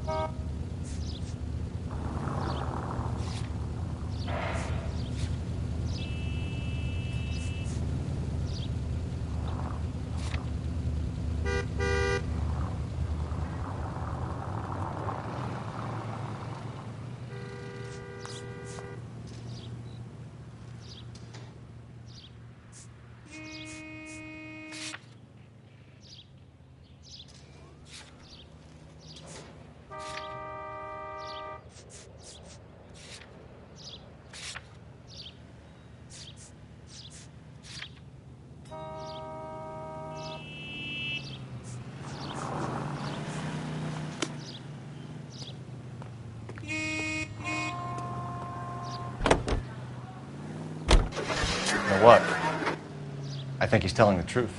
You know what? I think he's telling the truth.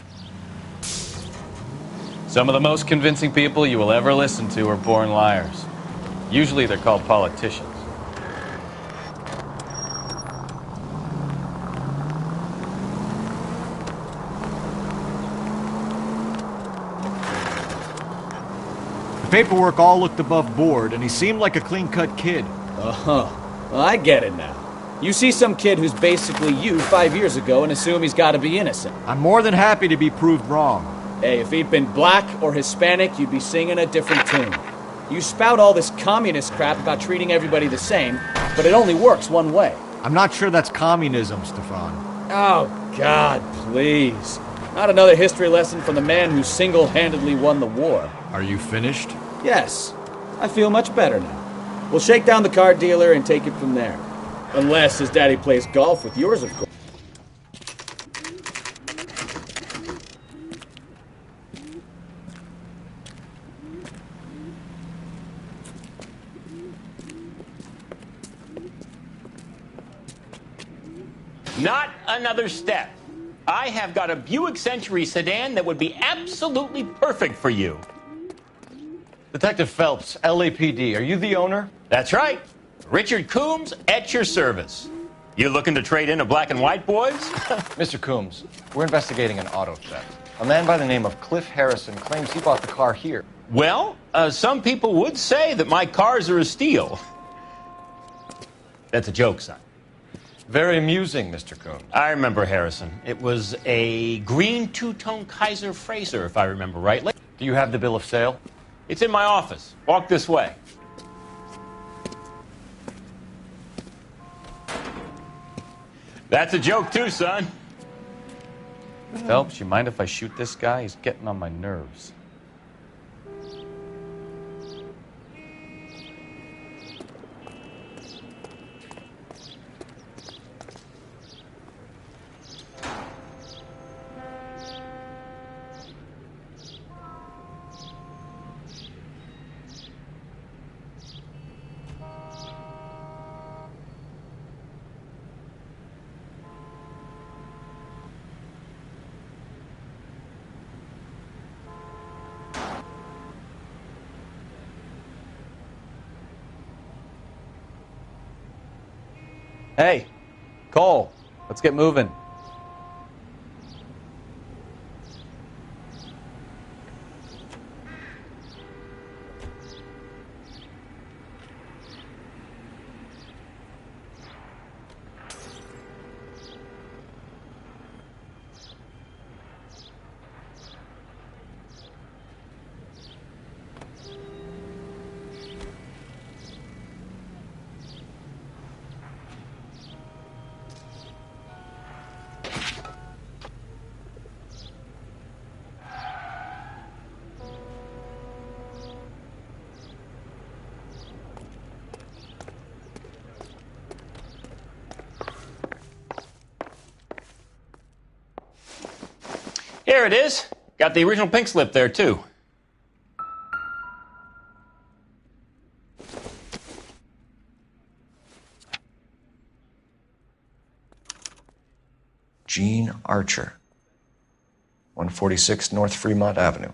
Some of the most convincing people you will ever listen to are born liars. Usually they're called politicians. The paperwork all looked above board, and he seemed like a clean-cut kid. Uh-huh. Well, I get it now. You see some kid who's basically you 5 years ago and assume he's got to be innocent. I'm more than happy to be proved wrong. Hey, if he'd been black or Hispanic, you'd be singing a different tune. You spout all this communist crap about treating everybody the same, but it only works one way. I'm not sure that's communism, Stefan. Oh, God, please. Not another history lesson from the man who single-handedly won the war. Are you finished? Yes. I feel much better now. We'll shake down the car dealer and take it from there. Unless his daddy plays golf with yours, of course. Not another step. I have got a Buick Century sedan that would be absolutely perfect for you. Detective Phelps, LAPD, are you the owner? That's right. Richard Coombs at your service. You looking to trade in a black and white, boys? Mr. Coombs, we're investigating an auto theft. A man by the name of Cliff Harrison claims he bought the car here. Well, some people would say that my cars are a steal. That's a joke, son. Very amusing, Mr. Coombs. I remember Harrison. It was a green two-tone Kaiser Frazer, if I remember rightly. Do you have the bill of sale? It's in my office. Walk this way. That's a joke too, son. Phelps, you mind if I shoot this guy? He's getting on my nerves. Hey, Cole, let's get moving. Here it is. Got the original pink slip there, too. Gene Archer, 146 North Fremont Avenue.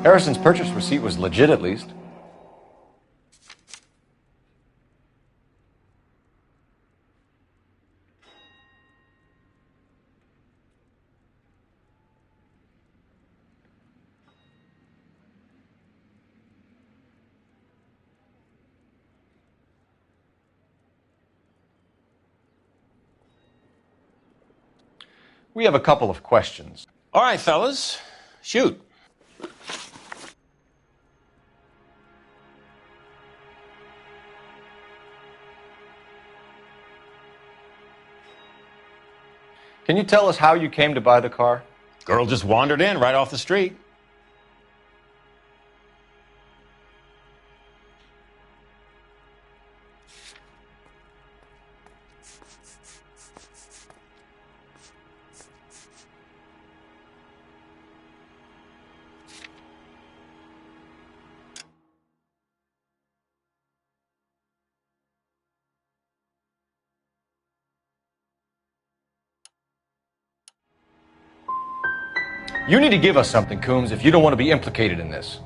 Harrison's purchase receipt was legit, at least. We have a couple of questions. All right, fellas, shoot. Can you tell us how you came to buy the car? Girl just wandered in right off the street. You need to give us something, Coombs, if you don't want to be implicated in this.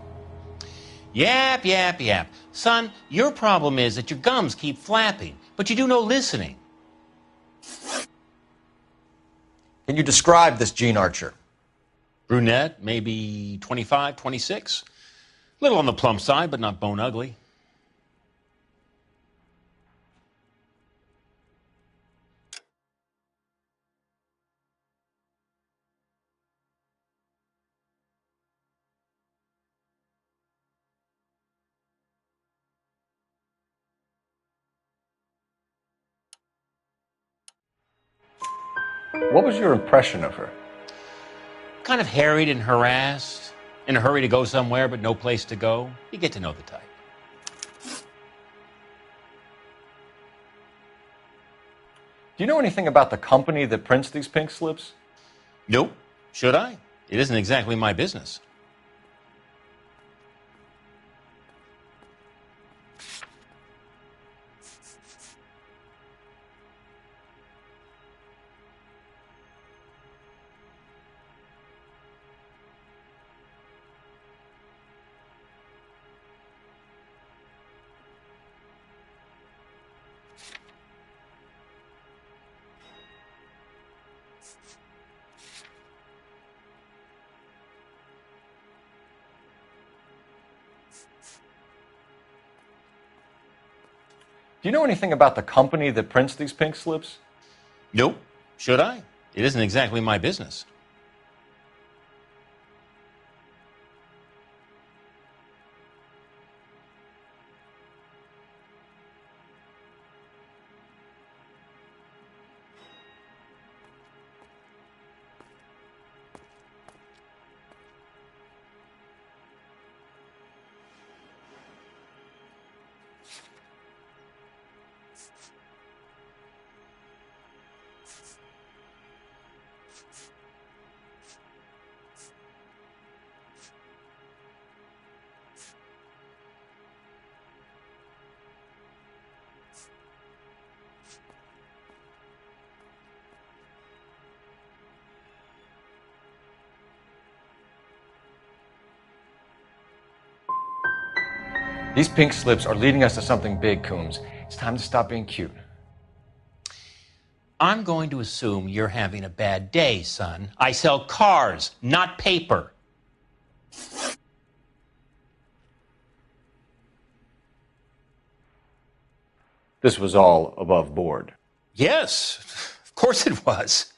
Yap, yap, yap. Son, your problem is that your gums keep flapping, but you do no listening. Can you describe this Gene Archer? Brunette, maybe 25, 26. Little on the plump side, but not bone ugly. What was your impression of her? Kind of harried and harassed, in a hurry to go somewhere, but no place to go. You get to know the type. Do you know anything about the company that prints these pink slips? Nope. Should I? It isn't exactly my business. Do you know anything about the company that prints these pink slips? Nope. Should I? It isn't exactly my business. These pink slips are leading us to something big, Coombs. It's time to stop being cute. I'm going to assume you're having a bad day, son. I sell cars, not paper. This was all above board. Yes, of course it was.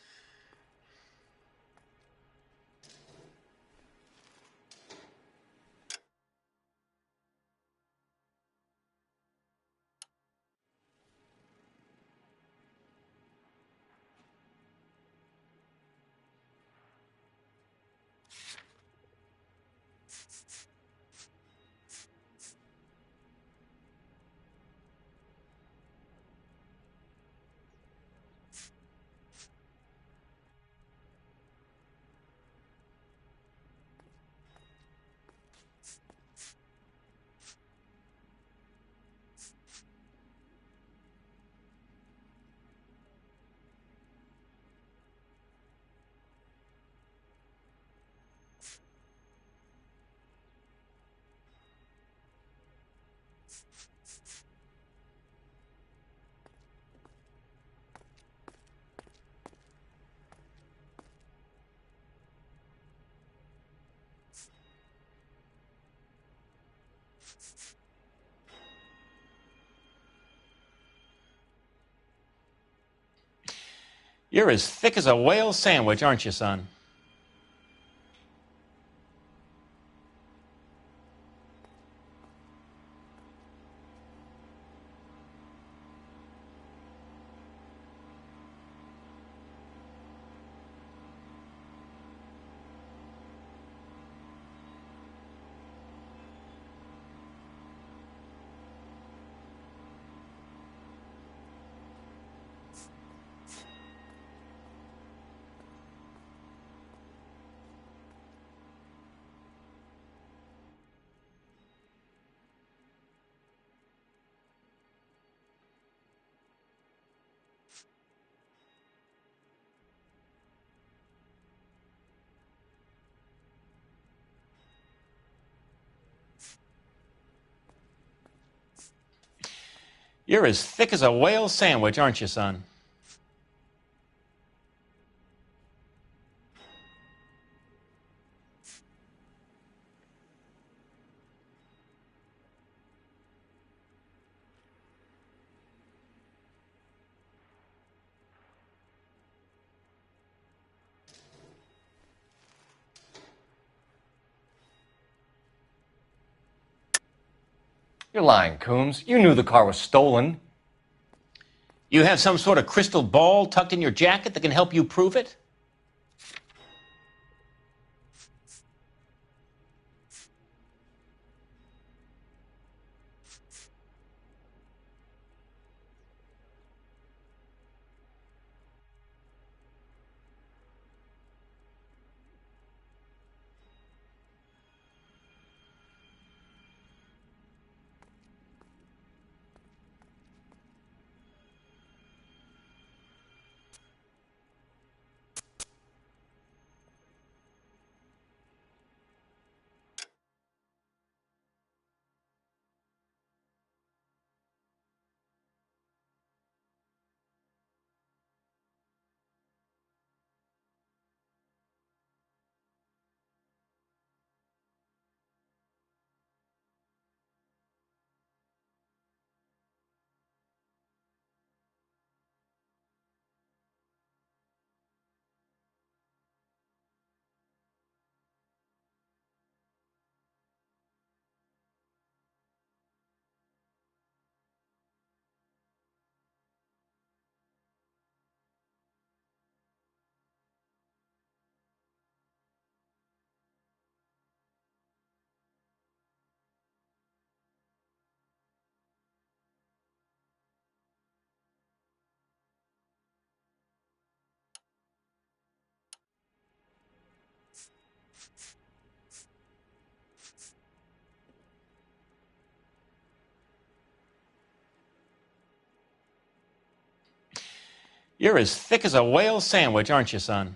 You're as thick as a whale sandwich, aren't you, son? You're as thick as a whale sandwich, aren't you, son? You're lying, Coombs. You knew the car was stolen. You have some sort of crystal ball tucked in your jacket that can help you prove it? You're as thick as a whale sandwich, aren't you, son?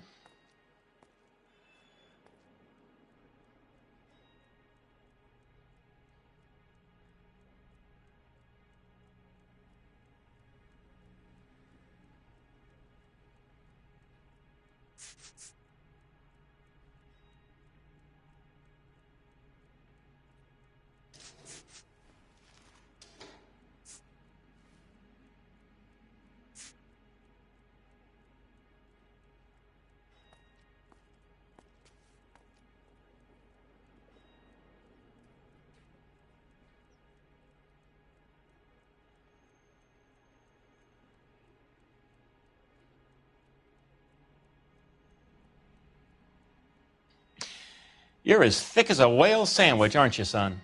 You're as thick as a whale sandwich, aren't you, son?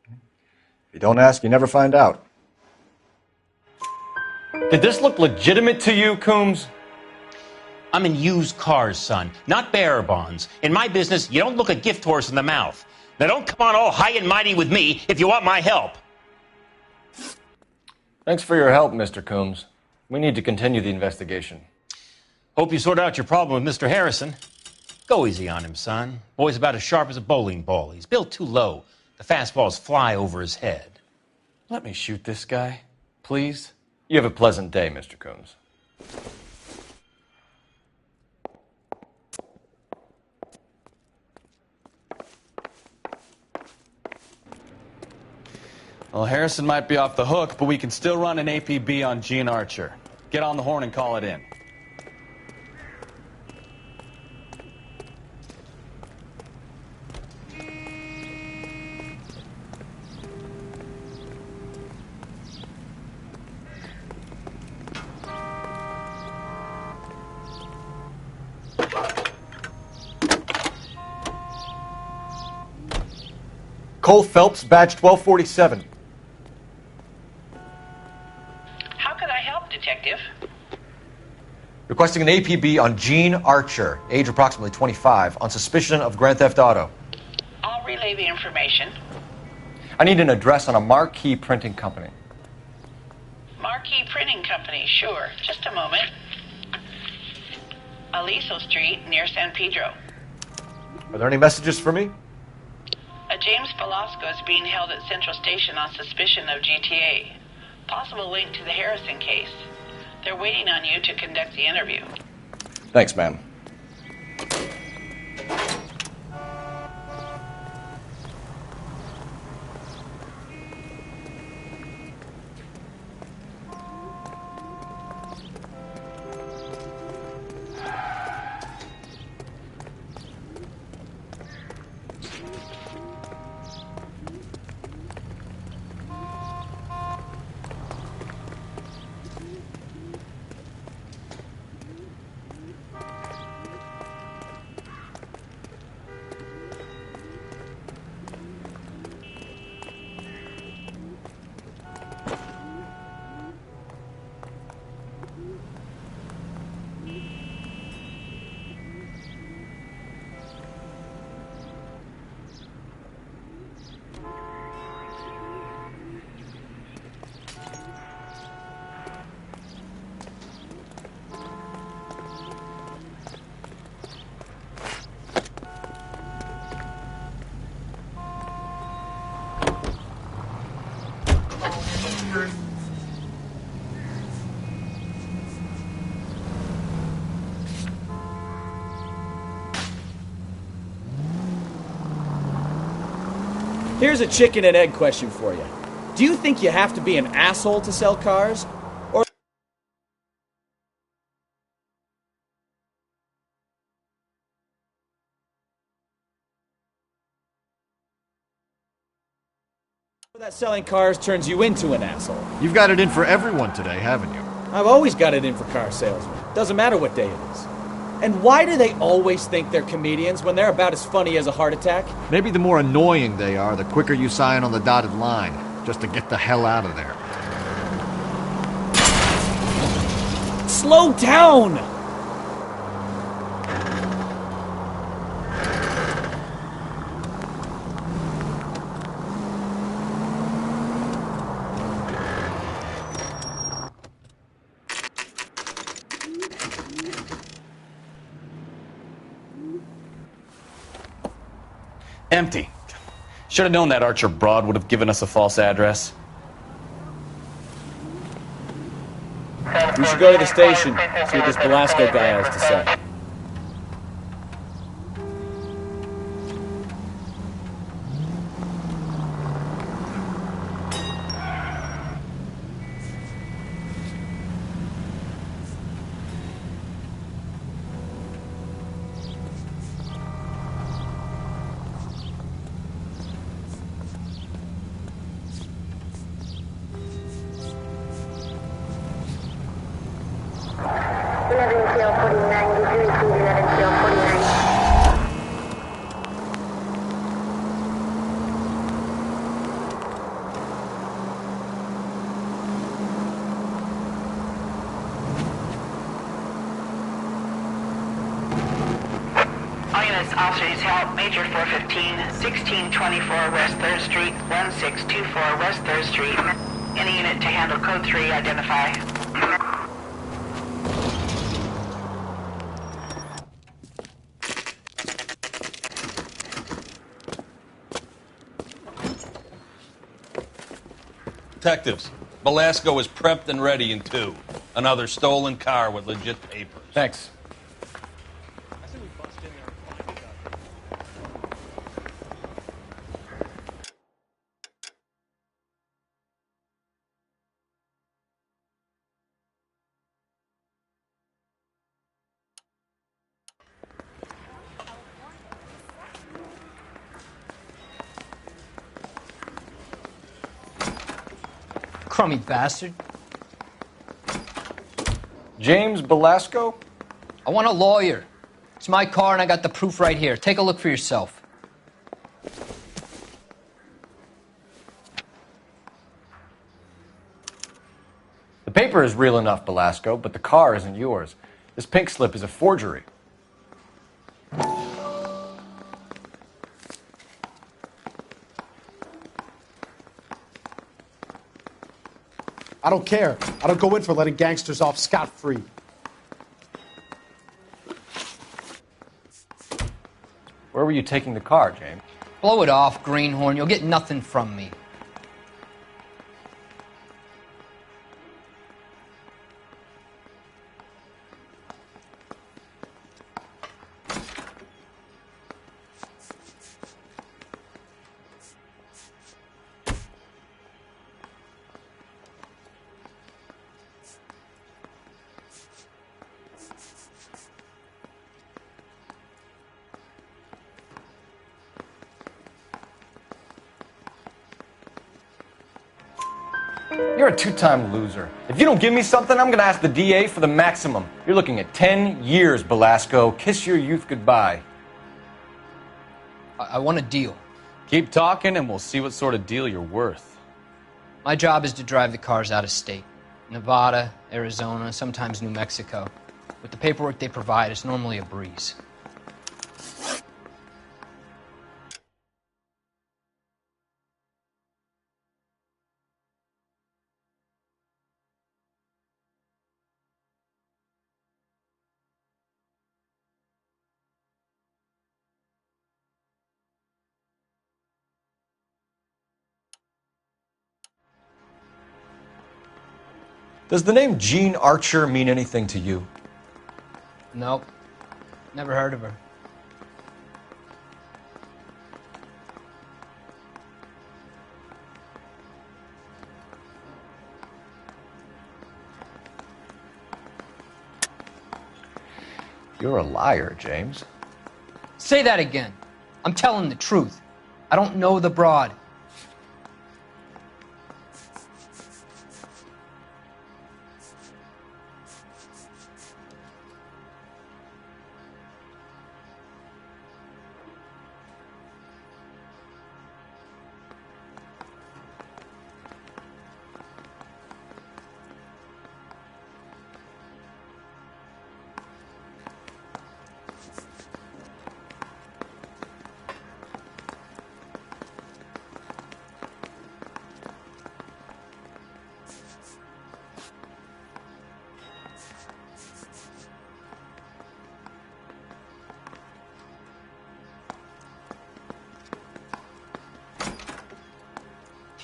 If you don't ask, you never find out. Did this look legitimate to you, Coombs? I'm in used cars, son, not bearer bonds. In my business, you don't look a gift horse in the mouth. Now don't come on all high and mighty with me if you want my help. Thanks for your help, Mr. Coombs. We need to continue the investigation. Hope you sort out your problem with Mr. Harrison. Go easy on him, son. Boy's about as sharp as a bowling ball. He's built too low. The fastballs fly over his head. Let me shoot this guy, please. You have a pleasant day, Mr. Coombs. Well, Harrison might be off the hook, but we can still run an APB on Gene Archer. Get on the horn and call it in. Cole Phelps, badge 1247. How could I help, Detective? Requesting an APB on Gene Archer, age approximately 25, on suspicion of grand theft auto. I'll relay the information. I need an address on a Marquee Printing Company. Marquee Printing Company, sure. Just a moment. Aliso Street, near San Pedro. Are there any messages for me? A James Velasco is being held at Central Station on suspicion of GTA. Possible link to the Harrison case. They're waiting on you to conduct the interview. Thanks, ma'am. Here's a chicken and egg question for you. Do you think you have to be an asshole to sell cars? Or that selling cars turns you into an asshole? You've got it in for everyone today, haven't you? I've always got it in for car salesmen. Doesn't matter what day it is. And why do they always think they're comedians when they're about as funny as a heart attack? Maybe the more annoying they are, the quicker you sign on the dotted line, just to get the hell out of there. Slow down! Empty. Should have known that Archer broad would have given us a false address. We should go to the station, see what this Velasco guy has to say. Yes, officer needs help. Major 415, 1624 West 3rd Street, 1624 West 3rd Street. Any unit to handle code 3, identify. Detectives, Velasco is prepped and ready in 2. Another stolen car with legit papers. Thanks. Crummy bastard. James Velasco? I want a lawyer. It's my car and I got the proof right here. Take a look for yourself. The paper is real enough, Velasco, but the car isn't yours. This pink slip is a forgery. I don't care. I don't go in for letting gangsters off scot-free. Where were you taking the car, James? Blow it off, greenhorn. You'll get nothing from me. You're a two-time loser. If you don't give me something, I'm gonna ask the DA for the maximum. You're looking at 10 years, Velasco. Kiss your youth goodbye. I want a deal. Keep talking and we'll see what sort of deal you're worth. My job is to drive the cars out of state. Nevada, Arizona, sometimes New Mexico. With the paperwork they provide, it's normally a breeze. Does the name Jean Archer mean anything to you? Nope. Never heard of her. You're a liar, James. Say that again. I'm telling the truth. I don't know the broad.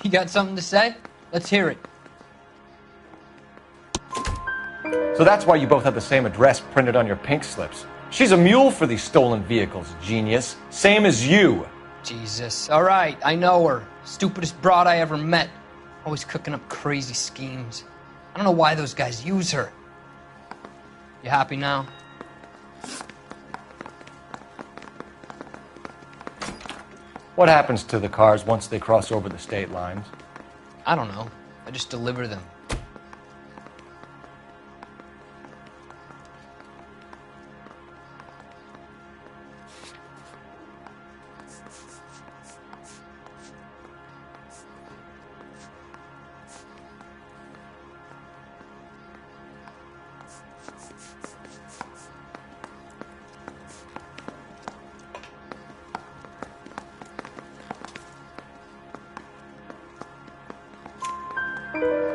You got something to say? Let's hear it. So that's why you both have the same address printed on your pink slips. She's a mule for these stolen vehicles, genius. Same as you. Jesus. All right, I know her. Stupidest broad I ever met. Always cooking up crazy schemes. I don't know why those guys use her. You happy now? What happens to the cars once they cross over the state lines? I don't know. I just deliver them.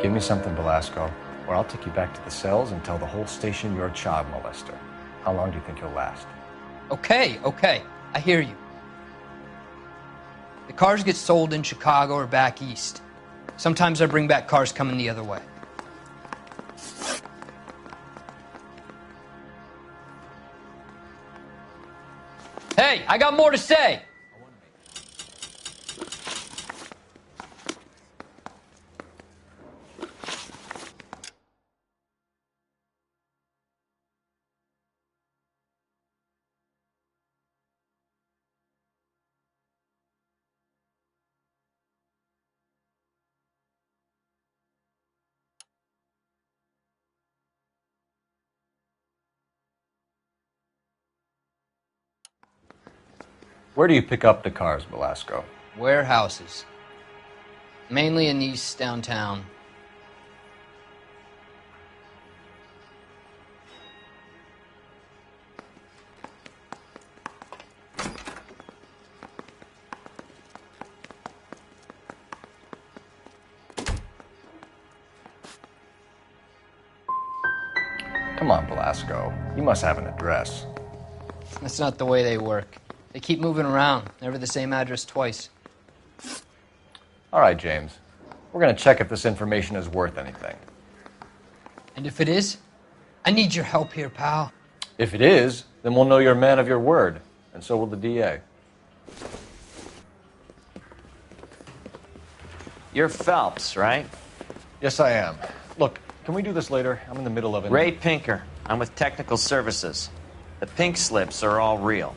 Give me something, Velasco, or I'll take you back to the cells and tell the whole station you're a child molester. How long do you think you'll last? Okay, I hear you. The cars get sold in Chicago or back east. Sometimes I bring back cars coming the other way. Hey, I got more to say! Where do you pick up the cars, Velasco? Warehouses. Mainly in East downtown. Come on, Velasco. You must have an address. That's not the way they work. They keep moving around, never the same address twice. All right, James. We're going to check if this information is worth anything. And if it is, I need your help here, pal. If it is, then we'll know you're a man of your word, and so will the DA. You're Phelps, right? Yes, I am. Look, can we do this later? I'm in the middle of it. Ray Pinker. I'm with Technical Services. The pink slips are all real.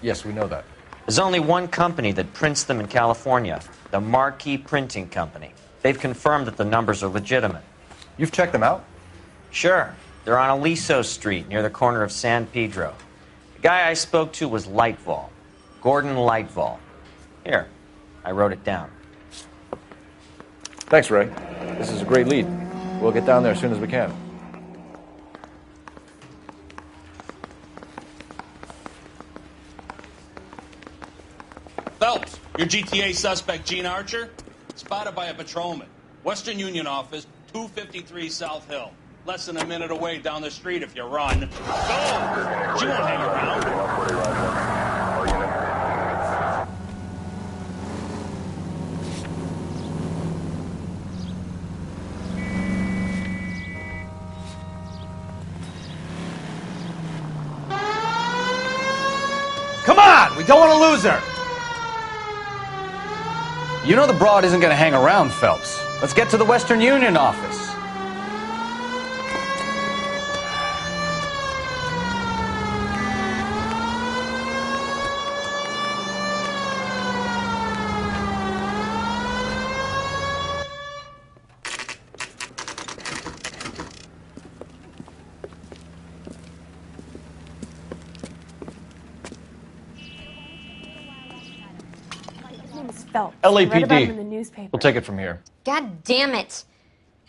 Yes, we know that. There's only one company that prints them in California, the Marquee Printing Company. They've confirmed that the numbers are legitimate. You've checked them out? Sure. They're on Aliso Street, near the corner of San Pedro. The guy I spoke to was Lightval. Gordon Lightval. Here, I wrote it down. Thanks, Ray. This is a great lead. We'll get down there as soon as we can. Phelps, your GTA suspect, Gene Archer, spotted by a patrolman. Western Union office, 253 South Hill. Less than a minute away down the street if you run. Go! She won't hang around. Come on! We don't want to lose her! You know the broad isn't going to hang around, Phelps. Let's get to the Western Union office. Phelps. I read about him in the LAPD. newspaper. We'll take it from here. God damn it.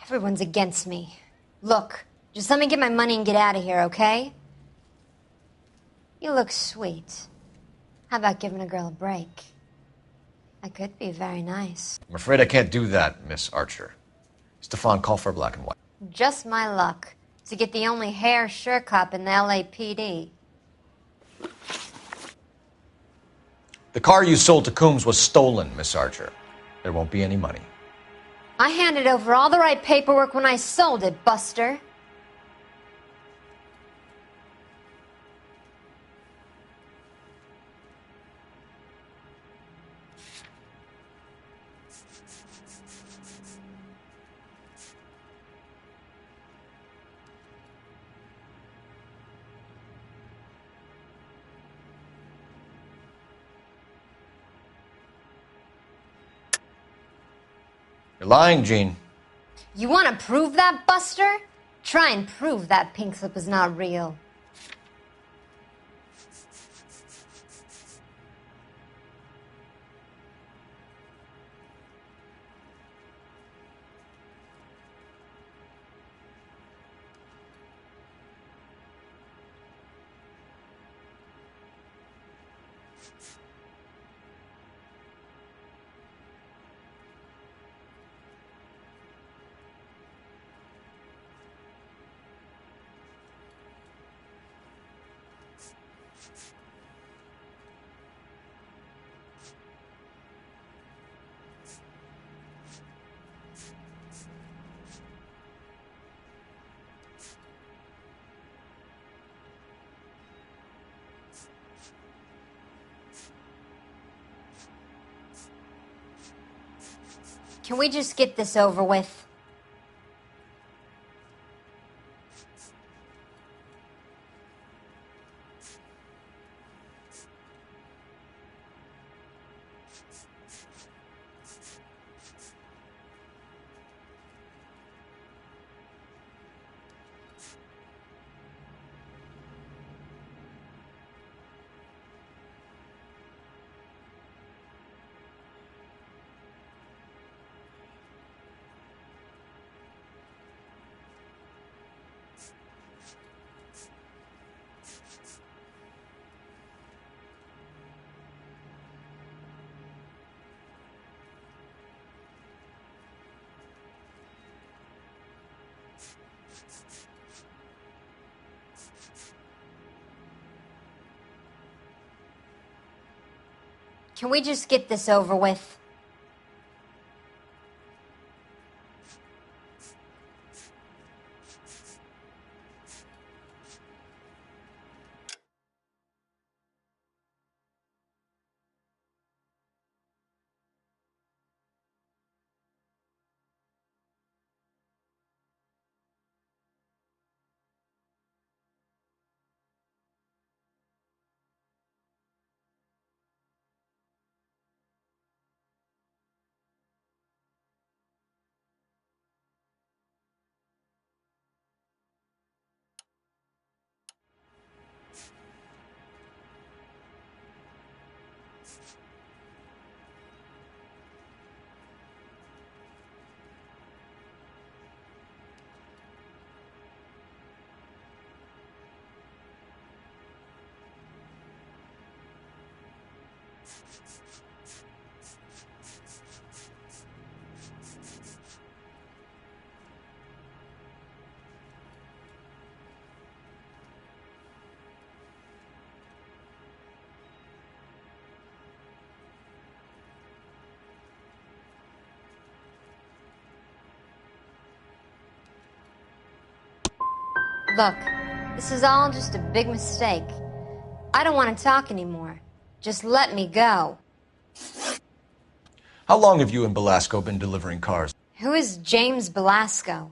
Everyone's against me. Look, just let me get my money and get out of here, okay? You look sweet. How about giving a girl a break? I could be very nice. I'm afraid I can't do that, Miss Archer. Stefan, call for black and white. Just my luck to get the only hair sure cop in the LAPD. The car you sold to Coombs was stolen, Miss Archer. There won't be any money. I handed over all the right paperwork when I sold it, Buster. You're lying, Gene. You want to prove that, Buster? Try and prove that pink slip is not real. Can we just get this over with? Can we just get this over with? Look, this is all just a big mistake. I don't want to talk anymore. Just let me go. How long have you and Belasco been delivering cars? Who is James Belasco?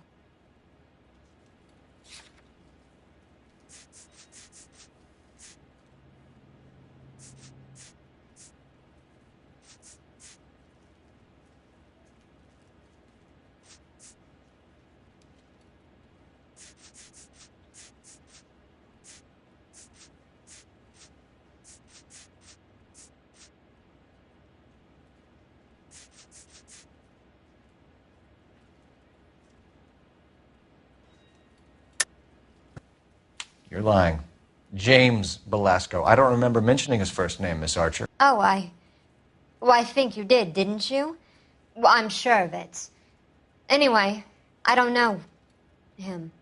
You're lying. James Belasco. I don't remember mentioning his first name, Miss Archer. Oh, Well, I think you did, didn't you? Well, I'm sure of it. Anyway, I don't know him.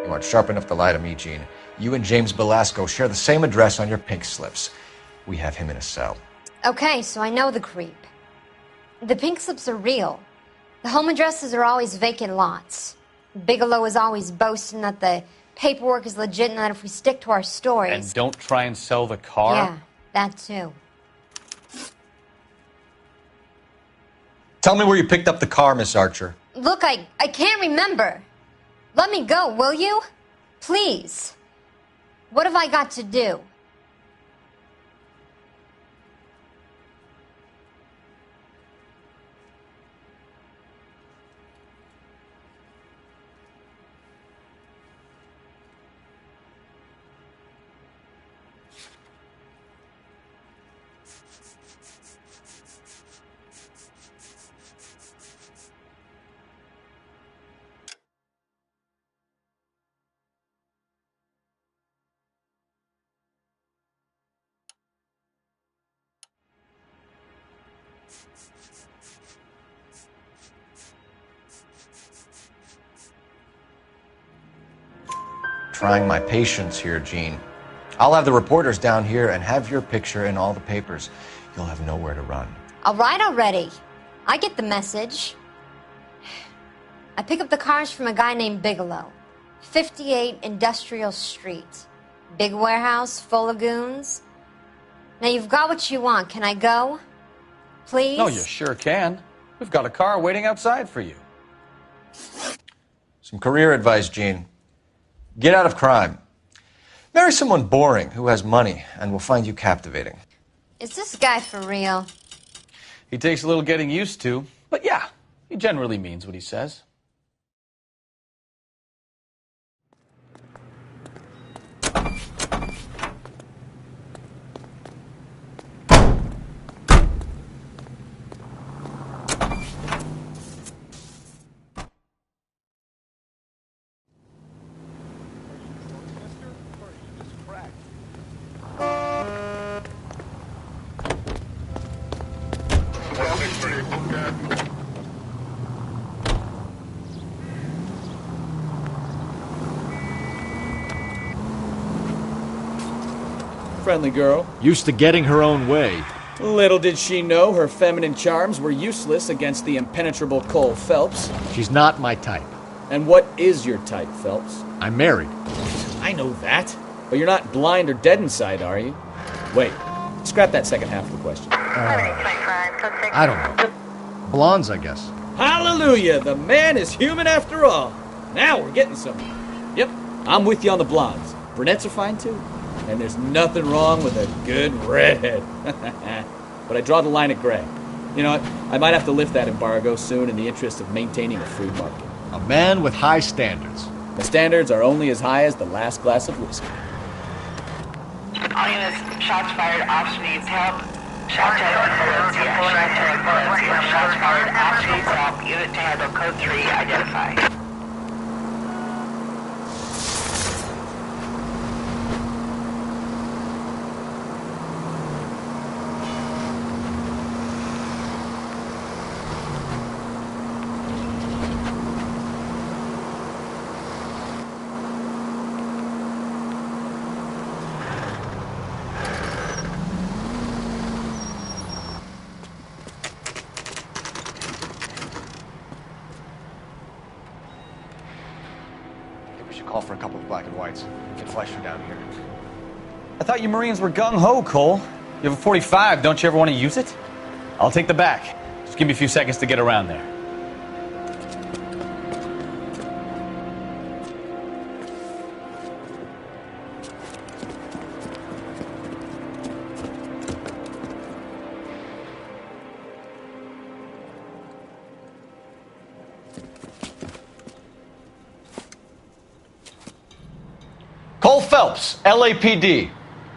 You aren't sharp enough to lie to me, Gene. You and James Belasco share the same address on your pink slips. We have him in a cell. Okay, so I know the creep. The pink slips are real. The home addresses are always vacant lots. Bigelow is always boasting that the paperwork is legit and that if we stick to our stories... And don't try and sell the car? Yeah, that too. Tell me where you picked up the car, Miss Archer. Look, I can't remember. Let me go, will you? Please. What have I got to do? trying my patience here, Gene. I'll have the reporters down here and have your picture in all the papers. You'll have nowhere to run. All right already. I get the message. I pick up the cars from a guy named Bigelow. 58 Industrial Street. Big warehouse full of goons. Now you've got what you want. Can I go? Please? No, you sure can. We've got a car waiting outside for you. Some career advice, Gene. Get out of crime. Marry someone boring who has money and will find you captivating. Is this guy for real? He takes a little getting used to, but yeah, he generally means what he says. Friendly girl. Used to getting her own way. Little did she know her feminine charms were useless against the impenetrable Cole Phelps. She's not my type. And what is your type, Phelps? I'm married. I know that. But you're not blind or dead inside, are you? Wait, scrap that second half of the question. I don't know. Blondes, I guess. Hallelujah! The man is human after all. Now we're getting somewhere. Yep, I'm with you on the blondes. Brunettes are fine too. And there's nothing wrong with a good redhead. But I draw the line at gray. You know what? I might have to lift that embargo soon in the interest of maintaining a free market. A man with high standards. The standards are only as high as the last glass of whiskey. All units, shots fired, off needs help. Shots fired, Valencia. Shots fired, Valencia. Shots fired, off needs help. Unit to handle code 3, identify. Call for a couple of black and whites. Get Fleischer down here. I thought you Marines were gung-ho, Cole. You have a 45, don't you ever want to use it? I'll take the back. Just give me a few seconds to get around there. Cole Phelps, LAPD.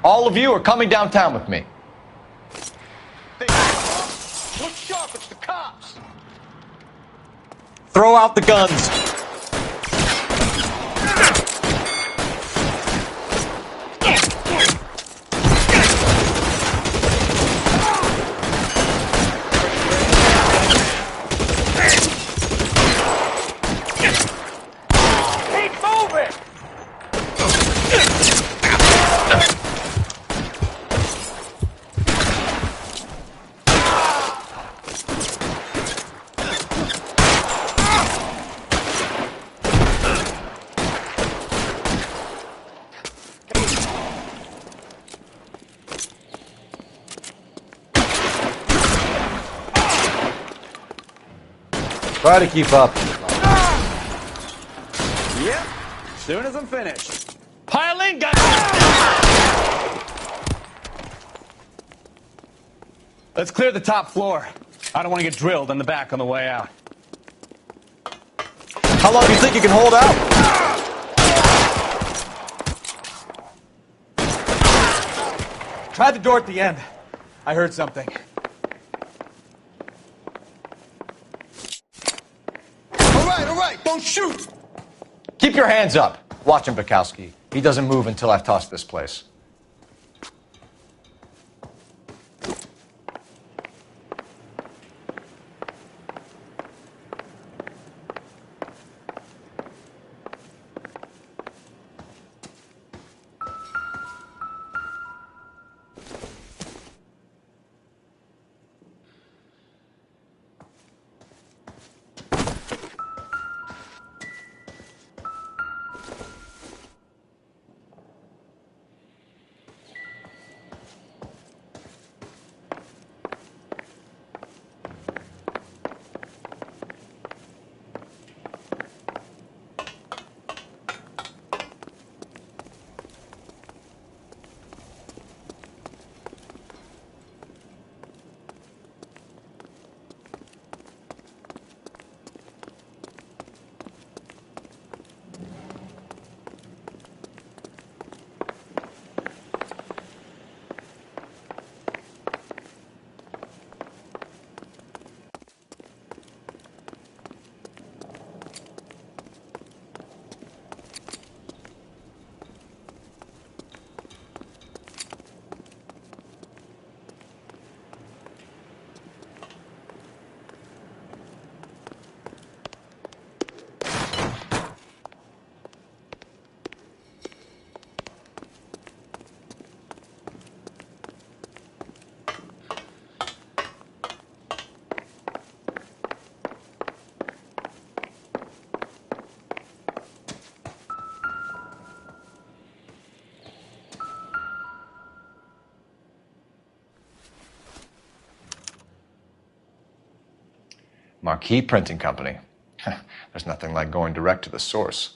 All of you are coming downtown with me. Look sharp, it's the cops. Throw out the guns. Try to keep up. Yep. Soon as I'm finished. Pile in, guys! Let's clear the top floor. I don't want to get drilled in the back on the way out. How long do you think you can hold out? Try the door at the end. I heard something. All right, don't shoot! Keep your hands up. Watch him, Bukowski. He doesn't move until I've tossed this place. Marquis Printing Company. There's nothing like going direct to the source.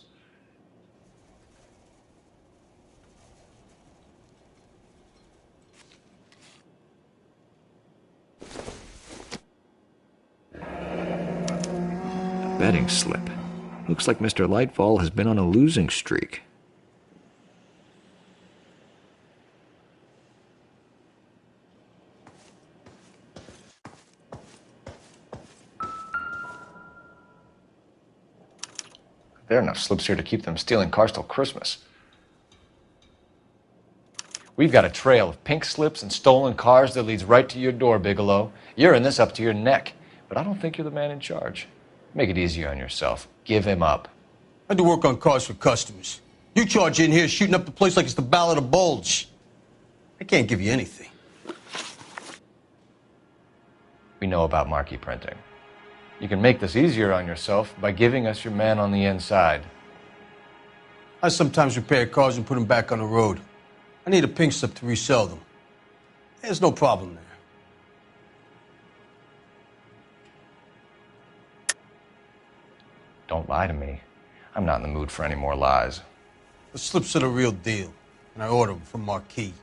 Betting slip. Looks like Mr. Lightfall has been on a losing streak. There are enough slips here to keep them stealing cars till Christmas. We've got a trail of pink slips and stolen cars that leads right to your door, Bigelow. You're in this up to your neck, but I don't think you're the man in charge. Make it easier on yourself. Give him up. I do work on cars for customers. You charge in here shooting up the place like it's the Ballad of Bulge. I can't give you anything. We know about Marquis Printing. You can make this easier on yourself by giving us your man on the inside. I sometimes repair cars and put them back on the road. I need a pink slip to resell them. There's no problem there. Don't lie to me. I'm not in the mood for any more lies. The slips are the real deal, and I ordered them from Marquis.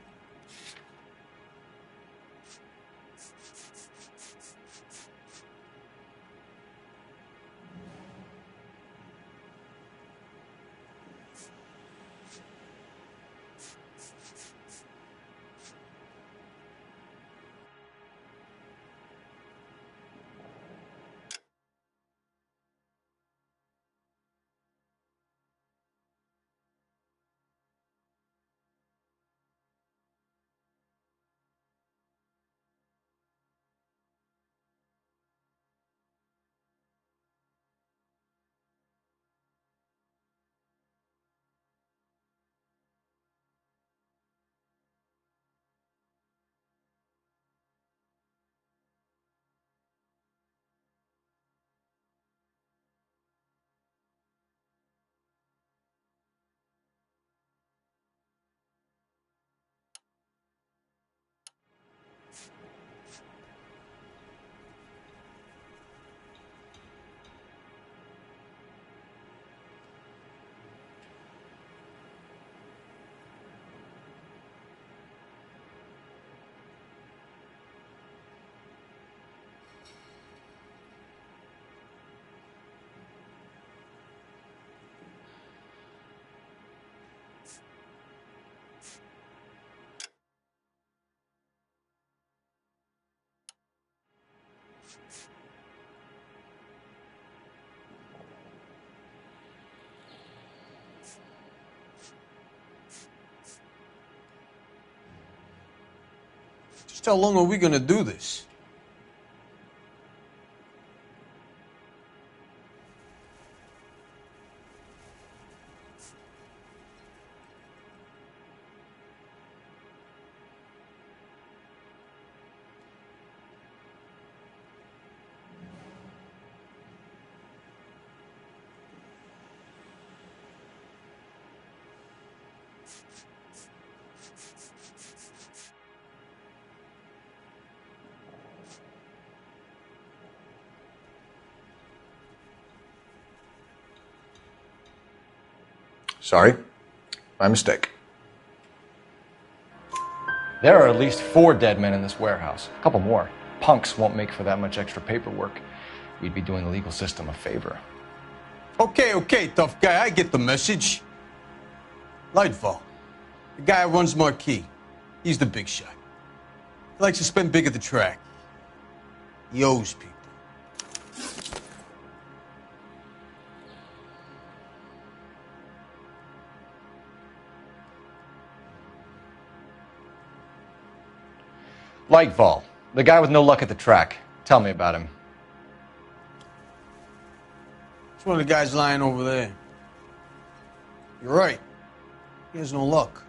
Just how long are we gonna do this? Sorry. My mistake. There are at least 4 dead men in this warehouse. A couple more. Punks won't make for that much extra paperwork. We'd be doing the legal system a favor. Okay, tough guy, I get the message. Lightfall, the guy who runs Marquis. He's the big shot. He likes to spend big at the track. He owes people. Lightfall, the guy with no luck at the track. Tell me about him. It's one of the guys lying over there. You're right. He has no luck.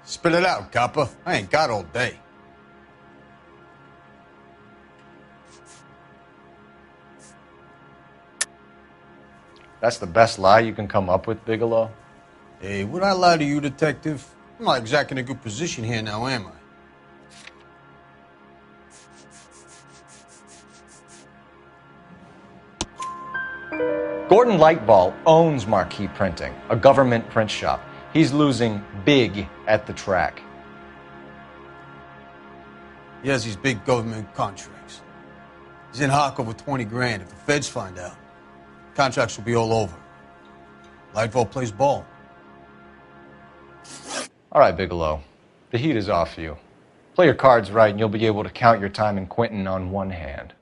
Spit it out, copper. I ain't got all day. That's the best lie you can come up with, Bigelow? Hey, would I lie to you, detective? I'm not exactly in a good position here now, am I? Gordon Lightball owns Marquee Printing, a government print shop. He's losing big at the track. He has these big government contracts. He's in hock over 20 grand. If the feds find out, contracts will be all over. Lightfall plays ball. All right, Bigelow. The heat is off you. Play your cards right and you'll be able to count your time in Quentin on one hand.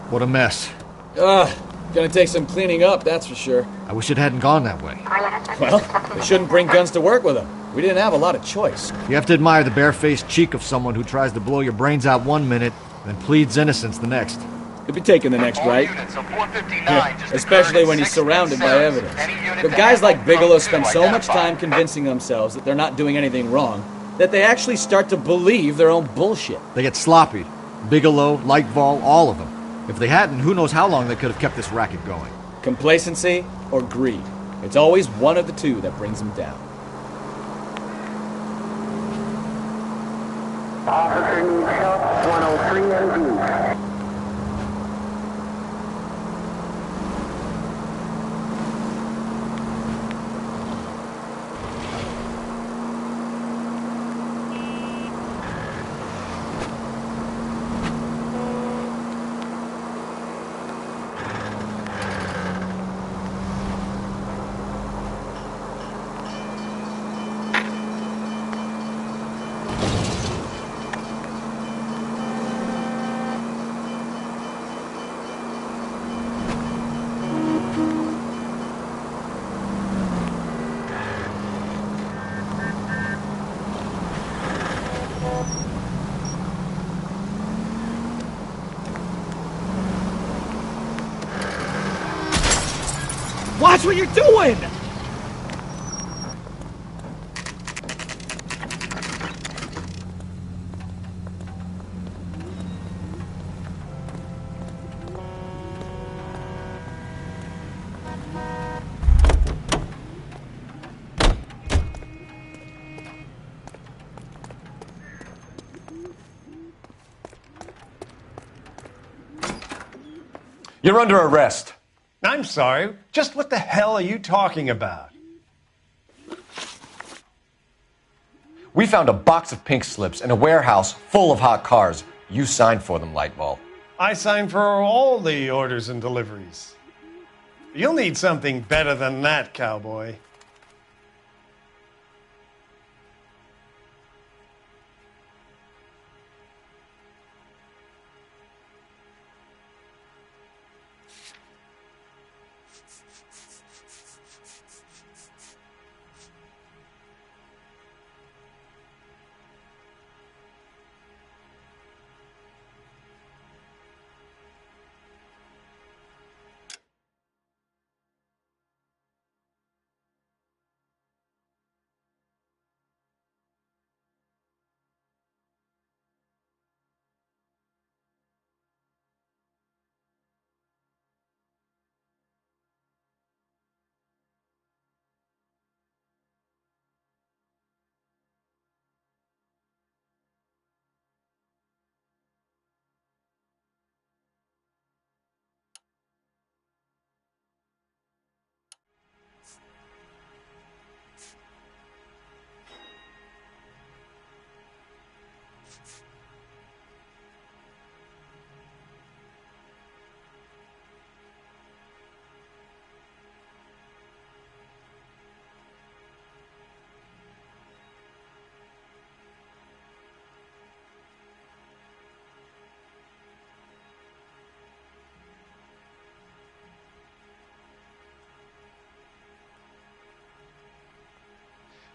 What a mess. Gonna take some cleaning up, that's for sure. I wish it hadn't gone that way. Well, they shouldn't bring guns to work with them. We didn't have a lot of choice. You have to admire the barefaced cheek of someone who tries to blow your brains out one minute, then pleads innocence the next. Could be taking the next right. Yeah, especially when he's surrounded by evidence. But guys like Bigelow spend so much time convincing themselves that they're not doing anything wrong that they actually start to believe their own bullshit. They get sloppy. Bigelow, Lightfall, all of them. If they hadn't, who knows how long they could have kept this racket going. Complacency or greed. It's always one of the two that brings them down. Officer needs help, 103 MD. Watch what you're doing! You're under arrest. I'm sorry. Just what the hell are you talking about? We found a box of pink slips in a warehouse full of hot cars. You signed for them, Lightball. I signed for all the orders and deliveries. You'll need something better than that, cowboy.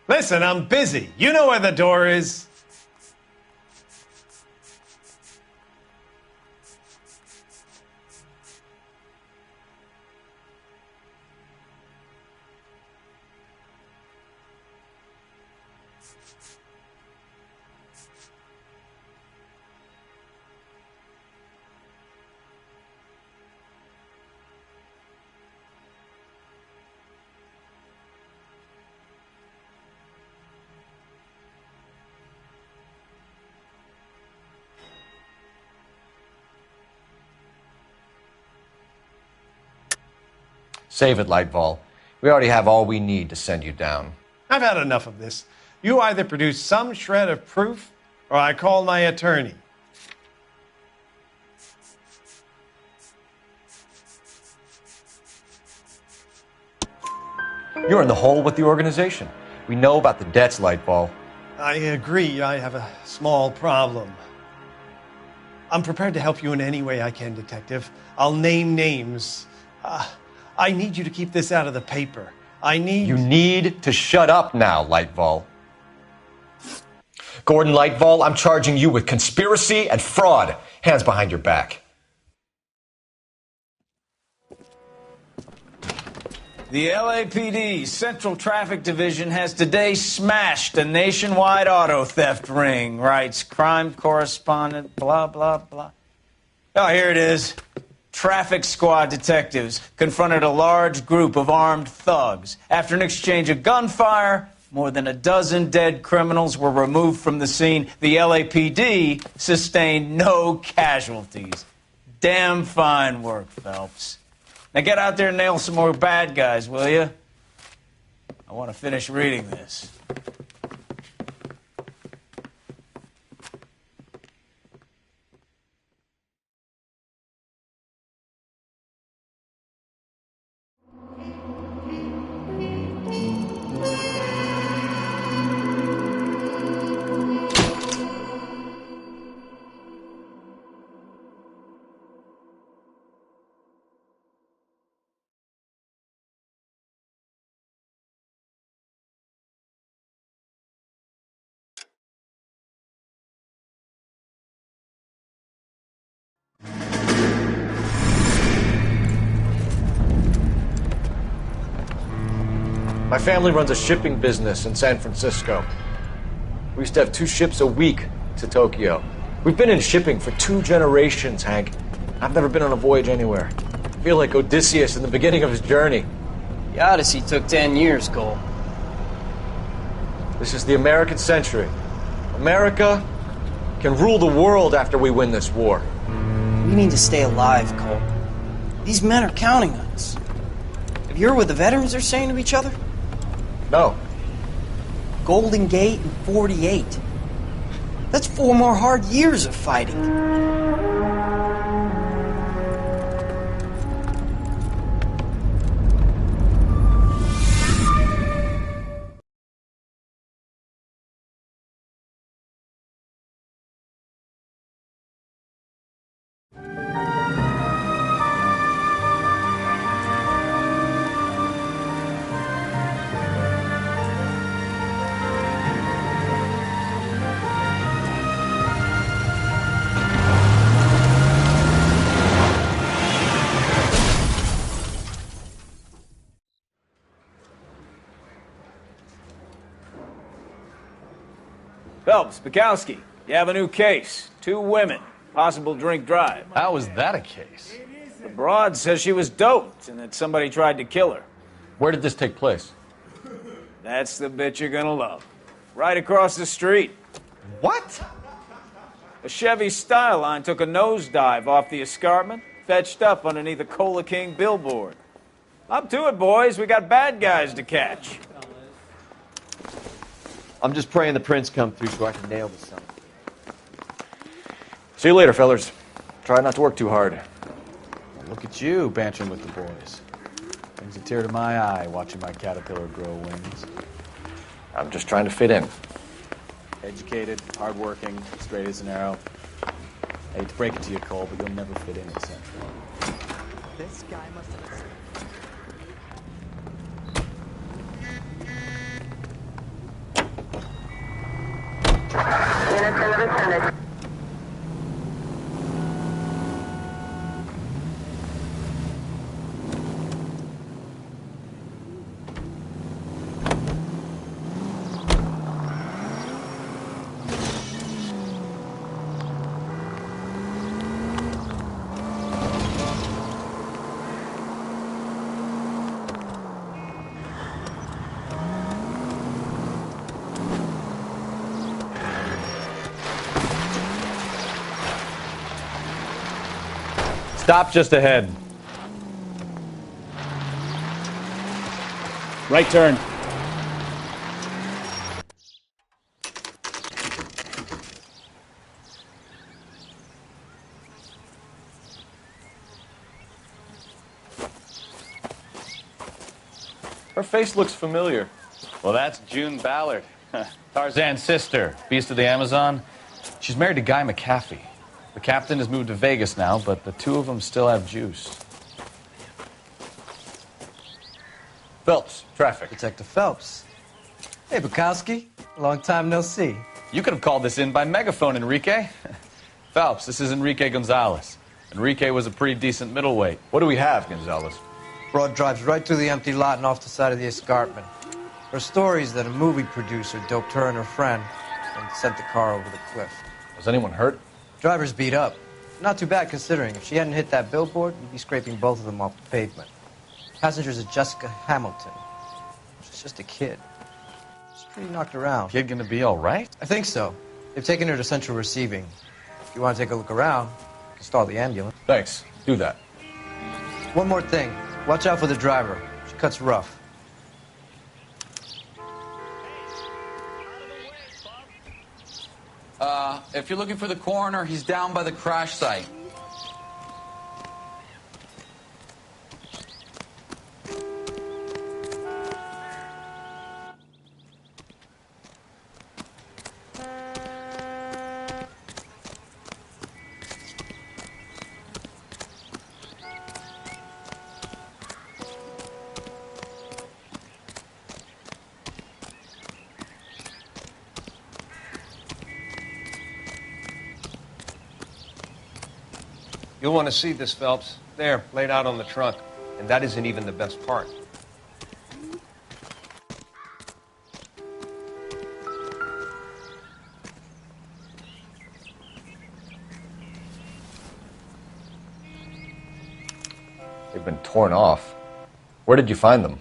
Listen, I'm busy. You know where the door is. Save it, Lightfall. We already have all we need to send you down. I've had enough of this. You either produce some shred of proof, or I call my attorney. You're in the hole with the organization. We know about the debts, Lightfall. I agree. I have a small problem. I'm prepared to help you in any way I can, Detective. I'll name names. I need you to keep this out of the paper. You need to shut up now, Lightfall. Gordon Lightfall, I'm charging you with conspiracy and fraud. Hands behind your back. The LAPD Central Traffic Division has today smashed a nationwide auto theft ring, writes crime correspondent, blah, blah, blah. Oh, here it is. Traffic squad detectives confronted a large group of armed thugs. After an exchange of gunfire, more than a dozen dead criminals were removed from the scene. The LAPD sustained no casualties. Damn fine work, Phelps. Now get out there and nail some more bad guys, will you? I want to finish reading this. My family runs a shipping business in San Francisco. We used to have 2 ships a week to Tokyo. We've been in shipping for 2 generations, Hank. I've never been on a voyage anywhere. I feel like Odysseus in the beginning of his journey. The Odyssey took 10 years, Cole. This is the American century. America can rule the world after we win this war. We need to stay alive, Cole. These men are counting on us. Have you heard what the veterans are saying to each other? No. Golden Gate and 48. That's 4 more hard years of fighting. Phelps, Bukowski, you have a new case. 2 women, possible drink drive. How is that a case? The broad says she was doped and that somebody tried to kill her. Where did this take place? That's the bit you're gonna love. Right across the street. What? A Chevy Styline took a nosedive off the escarpment, fetched up underneath a Cola King billboard. Up to it, boys. We got bad guys to catch. I'm just praying the prints come through so I can nail this son. See you later, fellas. Try not to work too hard. Well, look at you bantering with the boys. Brings a tear to my eye watching my caterpillar grow wings. I'm just trying to fit in. Educated, hardworking, straight as an arrow. I hate to break it to you, Cole, but you'll never fit in at Central. This guy must have... Stop just ahead. Right turn. Her face looks familiar. Well, that's June Ballard, Tarzan's sister, beast of the Amazon. She's married to Guy McAfee. The captain has moved to Vegas now, but the two of them still have juice. Phelps, traffic. Detective Phelps. Hey, Bukowski. Long time no see. You could have called this in by megaphone, Enrique. Phelps, this is Enrique Gonzalez. Enrique was a pretty decent middleweight. What do we have, Gonzalez? Broad drives right through the empty lot and off the side of the escarpment. Her story is that a movie producer doped her and her friend and sent the car over the cliff. Was anyone hurt? Driver's beat up. Not too bad considering. If she hadn't hit that billboard, you'd be scraping both of them off the pavement. Passenger's a Jessica Hamilton. She's just a kid. She's pretty knocked around. Kid gonna be all right? I think so. They've taken her to central receiving. If you want to take a look around, you can stall the ambulance. Thanks. Do that. One more thing. Watch out for the driver. She cuts rough. If you're looking for the coroner, he's down by the crash site. You'll want to see this, Phelps. There, laid out on the trunk. And that isn't even the best part. They've been torn off. Where did you find them?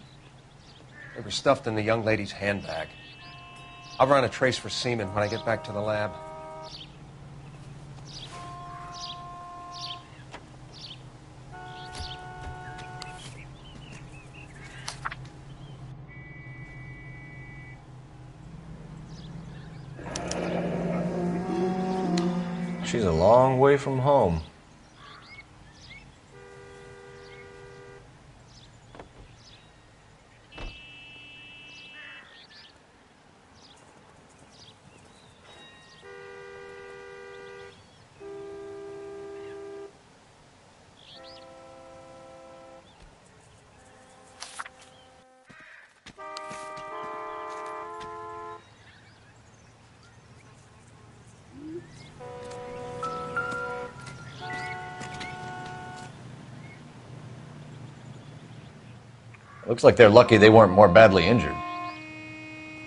They were stuffed in the young lady's handbag. I'll run a trace for semen when I get back to the lab. She's a long way from home. Looks like they're lucky they weren't more badly injured.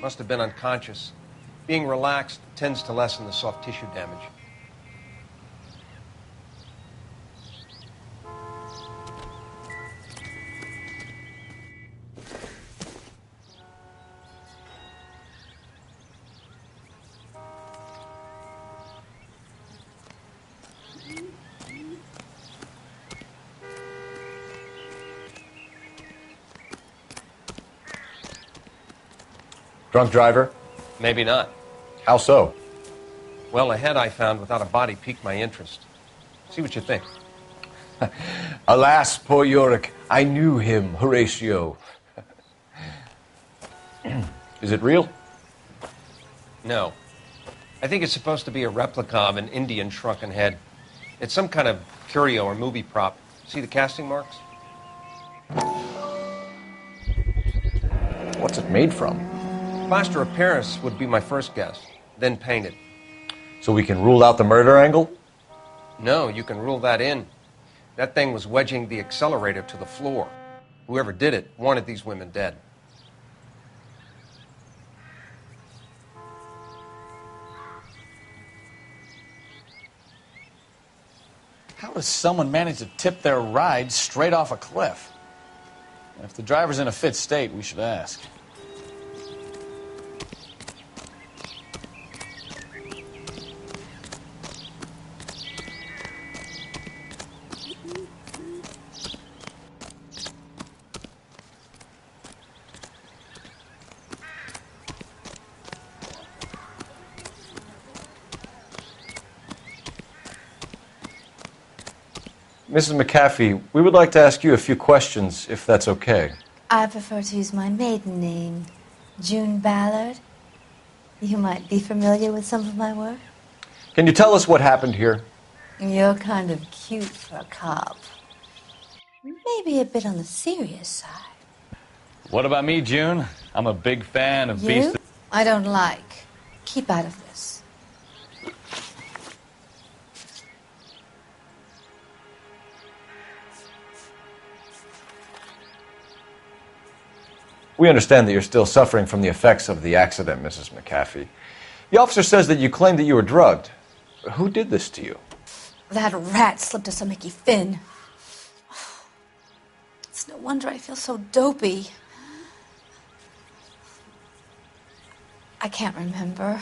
Must have been unconscious. Being relaxed tends to lessen the soft tissue damage. Drunk driver? Maybe not. How so? Well, a head I found without a body piqued my interest. See what you think. Alas, poor Yorick, I knew him, Horatio. Is it real? No. I think it's supposed to be a replica of an Indian shrunken head. It's some kind of curio or movie prop. See the casting marks? What's it made from? Plaster of Paris would be my first guess, then painted. So we can rule out the murder angle? No, you can rule that in. That thing was wedging the accelerator to the floor. Whoever did it wanted these women dead. How does someone manage to tip their ride straight off a cliff? If the driver's in a fit state, we should ask. Mrs. McAfee, we would like to ask you a few questions, if that's okay. I prefer to use my maiden name, June Ballard. You might be familiar with some of my work. Can you tell us what happened here? You're kind of cute for a cop. Maybe a bit on the serious side. What about me, June? I'm a big fan of You? I don't like. Keep out of this. We understand that you're still suffering from the effects of the accident, Mrs. McAfee. The officer says that you claimed that you were drugged. Who did this to you? That rat slipped us a Mickey Finn. It's no wonder I feel so dopey. I can't remember.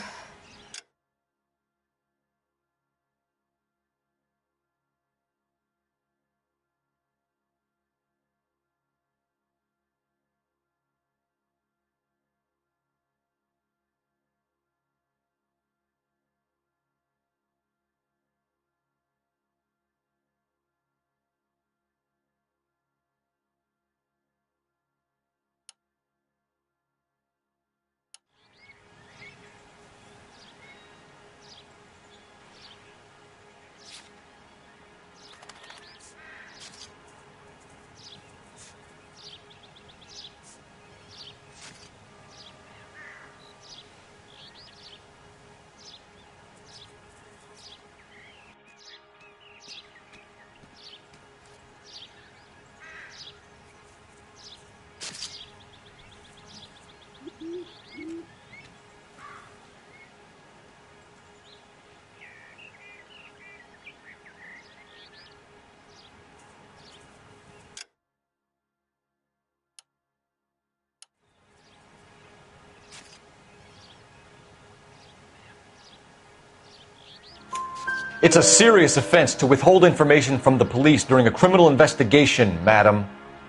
It's a serious offense to withhold information from the police during a criminal investigation, madam.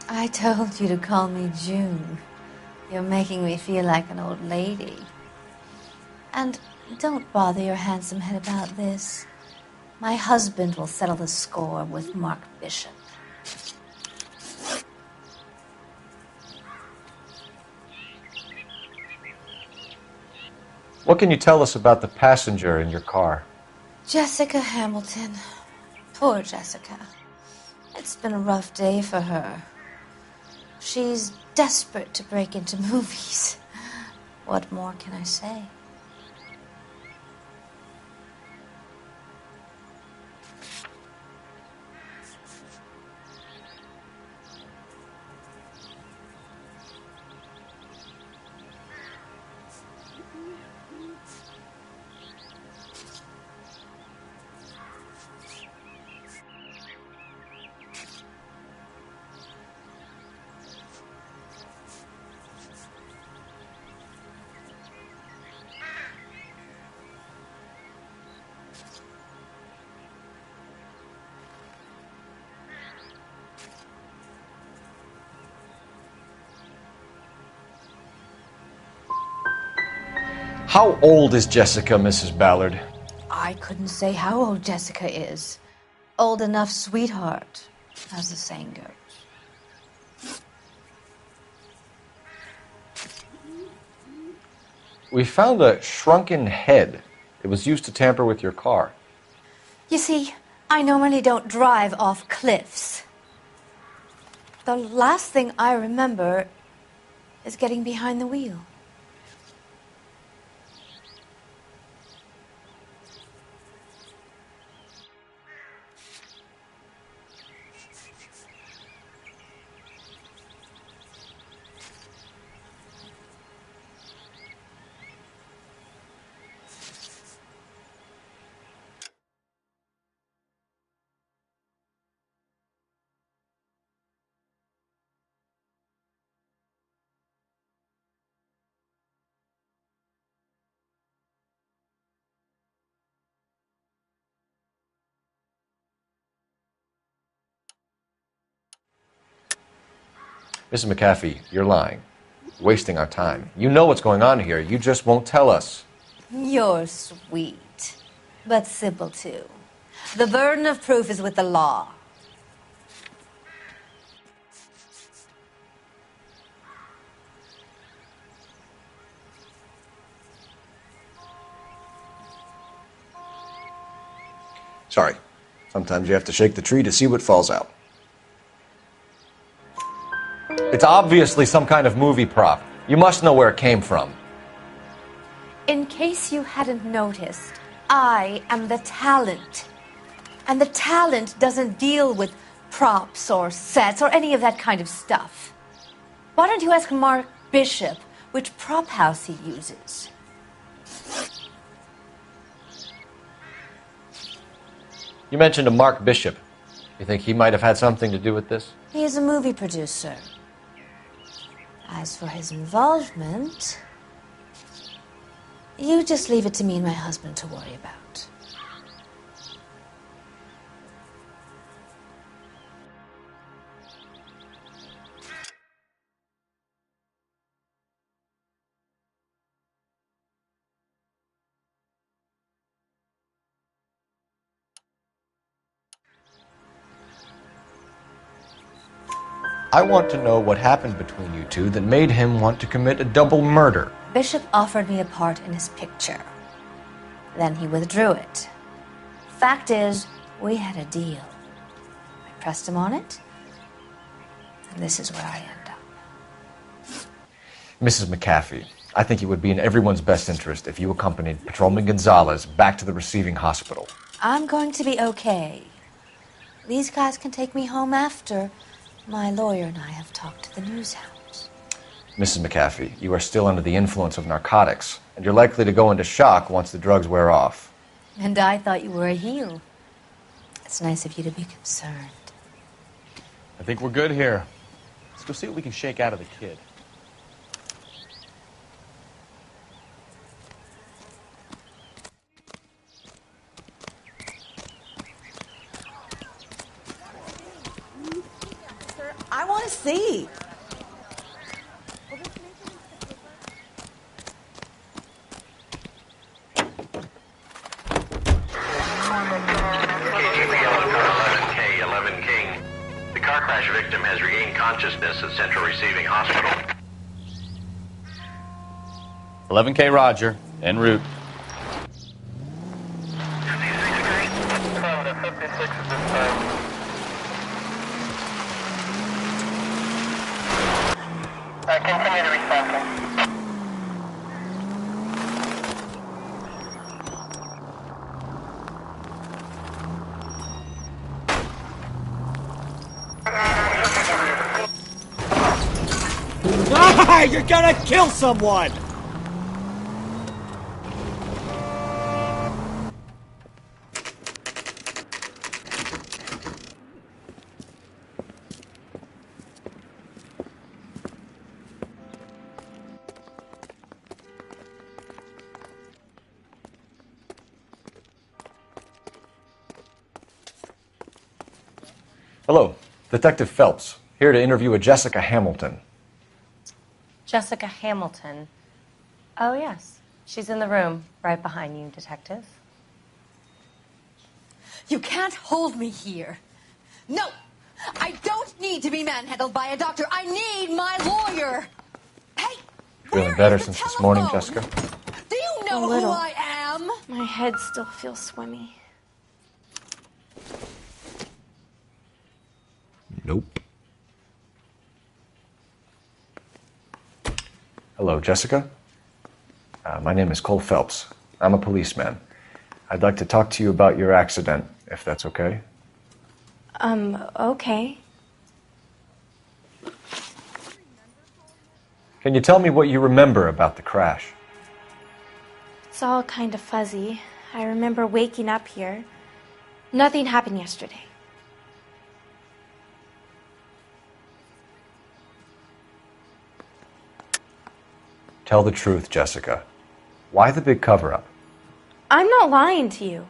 I told you to call me June. You're making me feel like an old lady. And don't bother your handsome head about this. My husband will settle the score with Mark Bishop. What can you tell us about the passenger in your car? Jessica Hamilton. Poor Jessica. It's been a rough day for her. She's desperate to break into movies. What more can I say? How old is Jessica, Mrs. Ballard? I couldn't say how old Jessica is. Old enough, sweetheart, as the saying goes. We found a shrunken head. It was used to tamper with your car. You see, I normally don't drive off cliffs. The last thing I remember is getting behind the wheel. Mrs. McAfee, you're lying. Wasting our time. You know what's going on here. You just won't tell us. You're sweet, but simple too. The burden of proof is with the law. Sorry. Sometimes you have to shake the tree to see what falls out. It's obviously some kind of movie prop. You must know where it came from. In case you hadn't noticed, I am the talent. And the talent doesn't deal with props or sets or any of that kind of stuff. Why don't you ask Mark Bishop which prop house he uses? You mentioned a Mark Bishop. You think he might have had something to do with this? He is a movie producer. As for his involvement, you just leave it to me and my husband to worry about. I want to know what happened between you two that made him want to commit a double murder. Bishop offered me a part in his picture. Then he withdrew it. Fact is, we had a deal. I pressed him on it, and this is where I end up. Mrs. McAfee, I think it would be in everyone's best interest if you accompanied Patrolman Gonzalez back to the receiving hospital. I'm going to be okay. These guys can take me home after. My lawyer and I have talked to the news house. Mrs. McAfee, you are still under the influence of narcotics, and you're likely to go into shock once the drugs wear off. And I thought you were a heel. It's nice of you to be concerned. I think we're good here. Let's go see what we can shake out of the kid. I want to see. KGPL 11 King. The car crash victim has regained consciousness at Central Receiving Hospital. 11K Roger, en route. Continue to respond. Ah, you're gonna kill someone! Hello, Detective Phelps, here to interview a Jessica Hamilton. Jessica Hamilton. Oh, yes. She's in the room right behind you, Detective. You can't hold me here. No! I don't need to be manhandled by a doctor. I need my lawyer. Hey, Feeling better since this morning, Jessica? do you know who I am? My head still feels swimmy. Nope. Hello, Jessica. My name is Cole Phelps. I'm a policeman. I'd like to talk to you about your accident, if that's okay. Okay. Can you tell me what you remember about the crash? It's all kind of fuzzy. I remember waking up here. Nothing happened yesterday. Tell the truth, Jessica. Why the big cover-up? I'm not lying to you.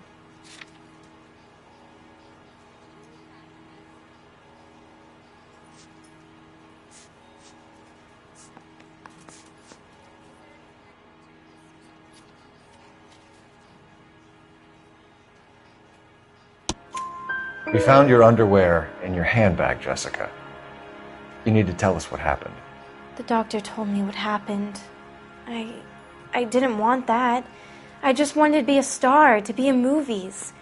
We found your underwear in your handbag, Jessica. You need to tell us what happened. The doctor told me what happened. I didn't want that. I just wanted to be a star, to be in movies.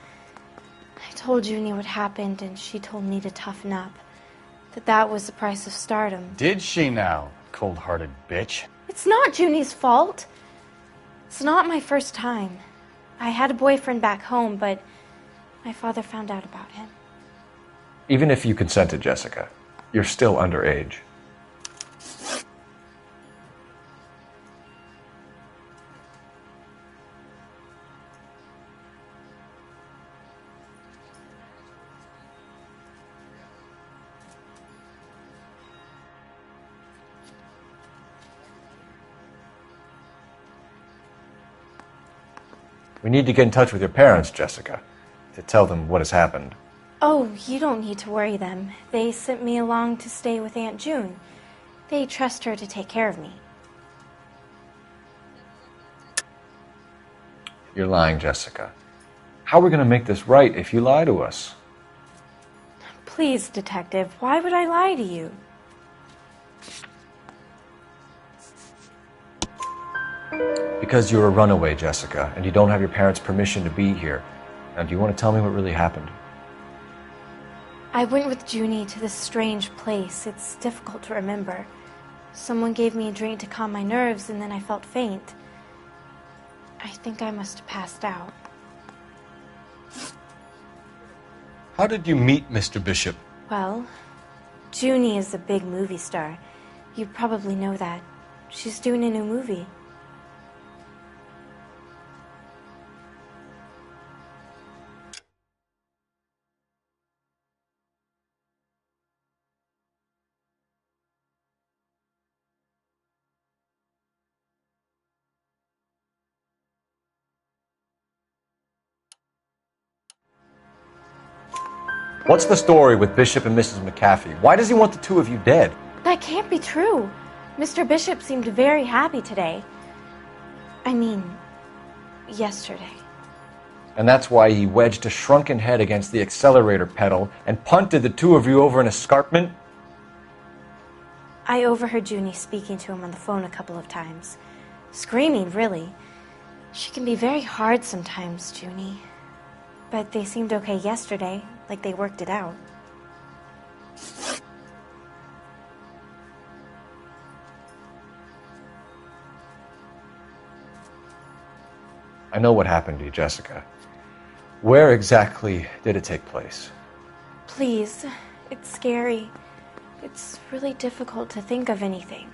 I told Junie what happened, and she told me to toughen up. That was the price of stardom. Did she now, cold-hearted bitch? It's not Junie's fault. It's not my first time. I had a boyfriend back home, but my father found out about him. Even if you consented, Jessica, you're still underage. We need to get in touch with your parents, Jessica, to tell them what has happened. Oh, you don't need to worry them. They sent me along to stay with Aunt June. They trust her to take care of me. You're lying, Jessica. How are we going to make this right if you lie to us? Please, Detective, why would I lie to you? Because you're a runaway, Jessica, and you don't have your parents' permission to be here. Now, do you want to tell me what really happened? I went with Junie to this strange place. It's difficult to remember. Someone gave me a drink to calm my nerves, and then I felt faint. I think I must have passed out. How did you meet Mr. Bishop? Well, Junie is a big movie star. You probably know that. She's doing a new movie. What's the story with Bishop and Mrs. McAfee? Why does he want the two of you dead? That can't be true. Mr. Bishop seemed very happy today. I mean, yesterday. And that's why he wedged a shrunken head against the accelerator pedal and punted the two of you over an escarpment? I overheard Junie speaking to him on the phone a couple of times. Screaming, really. She can be very hard sometimes, Junie. But they seemed okay yesterday, like they worked it out. I know what happened to you, Jessica. Where exactly did it take place? Please, it's scary. It's really difficult to think of anything.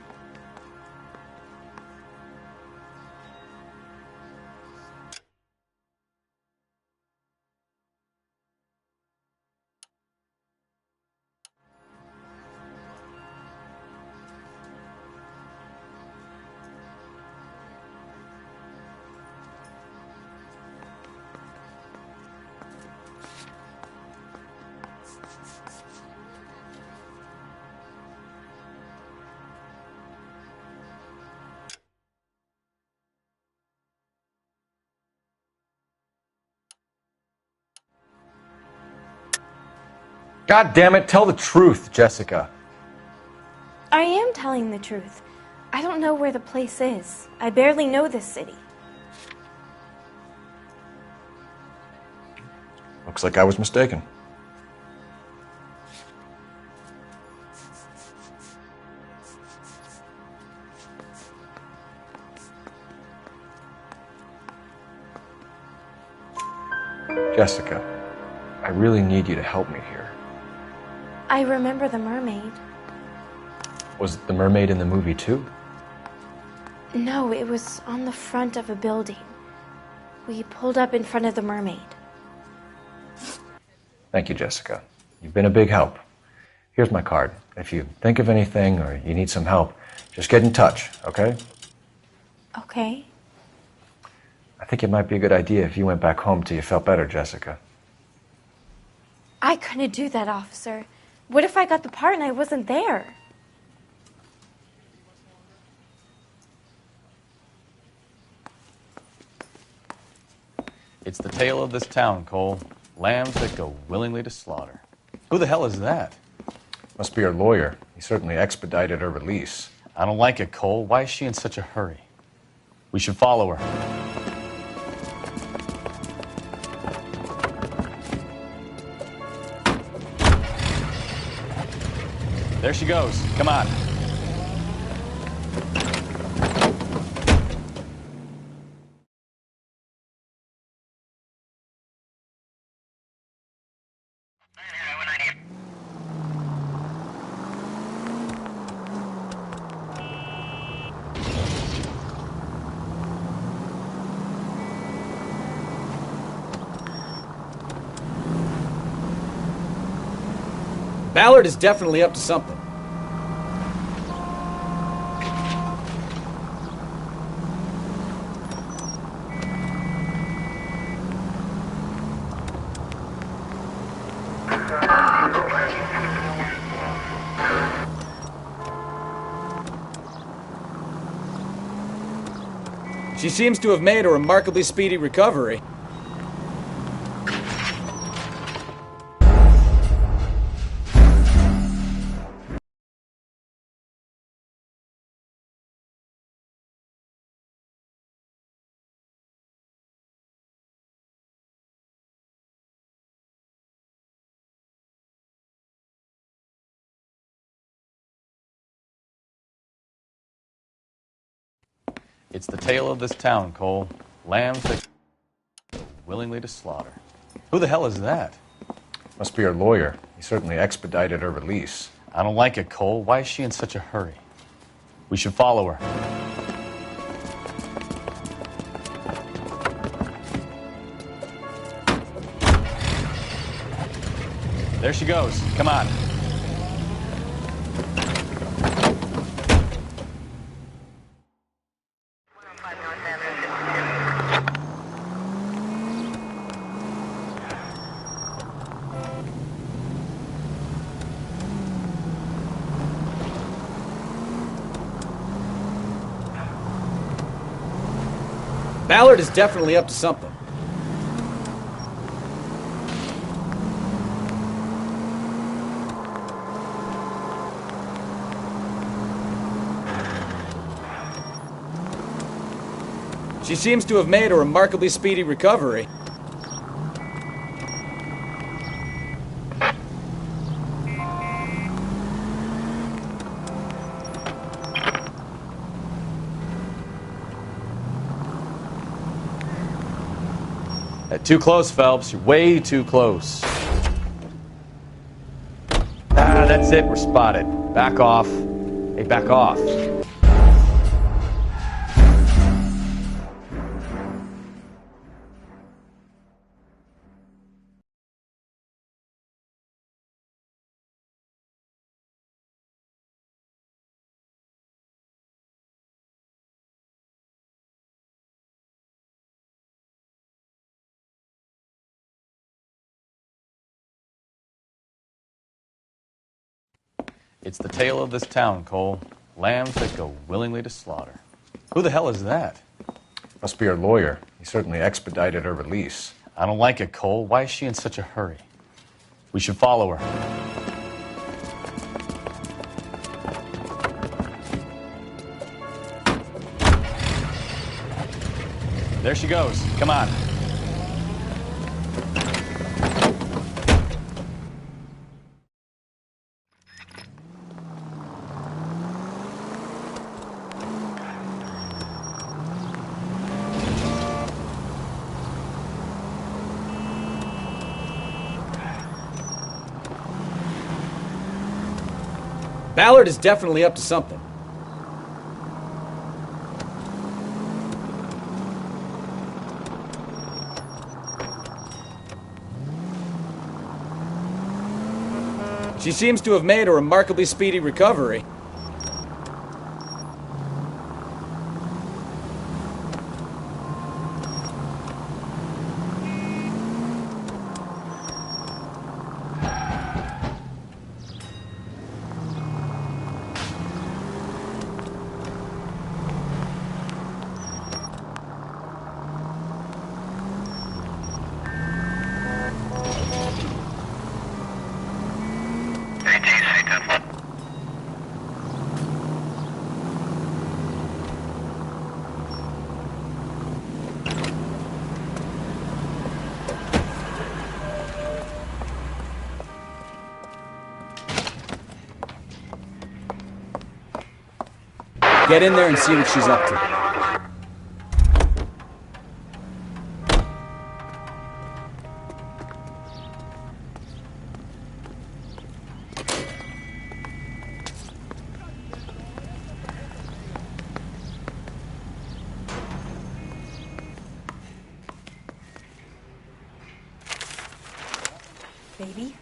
God damn it, tell the truth, Jessica. I am telling the truth. I don't know where the place is. I barely know this city. Looks like I was mistaken. Jessica, I really need you to help me here. I remember the mermaid. Was the mermaid in the movie too? No, it was on the front of a building. We pulled up in front of the mermaid. Thank you, Jessica. You've been a big help. Here's my card. If you think of anything or you need some help, just get in touch, okay? Okay. I think it might be a good idea if you went back home till you felt better, Jessica. I couldn't do that, officer. What if I got the part and I wasn't there? It's the tale of this town, Cole. Lambs that go willingly to slaughter. Who the hell is that? Must be her lawyer. He certainly expedited her release. I don't like it, Cole. Why is she in such a hurry? We should follow her. There she goes. Come on. Ballard is definitely up to something. She seems to have made a remarkably speedy recovery. It's the tale of this town, Cole. Lambs that go willingly to slaughter. Who the hell is that? Must be her lawyer. He certainly expedited her release. I don't like it, Cole. Why is she in such a hurry? We should follow her. There she goes. Come on. Ballard is definitely up to something. She seems to have made a remarkably speedy recovery. Too close, Phelps. You're way too close. That's it. We're spotted. Back off. Hey, back off. It's the tale of this town, Cole. Lambs that go willingly to slaughter. Who the hell is that? Must be her lawyer. He certainly expedited her release. I don't like it, Cole. Why is she in such a hurry? We We should follow her. There she goes. Come on. Ballard is definitely up to something. She seems to have made a remarkably speedy recovery. Get in there and see what she's up to. Baby?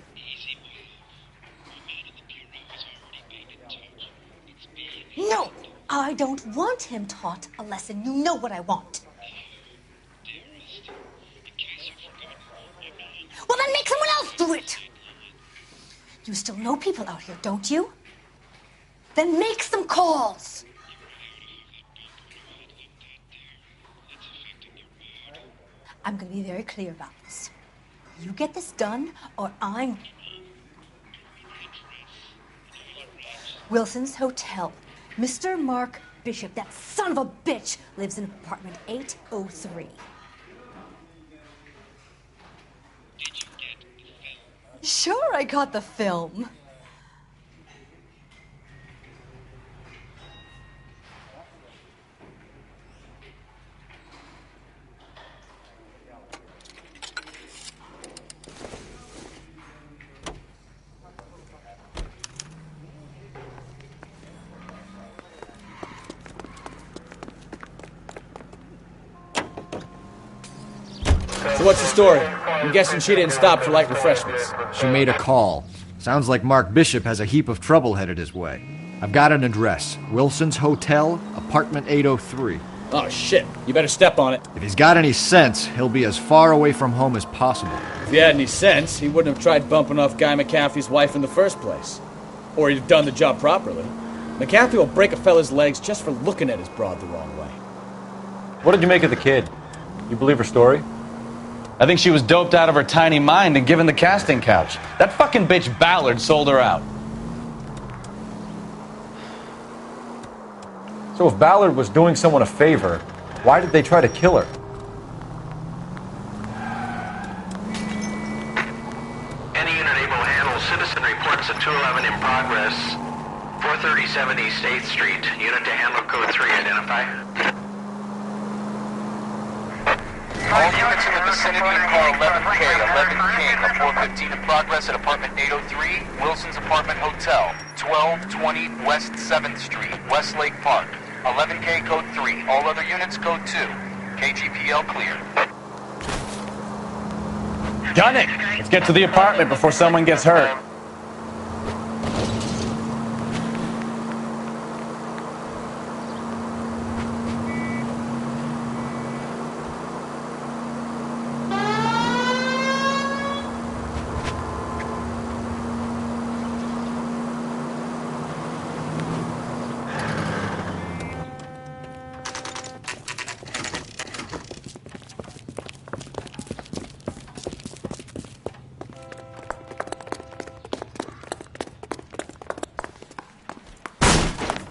No! I don't want him taught a lesson. You know what I want. Well, then make someone else do it! You still know people out here, don't you? Then make some calls! I'm gonna be very clear about this. You get this done, or I'm... Wilson's Hotel. Mr. Mark Bishop, that son of a bitch, lives in apartment 803. Sure, I got the film. So what's the story? I'm guessing she didn't stop for light refreshments. She made a call. Sounds like Mark Bishop has a heap of trouble headed his way. I've got an address. Wilson's Hotel, apartment 803. Oh, shit. You better step on it. If he's got any sense, he'll be as far away from home as possible. If he had any sense, he wouldn't have tried bumping off Guy McAfee's wife in the first place. Or he'd have done the job properly. McAfee will break a fella's legs just for looking at his broad the wrong way. What did you make of the kid? You believe her story? I think she was doped out of her tiny mind and given the casting couch. That fucking bitch Ballard sold her out. So if Ballard was doing someone a favor, why did they try to kill her? Any unit able to handle citizen reports at 211 in progress. 437 East 8th Street. Unit to handle code 3. Identify. All units in the vicinity and call 11K, 11 King, a 415 in progress at apartment 803, Wilson's Apartment Hotel, 1220 West 7th Street, Westlake Park. 11K code 3, all other units code 2. KGPL clear. Gun it! Let's get to the apartment before someone gets hurt.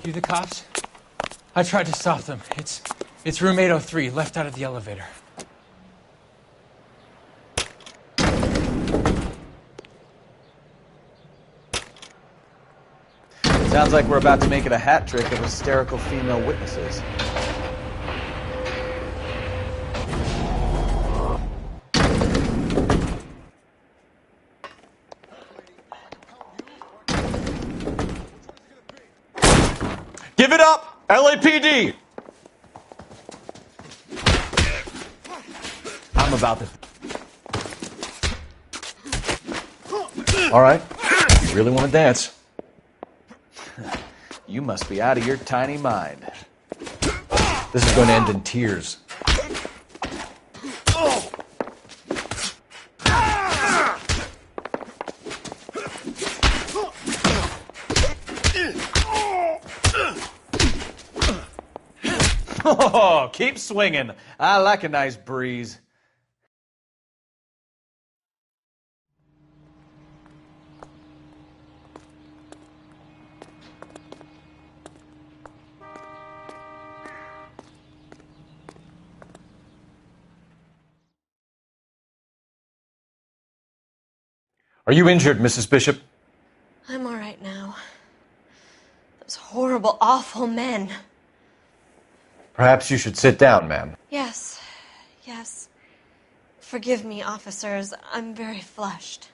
You the cops? I tried to stop them. It's room 803, left out of the elevator. Sounds like we're about to make it a hat trick of hysterical female witnesses. Give it up! LAPD! I'm about to... All right. You really want to dance? You must be out of your tiny mind. This is going to end in tears. Oh, keep swinging. I like a nice breeze. Are you injured, Mrs. Bishop? I'm all right now. Those horrible, awful men. Perhaps you should sit down, ma'am. Yes, yes. Forgive me, officers. I'm very flushed.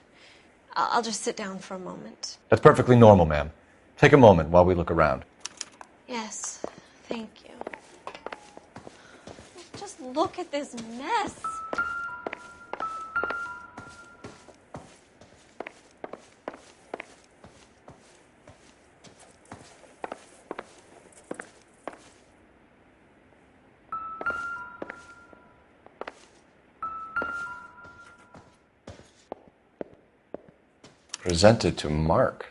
I'll just sit down for a moment. That's perfectly normal, ma'am. Take a moment while we look around. Yes, thank you. Just look at this mess. Presented to Mark.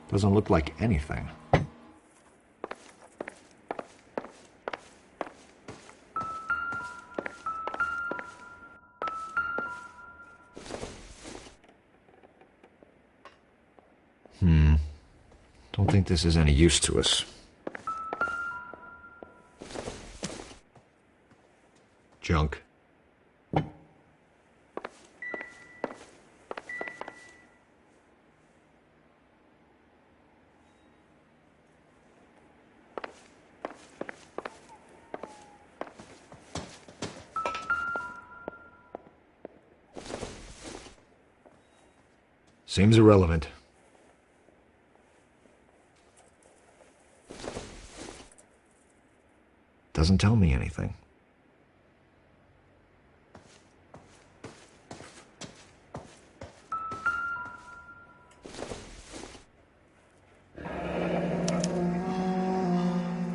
Doesn't look like anything. Don't think this is any use to us. Junk. Seems irrelevant. Doesn't tell me anything.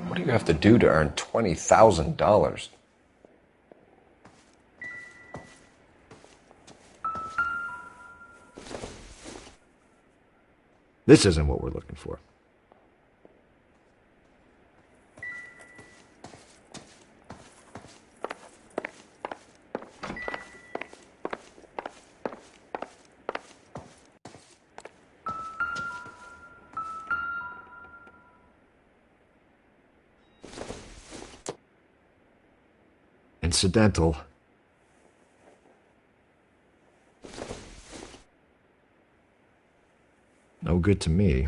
What do you have to do to earn $20,000? This isn't what we're looking for. Incidental. No good to me.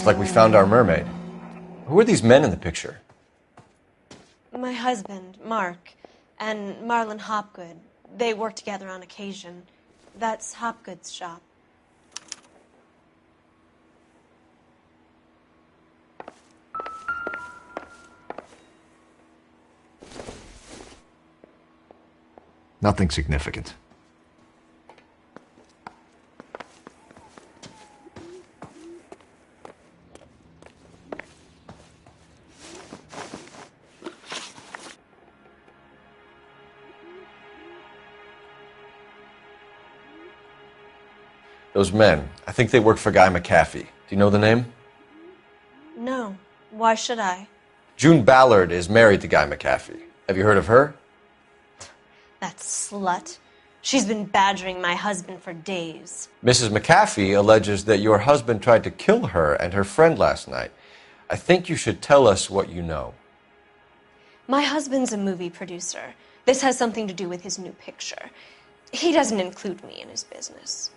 Looks like we found our mermaid. Who are these men in the picture? My husband, Mark, and Marlon Hopgood. They work together on occasion. That's Hopgood's shop. Nothing significant. Those men, I think they work for Guy McAfee. Do you know the name? No. Why should I? June Ballard is married to Guy McAfee. Have you heard of her? That slut. She's been badgering my husband for days. Mrs. McAfee alleges that your husband tried to kill her and her friend last night. I think you should tell us what you know. My husband's a movie producer. This has something to do with his new picture. He doesn't include me in his business.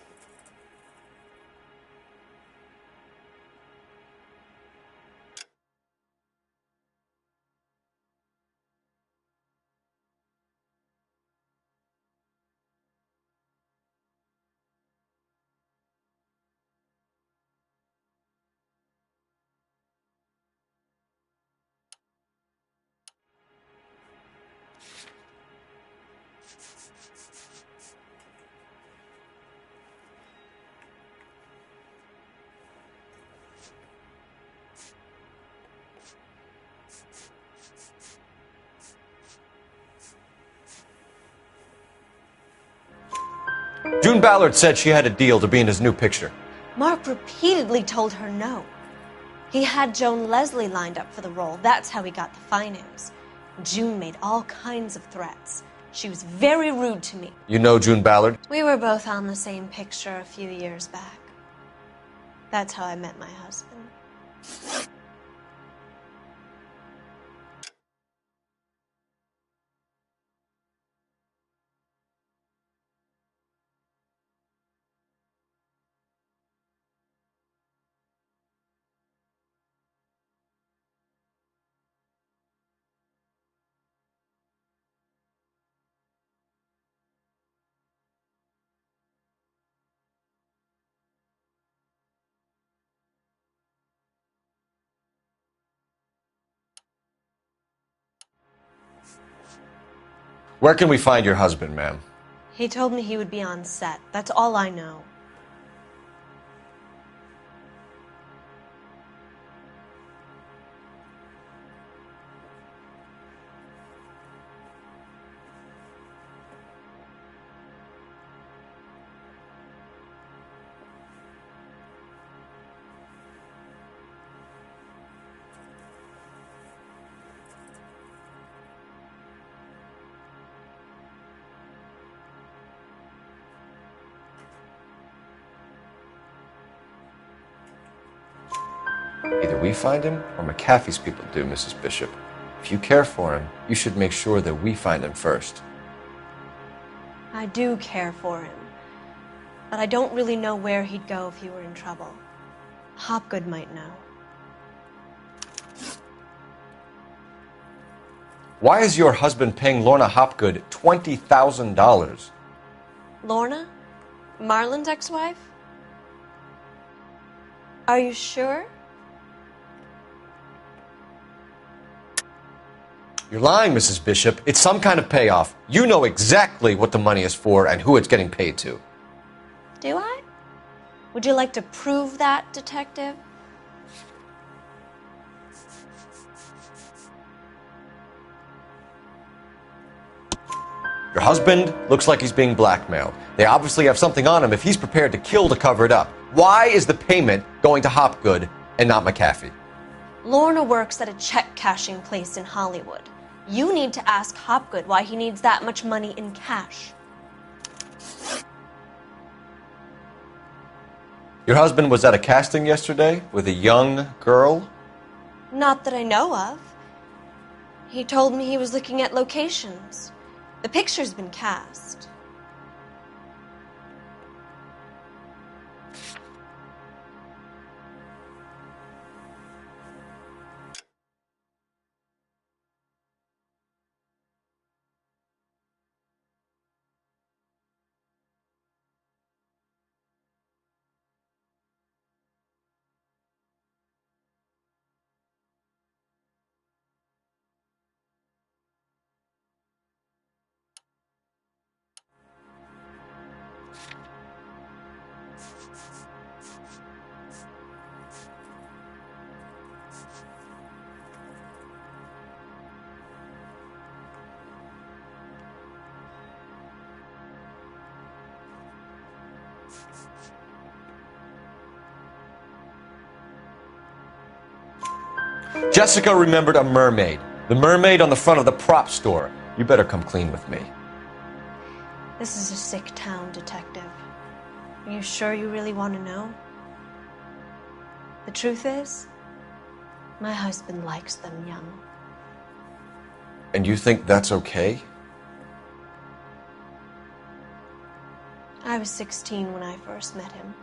June Ballard said she had a deal to be in his new picture. Mark repeatedly told her no. He had Joan Leslie lined up for the role. That's how he got the finance. June made all kinds of threats. She was very rude to me. You know June Ballard? We were both on the same picture a few years back. That's how I met my husband. Where can we find your husband, ma'am? He told me he would be on set. That's all I know. Either we find him or McAfee's people do, Mrs. Bishop. If you care for him, you should make sure that we find him first. I do care for him. But I don't really know where he'd go if he were in trouble. Hopgood might know. Why is your husband paying Lorna Hopgood $20,000? Lorna? Marlon's ex-wife? Are you sure? You're lying, Mrs. Bishop. It's some kind of payoff. You know exactly what the money is for and who it's getting paid to. Do I? Would you like to prove that, detective? Your husband looks like he's being blackmailed. They obviously have something on him if he's prepared to kill to cover it up. Why is the payment going to Hopgood and not McAfee? Lorna works at a check cashing place in Hollywood. You need to ask Hopgood why he needs that much money in cash. Your husband was at a casting yesterday with a young girl? Not that I know of. He told me he was looking at locations. The picture's been cast. Jessica remembered a mermaid. The mermaid on the front of the prop store. You better come clean with me. This is a sick town, Detective. Are you sure you really want to know? The truth is, my husband likes them young. And you think that's okay? I was 16 when I first met him.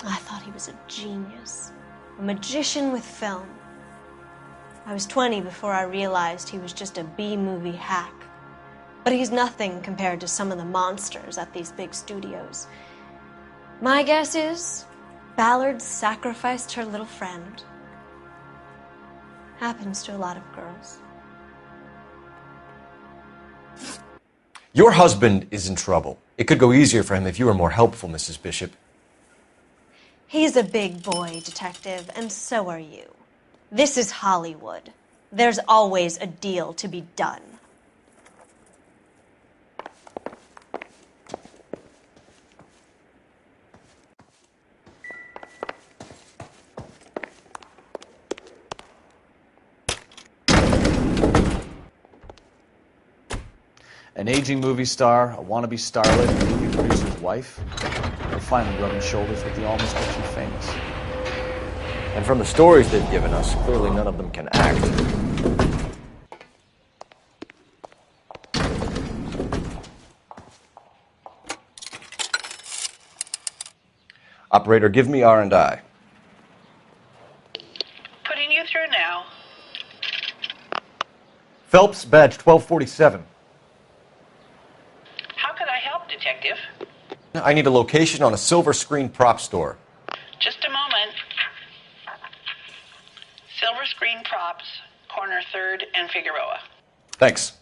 I thought he was a genius, a magician with film. I was 20 before I realized he was just a B-movie hack. But he's nothing compared to some of the monsters at these big studios. My guess is Ballard sacrificed her little friend. Happens to a lot of girls. Your husband is in trouble. It could go easier for him if you were more helpful, Mrs. Bishop. He's a big boy, Detective, and so are you. This is Hollywood. There's always a deal to be done. An aging movie star, a wannabe starlet, a movie producer's wife. They're finally rubbing shoulders with the almost too famous. And from the stories they've given us, clearly none of them can act. Operator, give me R&I. Putting you through now. Phelps, badge 1247. How can I help, Detective? I need a location on a silver screen prop store. Just a moment. Silver Screen Props, corner 3rd and Figueroa. Thanks.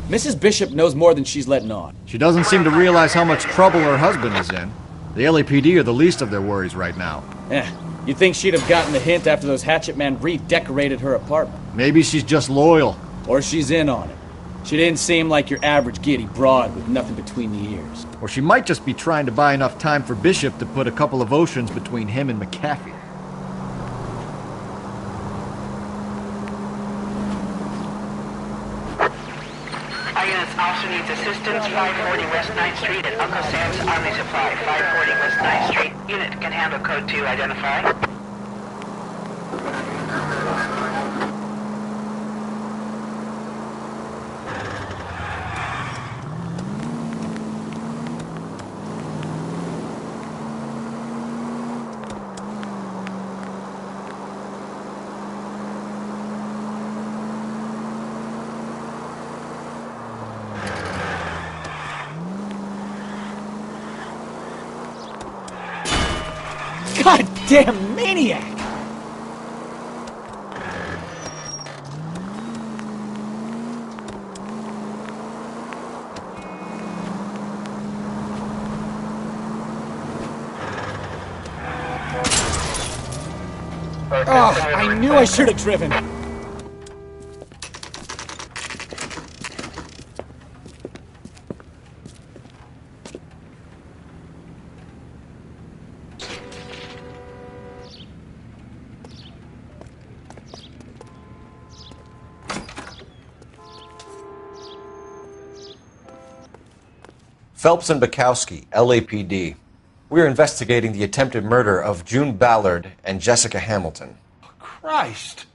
Mrs. Bishop knows more than she's letting on. She doesn't seem to realize how much trouble her husband is in. The LAPD are the least of their worries right now. You'd think she'd have gotten the hint after those hatchet men redecorated her apartment. Maybe she's just loyal. Or she's in on it. She didn't seem like your average giddy broad with nothing between the ears. Or she might just be trying to buy enough time for Bishop to put a couple of oceans between him and McAfee. Our unit's officer needs assistance. 540 West 9th Street at Uncle Sam's Army Supply. 540 West 9th Street. Unit can handle code 2. Identify. Goddamn maniac! Oh, I knew I should have driven. Phelps and Bukowski, LAPD. We're investigating the attempted murder of June Ballard and Jessica Hamilton. Christ.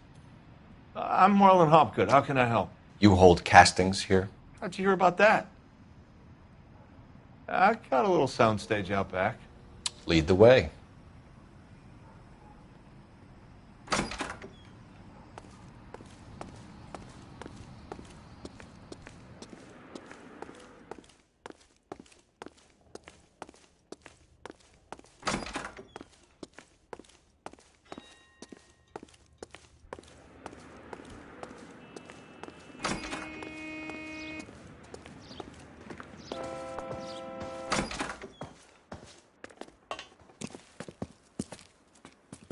I'm Marlon Hopgood. How can I help? You hold castings here? How'd you hear about that? I got a little soundstage out back. Lead the way.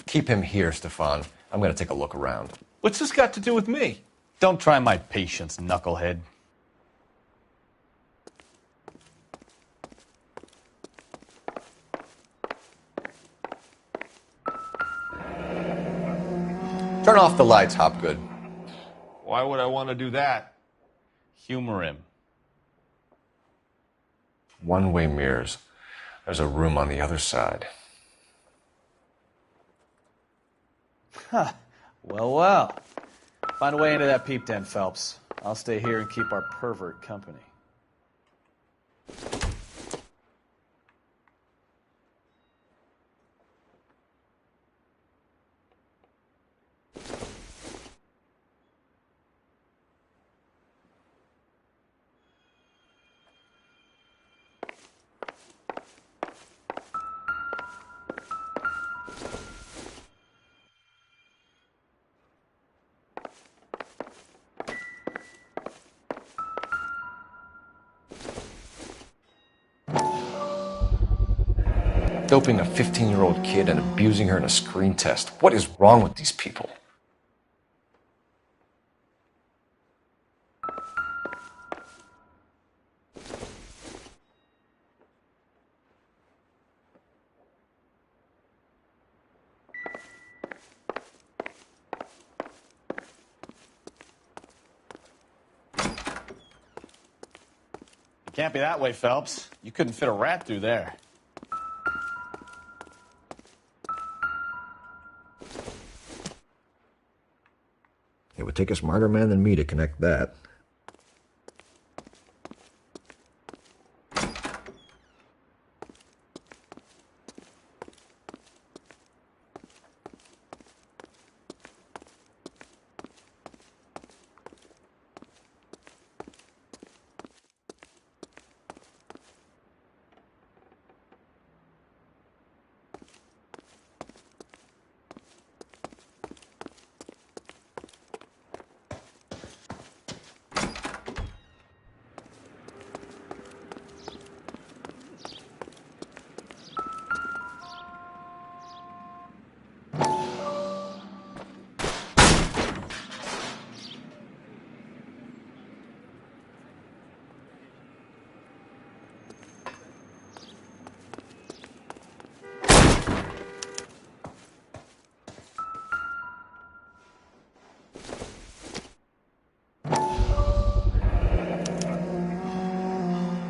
Keep him here, Stefan. I'm going to take a look around. What's this got to do with me? Don't try my patience, knucklehead. Turn off the lights, Hopgood. Why would I want to do that? Humor him. One-way mirrors. There's a room on the other side. Huh. Well. Find a way into that peep den, Phelps. I'll stay here and keep our pervert company. Doping a 15-year-old kid and abusing her in a screen test. What is wrong with these people? It can't be that way, Phelps. You couldn't fit a rat through there. It would take a smarter man than me to connect that.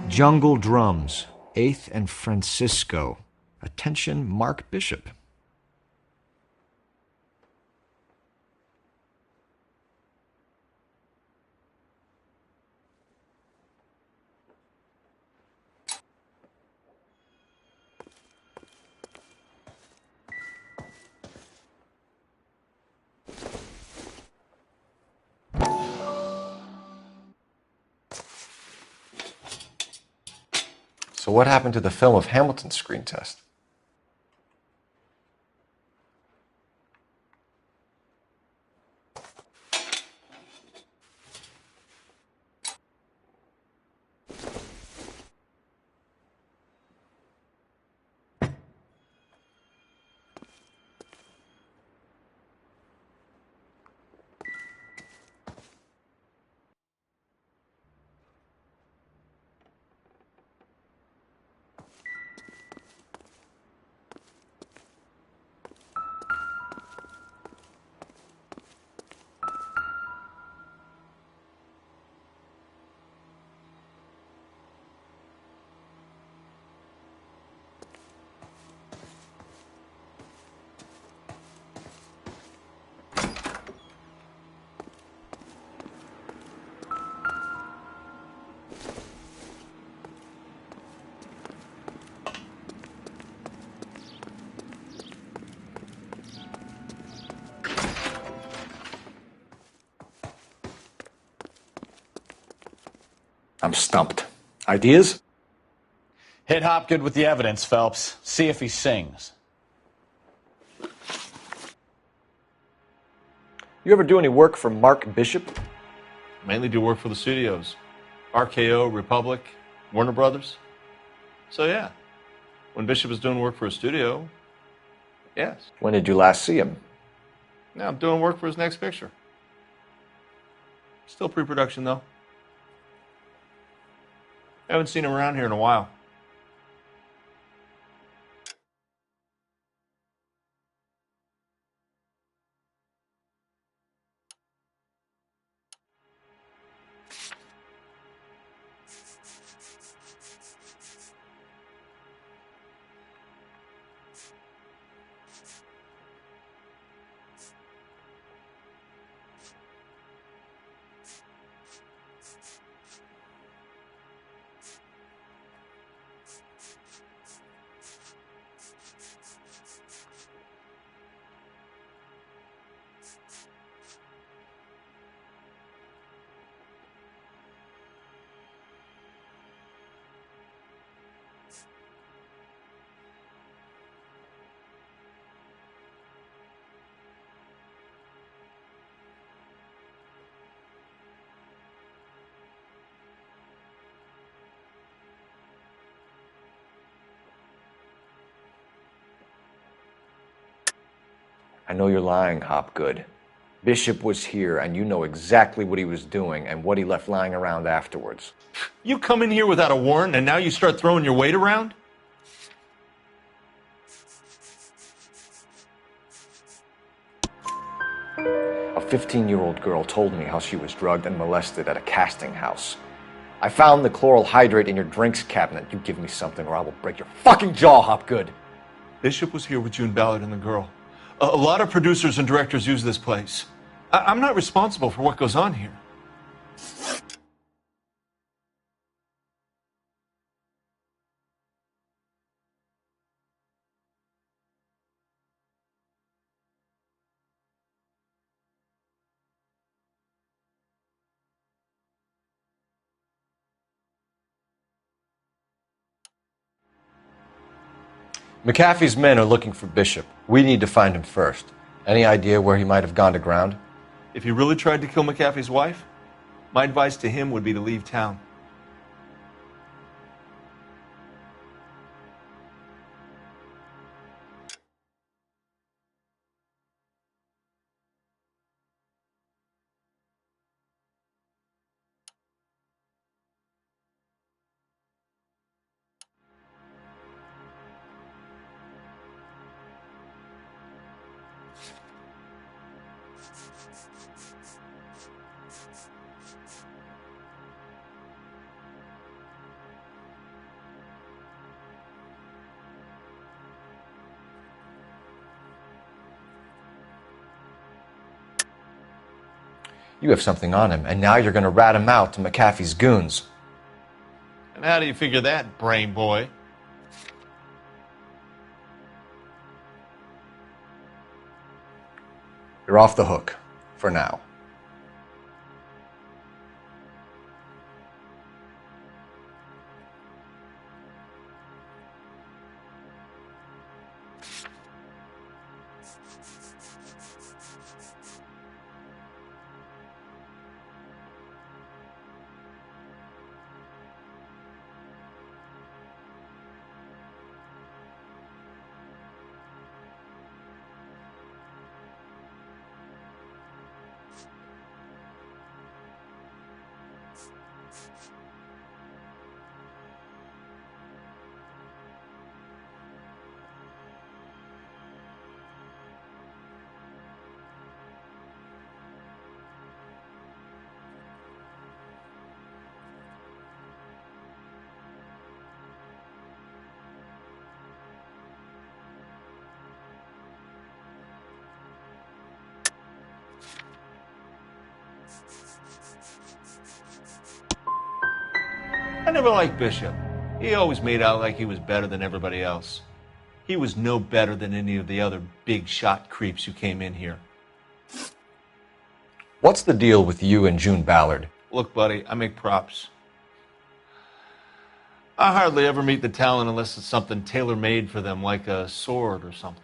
Jungle Drums, 8th and Francisco. Attention, Mark Bishop. So what happened to the film of Hamilton's screen test? I'm stumped. Ideas? Hit Hopgood with the evidence, Phelps. See if he sings. You ever do any work for Mark Bishop? Mainly do work for the studios. RKO, Republic, Warner Brothers. So yeah, when Bishop was doing work for a studio, yes. When did you last see him? Now I'm doing work for his next picture. Still pre-production though. Haven't seen him around here in a while. I know you're lying, Hopgood. Bishop was here, and you know exactly what he was doing and what he left lying around afterwards. You come in here without a warrant, and now you start throwing your weight around? A 15-year-old girl told me how she was drugged and molested at a casting house. I found the chloral hydrate in your drinks cabinet. You give me something or I will break your fucking jaw, Hopgood. Bishop was here with June Ballard and the girl. A lot of producers and directors use this place. I'm not responsible for what goes on here. McAfee's men are looking for Bishop. We need to find him first. Any idea where he might have gone to ground? If he really tried to kill McAfee's wife, my advice to him would be to leave town. You have something on him, and now you're going to rat him out to McAfee's goons. And how do you figure that, brain boy? You're off the hook, for now. I never liked Bishop. He always made out like he was better than everybody else. He was no better than any of the other big shot creeps who came in here. What's the deal with you and June Ballard? Look, buddy, I make props. I hardly ever meet the talent unless it's something tailor-made for them, like a sword or something.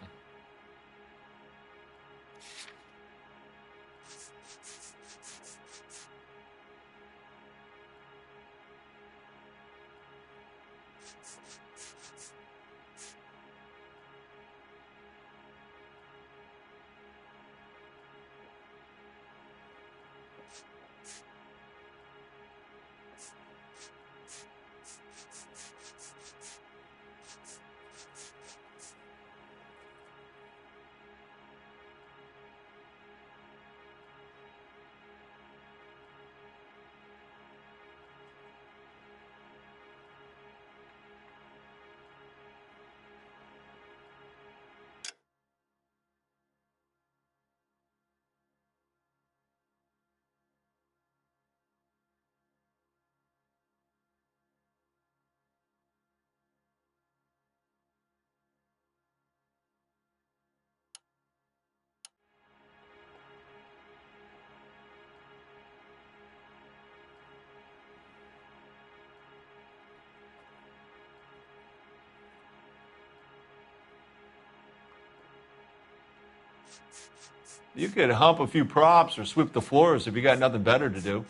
You could hump a few props or sweep the floors if you got nothing better to do.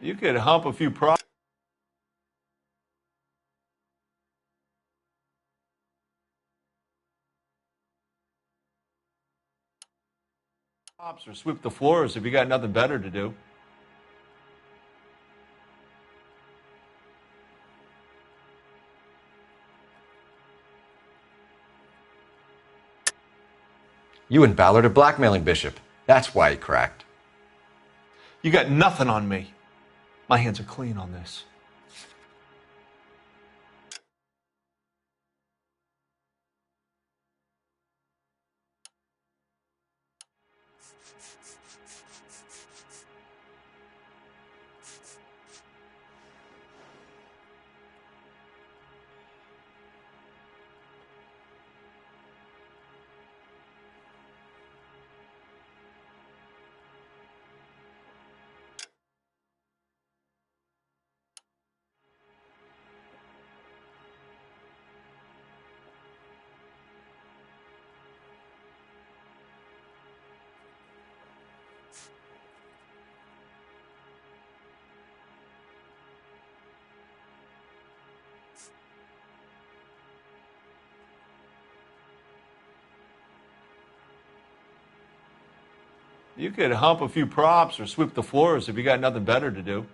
You could hump a few props or sweep the floors if you got nothing better to do. You and Ballard are blackmailing Bishop. That's why he cracked. You got nothing on me. My hands are clean on this. You could hump a few props or sweep the floors if you got nothing better to do.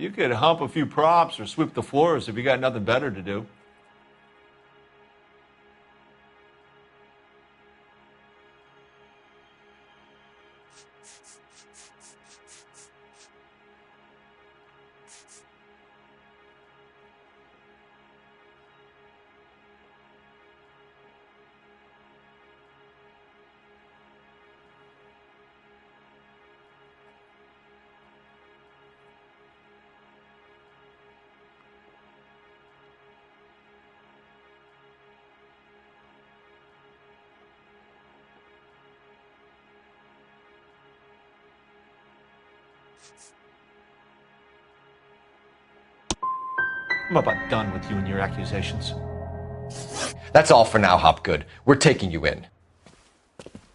You could hump a few props or sweep the floors if you got nothing better to do. I'm about done with you and your accusations. That's all for now, Hopgood. We're taking you in.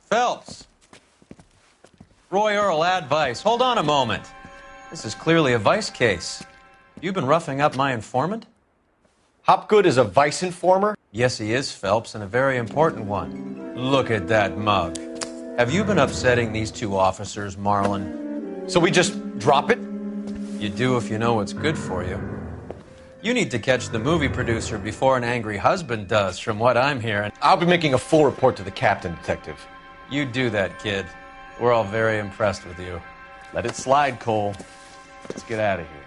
Phelps. Roy Earl, advice. Hold on a moment. This is clearly a vice case. You've been roughing up my informant? Hopgood is a vice informer? Yes, he is, Phelps, and a very important one. Look at that mug. Have you been upsetting these two officers, Marlin? So we just drop it? You do if you know what's good for you. You need to catch the movie producer before an angry husband does, from what I'm hearing. I'll be making a full report to the captain, Detective. You do that, kid. We're all very impressed with you. Let it slide, Cole. Let's get out of here.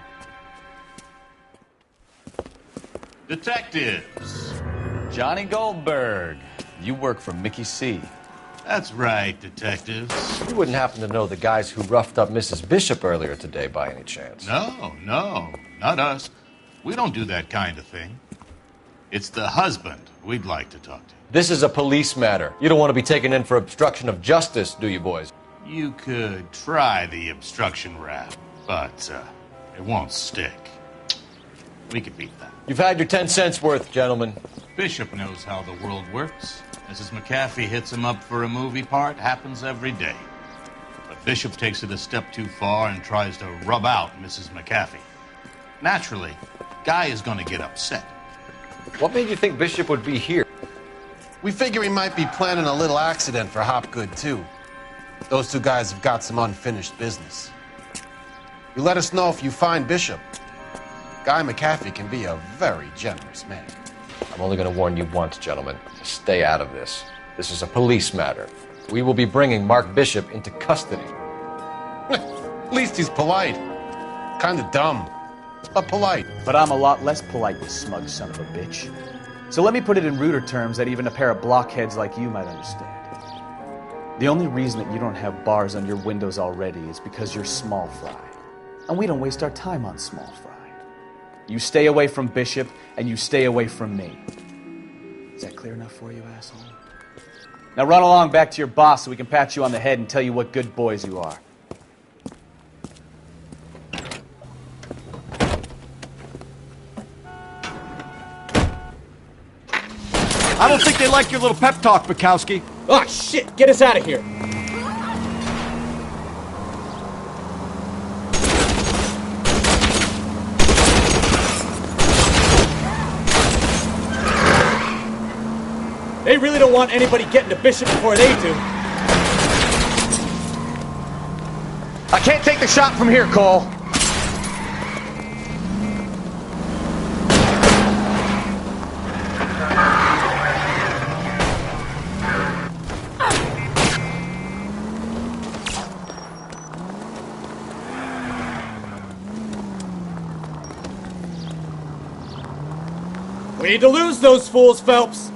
Detectives. Johnny Goldberg. You work for Mickey C. That's right, detectives. You wouldn't happen to know the guys who roughed up Mrs. Bishop earlier today by any chance? No, not us. We don't do that kind of thing. It's the husband we'd like to talk to. This is a police matter. You don't want to be taken in for obstruction of justice, do you, boys? You could try the obstruction rap, but it won't stick. We could beat that. You've had your 10 cents worth, gentlemen. Bishop knows how the world works. Mrs. McAfee hits him up for a movie part. Happens every day. But Bishop takes it a step too far and tries to rub out Mrs. McAfee. Naturally, Guy is going to get upset. What made you think Bishop would be here? We figure he might be planning a little accident for Hopgood, too. Those two guys have got some unfinished business. You let us know if you find Bishop. Guy McAfee can be a very generous man. I'm only going to warn you once, gentlemen. Stay out of this. This is a police matter. We will be bringing Mark Bishop into custody. At least he's polite. Kind of dumb, but polite. But I'm a lot less polite, you smug son of a bitch. So let me put it in ruder terms that even a pair of blockheads like you might understand. The only reason that you don't have bars on your windows already is because you're small fry. And we don't waste our time on small fry. You stay away from Bishop, and you stay away from me. Is that clear enough for you, asshole? Now run along back to your boss so we can pat you on the head and tell you what good boys you are. I don't think they like your little pep talk, Bukowski. Oh, shit! Get us out of here! They really don't want anybody getting to Bishop before they do. I can't take the shot from here, Cole. We need to lose those fools, Phelps.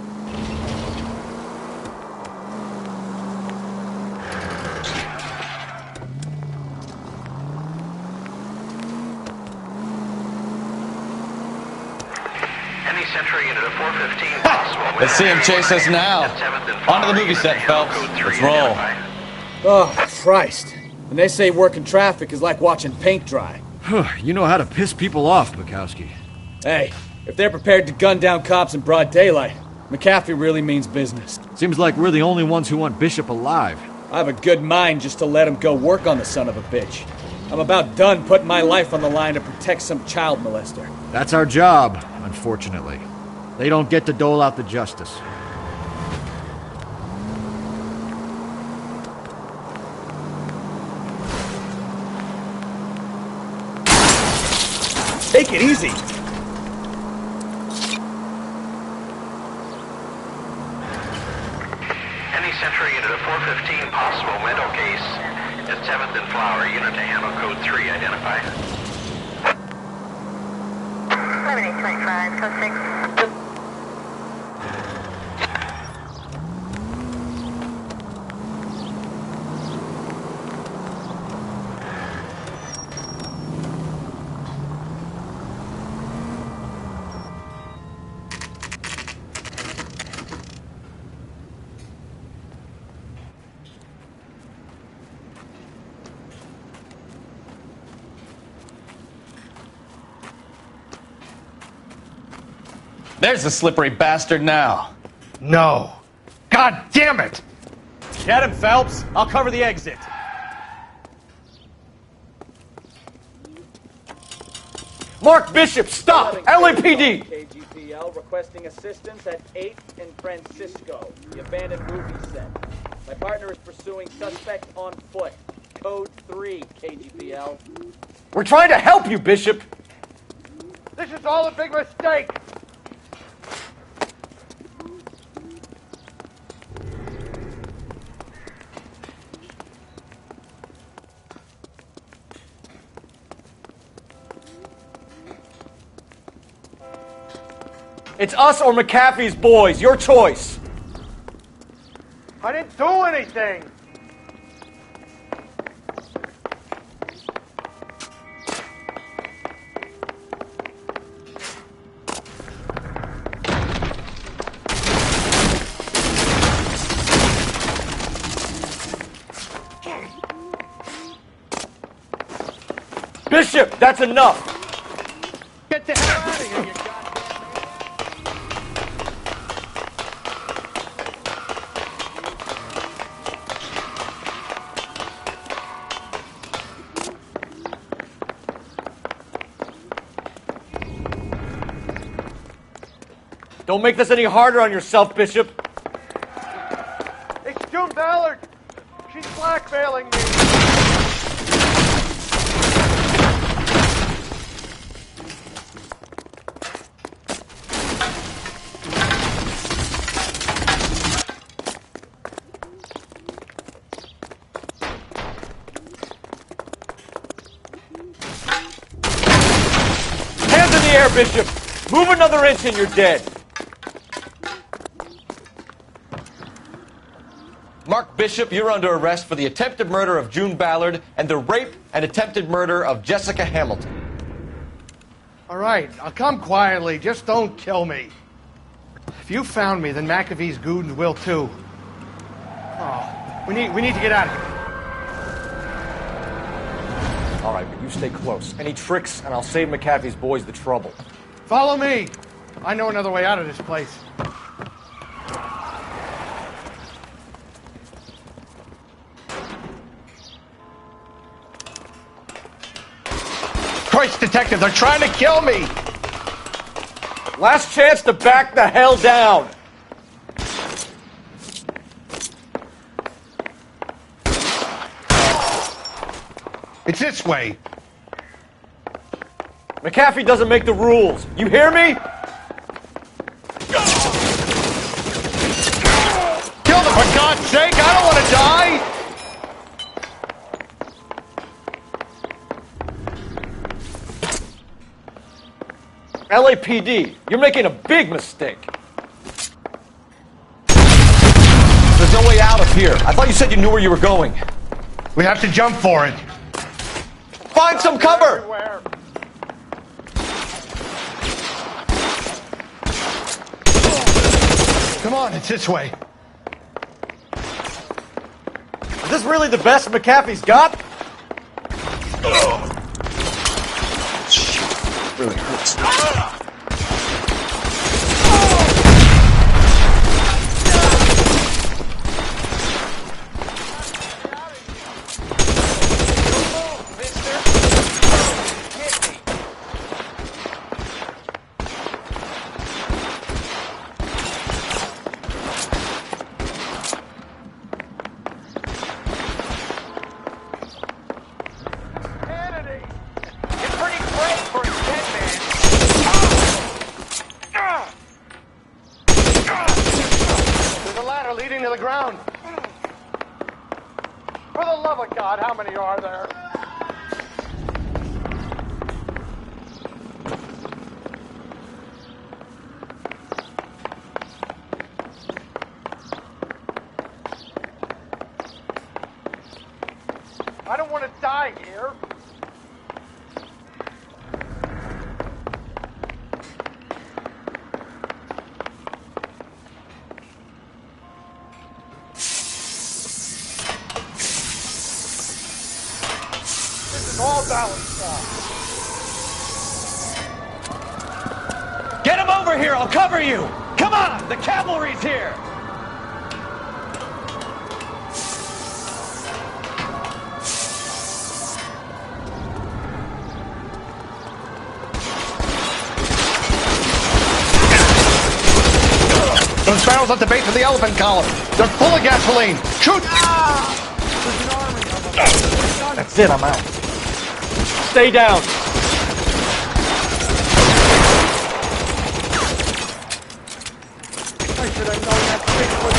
Any Central unit of 415 possible. Let's see him chase us now. On to the movie set, Phelps. Let's roll. Oh, Christ. And they say working traffic is like watching paint dry. You know how to piss people off, Bukowski. Hey, if they're prepared to gun down cops in broad daylight, McAfee really means business. Seems like we're the only ones who want Bishop alive. I have a good mind just to let him go work on the son of a bitch. I'm about done putting my life on the line to protect some child molester. That's our job, unfortunately. They don't get to dole out the justice. Take it easy. Any Central unit of 415 possible mental case at 7th and Flower. Unit to handle code 3. Identify. 7825, code 6. There's the slippery bastard now. No. God damn it! Get him, Phelps. I'll cover the exit. Mark Bishop, stop! LAPD! KGPL requesting assistance at 8th and Francisco, the abandoned movie set. My partner is pursuing suspect on foot. Code 3, KGPL. We're trying to help you, Bishop! This is all a big mistake! It's us or McAfee's boys. Your choice. I didn't do anything! Bishop, that's enough. Get the hell out of here, you Don't make this any harder on yourself, Bishop. It's June Ballard! She's blackmailing me! Hands in the air, Bishop! Move another inch and you're dead. Mark Bishop, you're under arrest for the attempted murder of June Ballard and the rape and attempted murder of Jessica Hamilton. All right, I'll come quietly. Just don't kill me. If you found me, then McAfee's goons will too. Oh, we need to get out of here. All right, but you stay close. Any tricks, and I'll save McAfee's boys the trouble. Follow me. I know another way out of this place. Christ, detective, they're trying to kill me! Last chance to back the hell down! It's this way. McAfee doesn't make the rules. You hear me? Kill them, for God's sake! I don't want to die! LAPD, you're making a big mistake. There's no way out of here. I thought you said you knew where you were going. We have to jump for it. Find some cover! Everywhere. Come on, it's this way. Is this really the best McAfee's got? Really hurts. There's a ladder leading to the ground. For the love of God, how many are there? I don't want to die here. Get him over over here. I'll cover you. Come on. The cavalry's here. Those barrels at the base of the elephant column. They're full of gasoline. Shoot! That's it, I'm out. Stay down. I should have known that trick was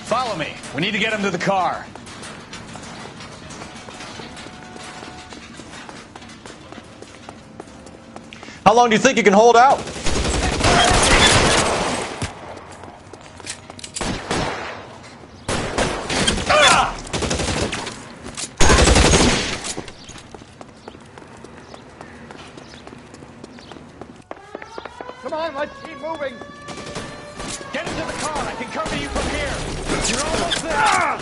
Follow me. We need to get him to the car. How long do you think you can hold out? Come on, let's keep moving. Get into the car. I can cover you from here. You're almost there.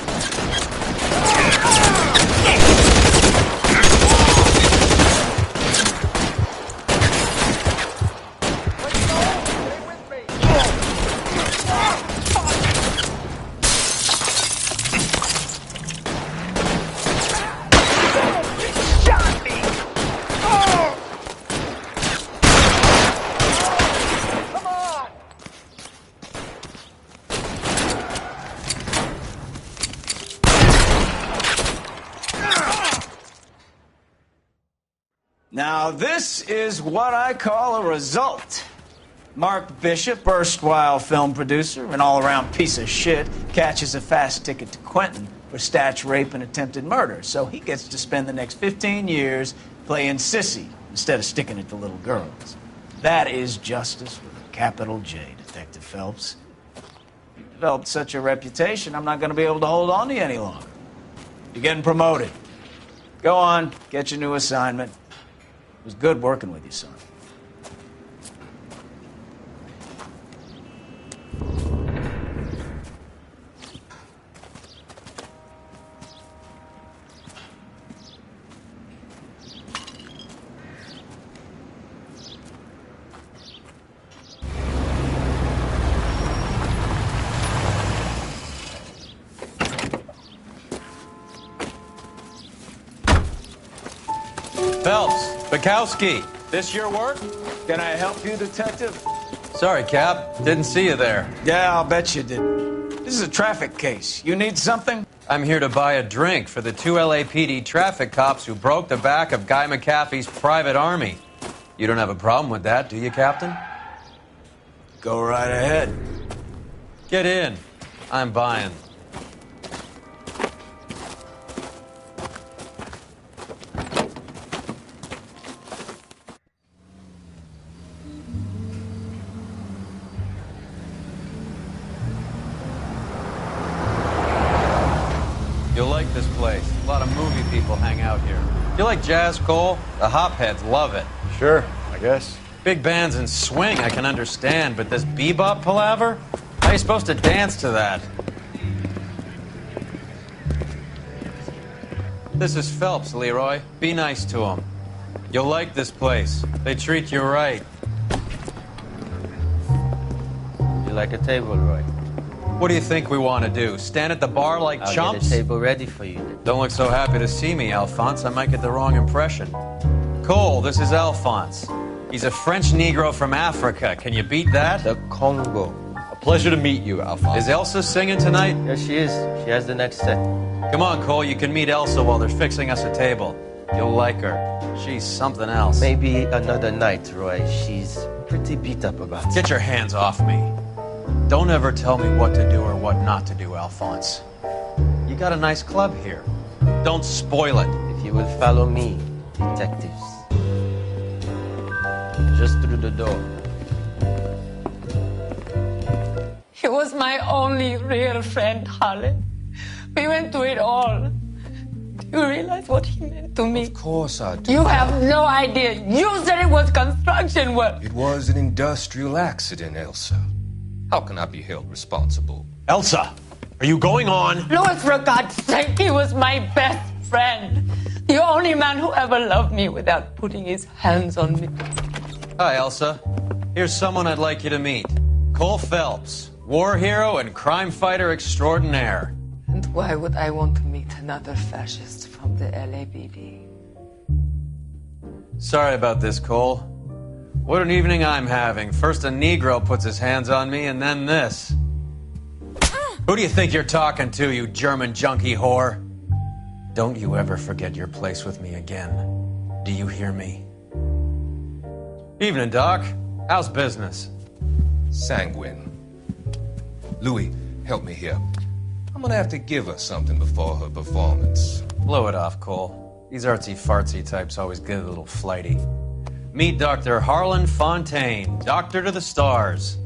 Now, this is what I call a result. Mark Bishop, erstwhile film producer, an all-around piece of shit, catches a fast ticket to Quentin for snatch, rape, and attempted murder. So he gets to spend the next 15 years playing sissy instead of sticking it to little girls. That is justice with a capital J, Detective Phelps. You developed such a reputation, I'm not going to be able to hold on to you any longer. You're getting promoted. Go on, get your new assignment. It was good working with you, son. Phelps, Bukowski, this your work? Can I help you, Detective? Sorry, Cap. Didn't see you there. Yeah, I'll bet you did. This is a traffic case. You need something? I'm here to buy a drink for the 2 LAPD traffic cops who broke the back of Guy McAfee's private army. You don't have a problem with that, do you, Captain? Go right ahead. Get in. I'm buying. You'll like this place. A lot of movie people hang out here. You like jazz, Cole? The hopheads love it. Sure, I guess. Big bands and swing I can understand, but this bebop palaver? How are you supposed to dance to that? This is Phelps, Leroy. Be nice to him. You'll like this place. They treat you right. You like a table, Roy? What do you think we want to do? Stand at the bar like I'll chumps? get a table ready for you. Don't look so happy to see me, Alphonse. I might get the wrong impression. Cole, this is Alphonse. He's a French Negro from Africa. Can you beat that? The Congo. A pleasure to meet you, Alphonse. Is Elsa singing tonight? Yes, she is. She has the next set. Come on, Cole. You can meet Elsa while they're fixing us a table. You'll like her. She's something else. Maybe another night, Roy. She's pretty beat up about it. Get your hands off me. Don't ever tell me what to do or what not to do, Alphonse. You got a nice club here. Don't spoil it. If you will follow me, detectives. Just through the door. He was my only real friend, Harlan. We went through it all. Do you realize what he meant to me? Of course I do. You have no idea. You said it was construction work. It was an industrial accident, Elsa. How can I be held responsible? Elsa! Are you going on? Louis, for God's sake, he was my best friend. The only man who ever loved me without putting his hands on me. Hi, Elsa. Here's someone I'd like you to meet. Cole Phelps, war hero and crime fighter extraordinaire. And why would I want to meet another fascist from the LAPD? Sorry about this, Cole. What an evening I'm having. First a Negro puts his hands on me, and then this. Who do you think you're talking to, you German junkie whore? Don't you ever forget your place with me again. Do you hear me? Evening, Doc. How's business? Sanguine. Louis, help me here. I'm gonna have to give her something before her performance. Blow it off, Cole. These artsy-fartsy types always get a little flighty. Meet Dr. Harlan Fontaine, doctor to the stars.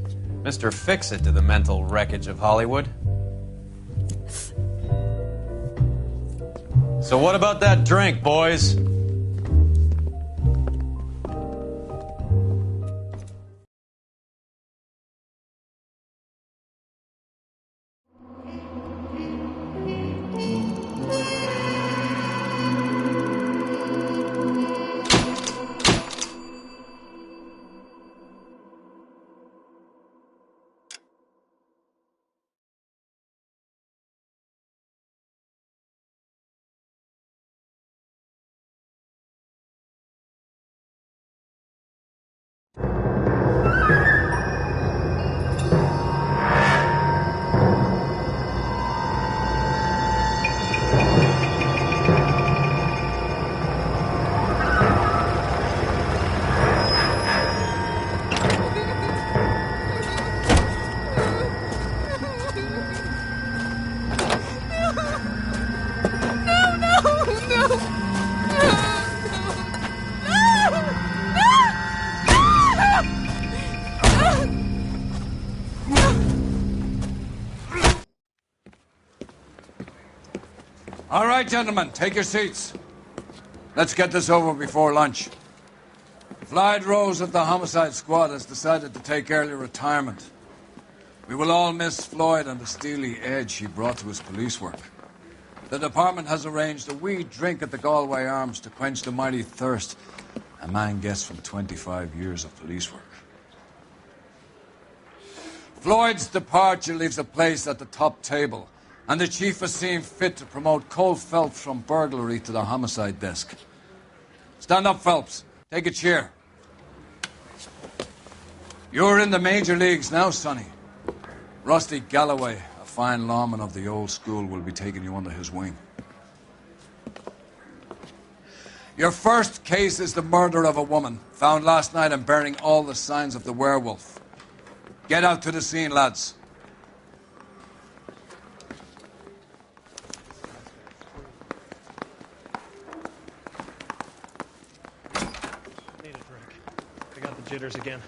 Mr. Fix-It to the mental wreckage of Hollywood. So what about that drink, boys? All right, gentlemen, take your seats. Let's get this over before lunch. Floyd Rose of the Homicide Squad has decided to take early retirement. We will all miss Floyd and the steely edge he brought to his police work. The department has arranged a wee drink at the Galway Arms to quench the mighty thirst a man gets from 25 years of police work. Floyd's departure leaves a place at the top table, and the chief has seen fit to promote Cole Phelps from burglary to the homicide desk. Stand up, Phelps. Take a chair. You're in the major leagues now, Sonny. Rusty Galloway, a fine lawman of the old school, will be taking you under his wing. Your first case is the murder of a woman, found last night and bearing all the signs of the werewolf. Get out to the scene, lads. Need a drink. I got the jitters again.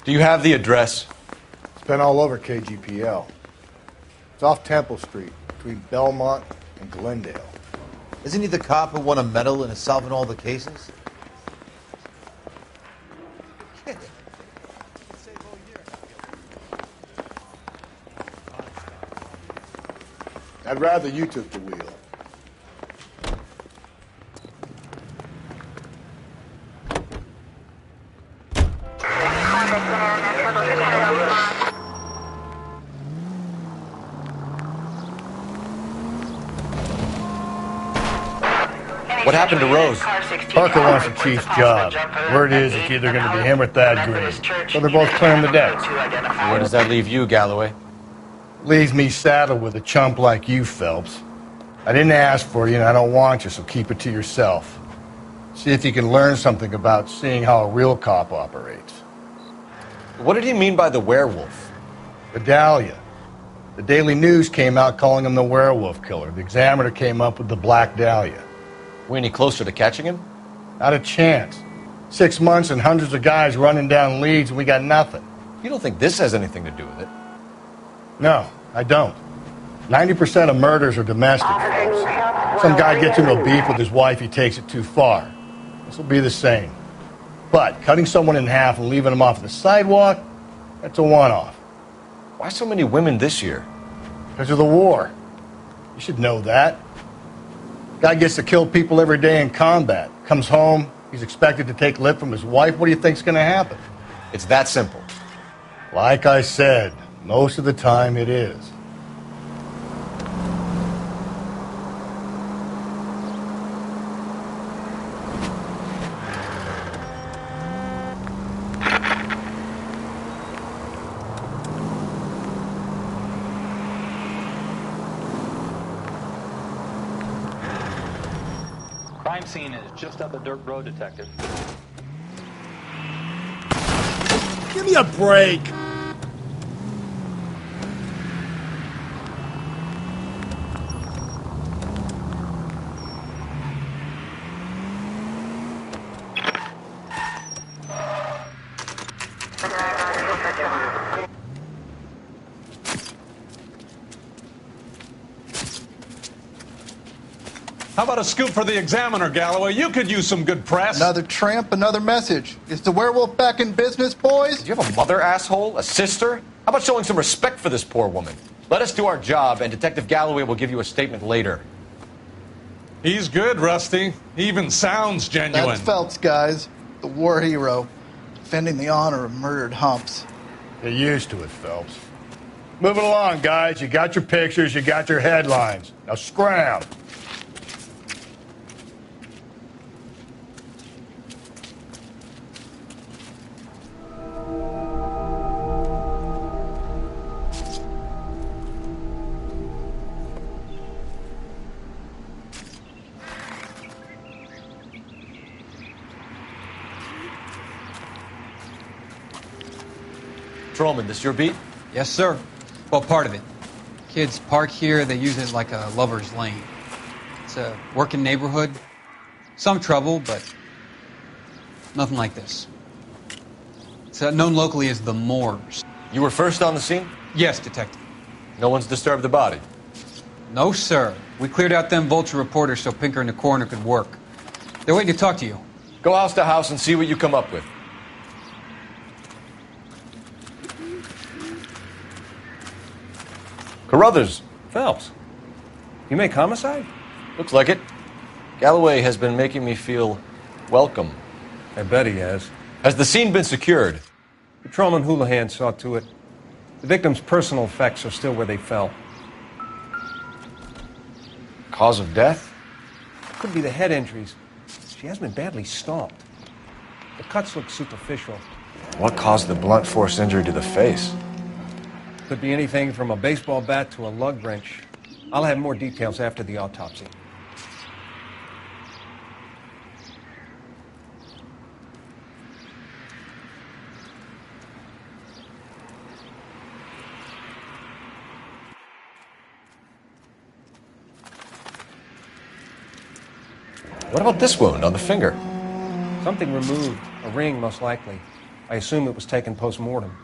Do you have the address? It's been all over KGPL. It's off Temple Street, between Belmont and Glendale. Isn't he the cop who won a medal and is solving all the cases? I'd rather you took the wheel. What happened to Rose? Parker wants the chief's job. Word is it's either going to be him or Thad Green. So they're both clearing the decks. Where does that leave you, Galloway? Leaves me saddled with a chump like you, Phelps. I didn't ask for you and I don't want you, so keep it to yourself. See if you can learn something about seeing how a real cop operates. What did he mean by the werewolf? Vidalia. The Daily News came out calling him the werewolf killer. The Examiner came up with the Black Dahlia. We any closer to catching him? Not a chance. 6 months and hundreds of guys running down leads and we got nothing. You don't think this has anything to do with it? No, I don't. 90% of murders are domestic. Some guy gets into a beef with his wife, he takes it too far. This will be the same. But cutting someone in half and leaving them off the sidewalk, that's a one-off. Why so many women this year? Because of the war. You should know that. Guy gets to kill people every day in combat. Comes home, he's expected to take lip from his wife. What do you think's going to happen? It's that simple. Like I said, most of the time it is. Crime scene is just up a dirt road, Detective. Give me a break. How about a scoop for the Examiner, Galloway? You could use some good press. Another tramp, another message. Is the werewolf back in business, boys? Do you have a mother, asshole? A sister? How about showing some respect for this poor woman? Let us do our job, and Detective Galloway will give you a statement later. He's good, Rusty. He even sounds genuine. That's Phelps, guys. The war hero. Defending the honor of murdered humps. Get used to it, Phelps. Move it along, guys. You got your pictures, you got your headlines. Now scram. Patrolman, this your beat? Yes, sir. Well, part of it. Kids park here, they use it like a lover's lane. It's a working neighborhood. Some trouble, but nothing like this. It's known locally as the Moors. You were first on the scene? Yes, Detective. No one's disturbed the body? No, sir. We cleared out them vulture reporters so Pinker and the coroner could work. They're waiting to talk to you. Go house to house and see what you come up with. Carruthers. Phelps. You make homicide? Looks like it. Galloway has been making me feel welcome. I bet he has. Has the scene been secured? Patrolman Houlihan saw to it. The victim's personal effects are still where they fell. Cause of death? Could be the head injuries. She has been badly stomped. The cuts look superficial. What caused the blunt force injury to the face? Could be anything from a baseball bat to a lug wrench. I'll have more details after the autopsy. What about this wound on the finger? Something removed. A ring, most likely. I assume it was taken post-mortem.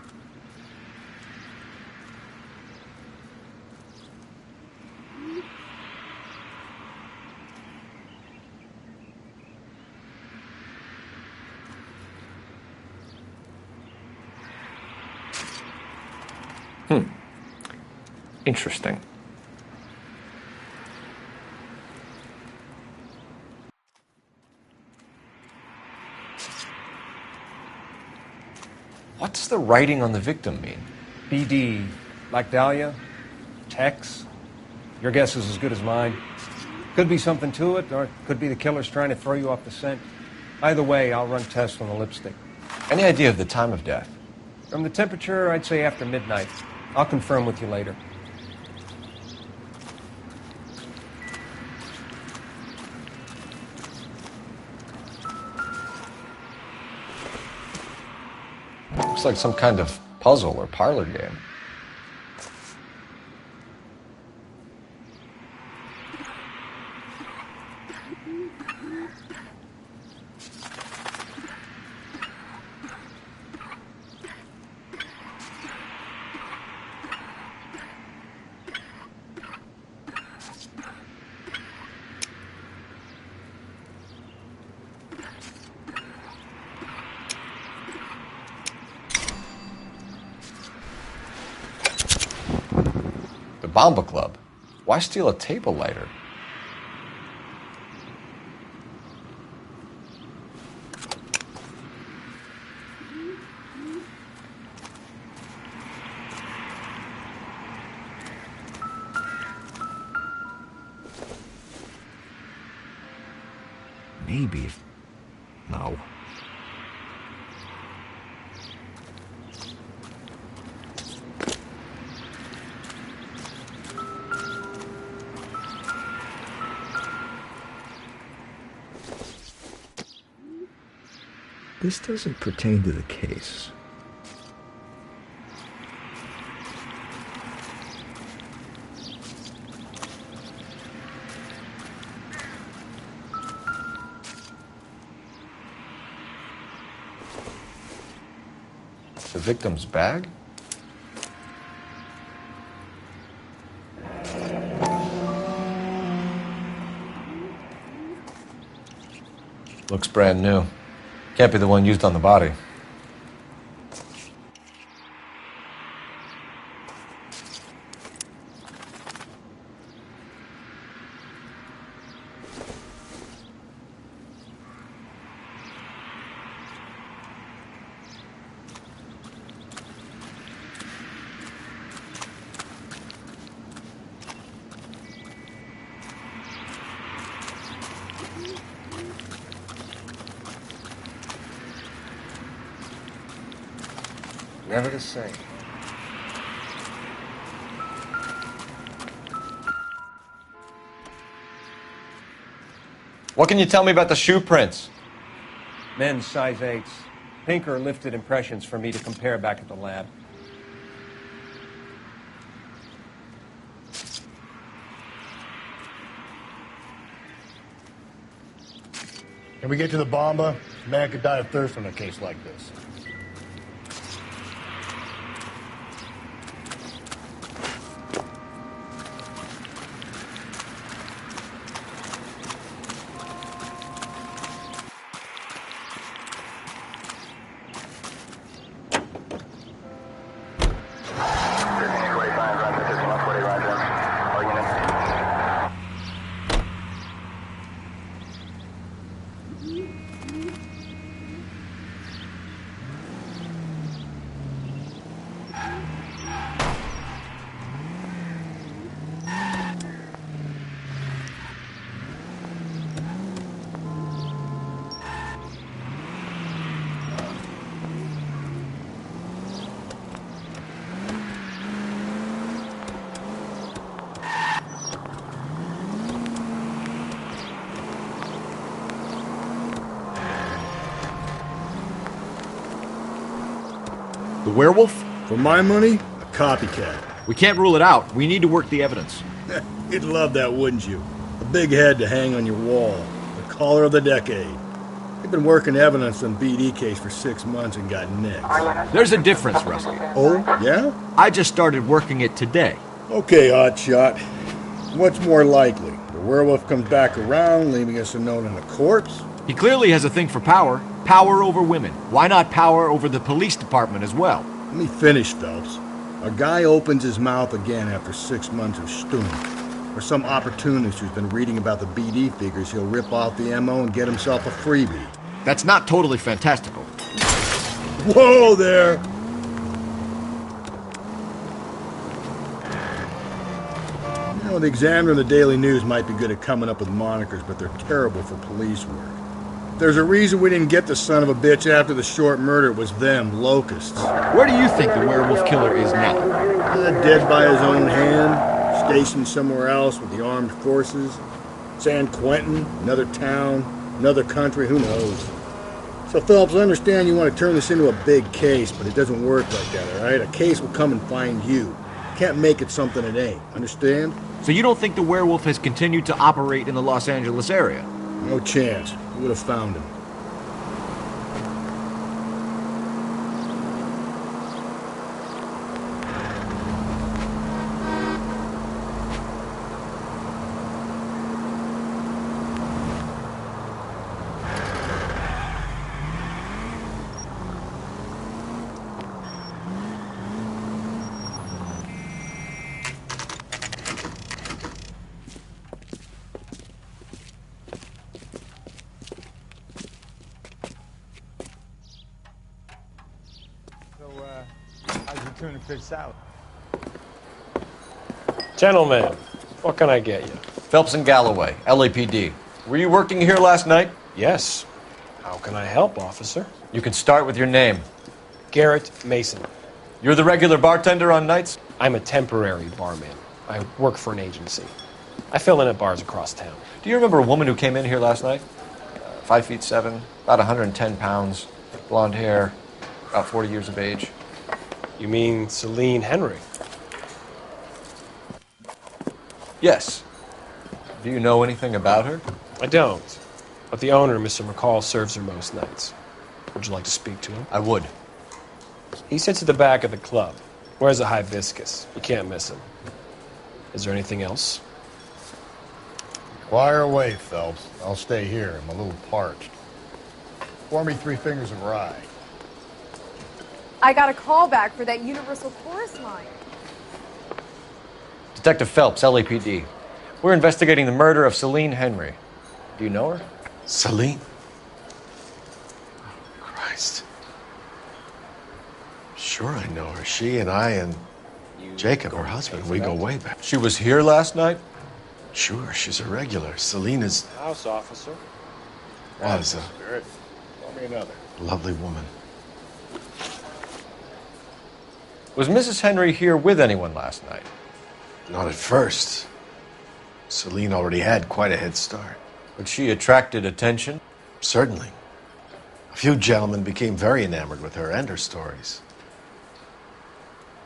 Interesting. What's the writing on the victim mean? BD, like Dahlia, Tex. Your guess is as good as mine. Could be something to it, or it could be the killer's trying to throw you off the scent. Either way, I'll run tests on the lipstick. Any idea of the time of death? From the temperature, I'd say after midnight. I'll confirm with you later. Looks like some kind of puzzle or parlor game. Bomba Club. Why steal a table lighter? Maybe. No. This doesn't pertain to the case. The victim's bag? Looks brand new. Can't be the one used on the body. Never the same. What can you tell me about the shoe prints? Men's size 8s. Pinker lifted impressions for me to compare back at the lab. Can we get to the bomba? A man could die of thirst in a case like this. The werewolf? For my money, a copycat. We can't rule it out. We need to work the evidence. You'd love that, wouldn't you? A big head to hang on your wall. The caller of the decade. They've been working evidence on BD case for 6 months and got nicked. There's a difference, Rusty. Oh, yeah? I just started working it today. Okay, Oddshot. What's more likely? The werewolf comes back around, leaving us a note on the corpse? He clearly has a thing for power. Power over women. Why not power over the police department as well? Let me finish, Phelps. A guy opens his mouth again after 6 months of stewing. Or some opportunist who's been reading about the BD figures he'll rip off the MO and get himself a freebie. That's not totally fantastical. Whoa there! You know, the Examiner and the Daily News might be good at coming up with monikers, but they're terrible for police work. There's a reason we didn't get the son of a bitch after the short murder. It was them, locusts. Where do you think the werewolf killer is now? Dead by his own hand. Stationed somewhere else with the armed forces. San Quentin, another town, another country, who knows? So, Phelps, I understand you want to turn this into a big case, but it doesn't work like that, all right? A case will come and find you. You can't make it something it ain't, understand? So you don't think the werewolf has continued to operate in the Los Angeles area? No chance. We would have found him. How's your tuna fish salad? Gentlemen, what can I get you? Phelps and Galloway, LAPD. Were you working here last night? Yes. How can I help, officer? You can start with your name. Garrett Mason. You're the regular bartender on nights? I'm a temporary barman. I work for an agency. I fill in at bars across town. Do you remember a woman who came in here last night? 5'7", about 110 pounds, blonde hair, about 40 years of age. You mean Celine Henry? Yes. Do you know anything about her? I don't. But the owner, Mr. McCall, serves her most nights. Would you like to speak to him? I would. He sits at the back of the club. Wears a hibiscus. You can't miss him. Is there anything else? Fire away, Phelps. I'll stay here. I'm a little parched. Pour me 3 fingers of rye. I got a call back for that Universal Chorus line. Detective Phelps, LAPD. We're investigating the murder of Celine Henry. Do you know her? Celine? Oh, Christ. Sure I know her. She and I and Jacob, her husband, we go way back. She was here last night? Sure, she's a regular. Celine is... House officer. Was a Spirit. Pour me another. lovely woman. Was Mrs. Henry here with anyone last night? Not at first. Celine already had quite a head start. But she attracted attention? Certainly. A few gentlemen became very enamored with her and her stories.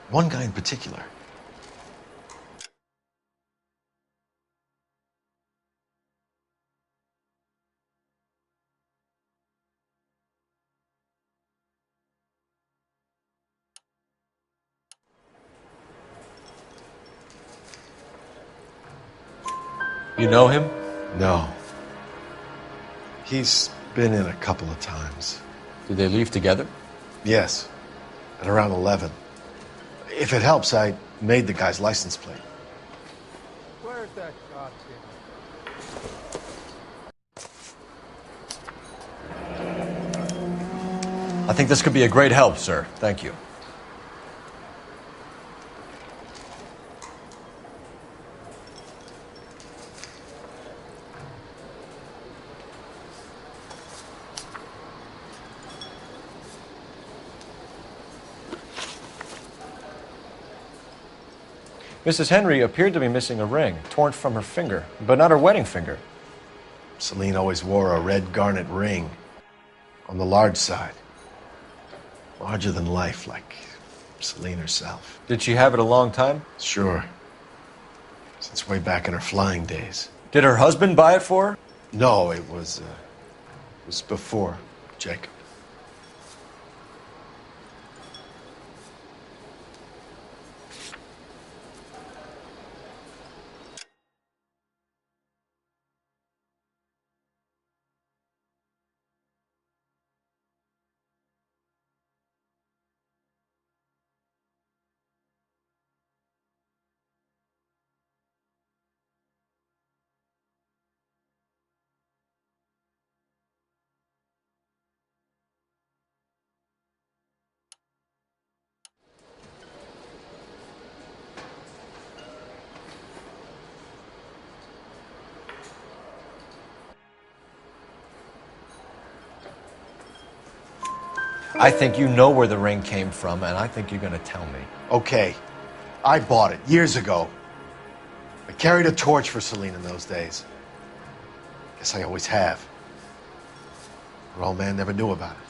One guy in particular. You know him? No. He's been in a couple of times. Did they leave together? Yes. At around 11. If it helps, I made the guy's license plate. Where's that goddamn? I think this could be a great help, sir. Thank you. Mrs. Henry appeared to be missing a ring, torn from her finger, but not her wedding finger. Celine always wore a red garnet ring. On the large side. Larger than life, like Celine herself. Did she have it a long time? Sure. Since way back in her flying days. Did her husband buy it for her? No, it was was before Jacob. I think you know where the ring came from, and I think you're going to tell me. Okay, I bought it years ago. I carried a torch for Celine in those days. Guess I always have. Her old man never knew about it.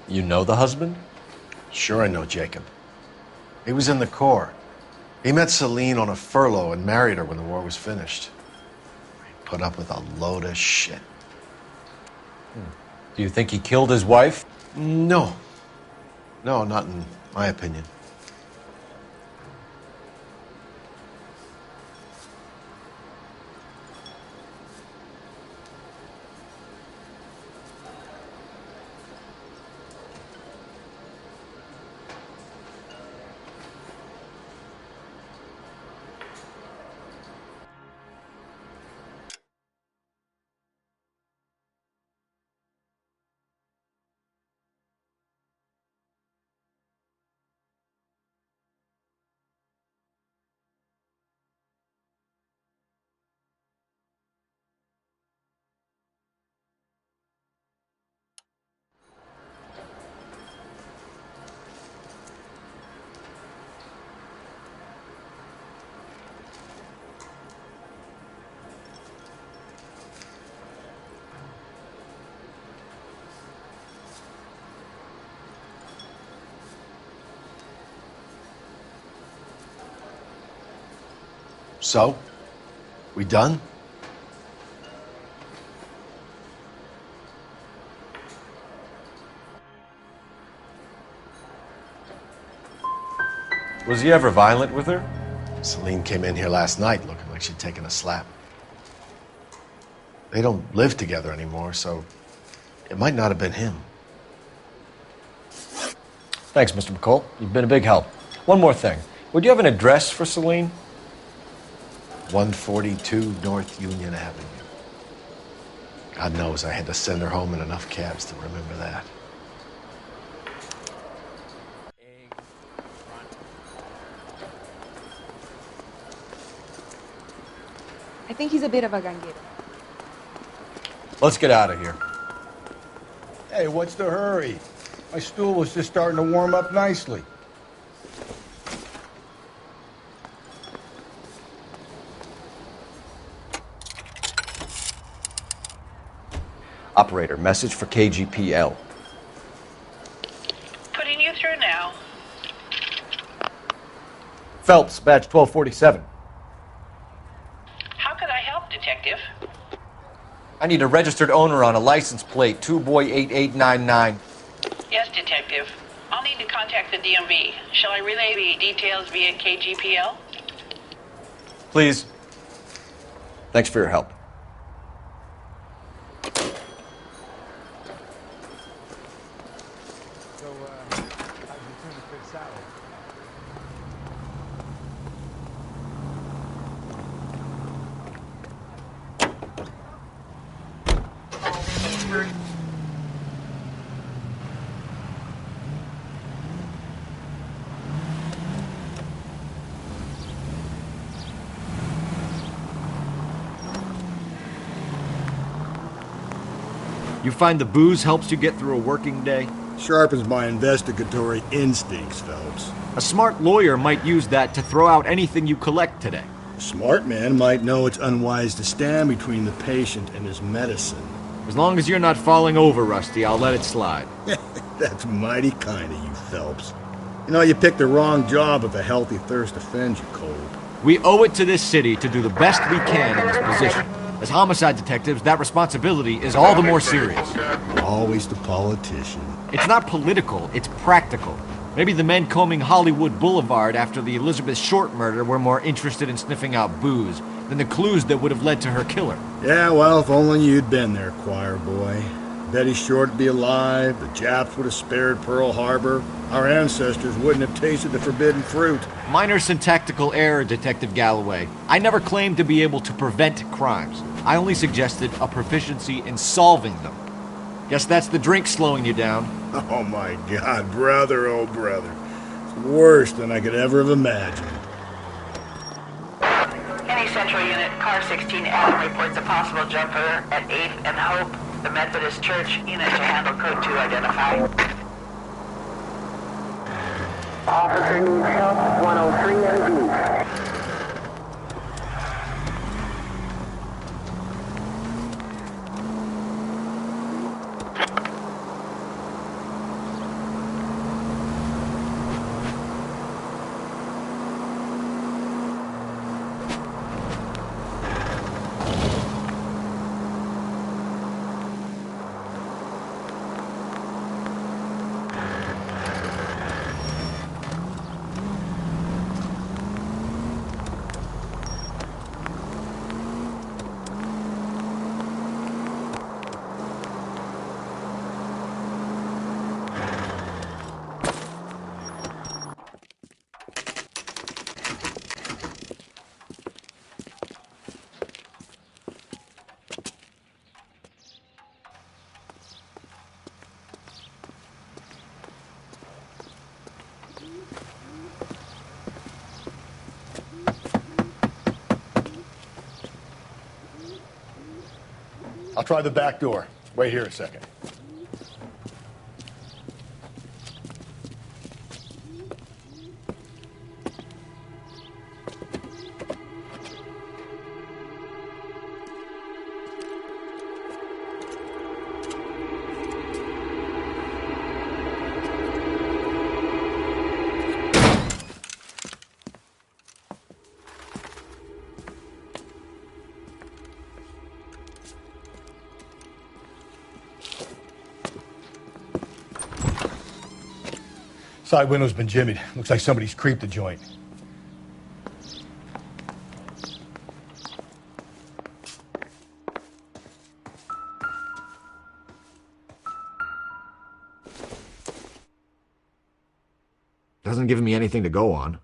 You know the husband? Sure I know Jacob. He was in the Corps. He met Celine on a furlough and married her when the war was finished. He put up with a load of shit. Do you think he killed his wife? No. No, not in my opinion. So, we done? Was he ever violent with her? Celine came in here last night looking like she'd taken a slap. They don't live together anymore, so it might not have been him. Thanks, Mr. McCall. You've been a big help. One more thing. Would you have an address for Celine? 142 North Union Avenue. God knows I had to send her home in enough cabs to remember that. I think he's a bit of a ganguero. Let's get out of here. Hey, what's the hurry? My stool was just starting to warm up nicely. Operator, message for KGPL. Putting you through now. Phelps, badge 1247. How could I help, Detective? I need a registered owner on a license plate, 2boy8899. Yes, Detective. I'll need to contact the DMV. Shall I relay the details via KGPL? Please. Thanks for your help. So, how's your tuna fish salad? You find the booze helps you get through a working day? Sharpens my investigatory instincts, Phelps. A smart lawyer might use that to throw out anything you collect today. A smart man might know it's unwise to stand between the patient and his medicine. As long as you're not falling over, Rusty, I'll let it slide. That's mighty kind of you, Phelps. You know, you picked the wrong job if a healthy thirst offends you, Cole. We owe it to this city to do the best we can in this position. As homicide detectives, that responsibility is all the more serious. Always the politician. It's not political, it's practical. Maybe the men combing Hollywood Boulevard after the Elizabeth Short murder were more interested in sniffing out booze than the clues that would have led to her killer. Yeah, well, if only you'd been there, choir boy. Betty Short would be alive, the Japs would have spared Pearl Harbor, our ancestors wouldn't have tasted the forbidden fruit. Minor syntactical error, Detective Galloway. I never claimed to be able to prevent crimes. I only suggested a proficiency in solving them. Guess that's the drink slowing you down. Oh my God, brother, oh brother. It's worse than I could ever have imagined. Any Central Unit, Car 16 Adam reports a possible jumper at 8th and Hope. The Methodist Church unit to handle code 2 identify. Officer needs help, 103 MD. I'll try the back door. Wait here a second. Side window's been jimmied. Looks like somebody's creeped the joint. Doesn't give me anything to go on.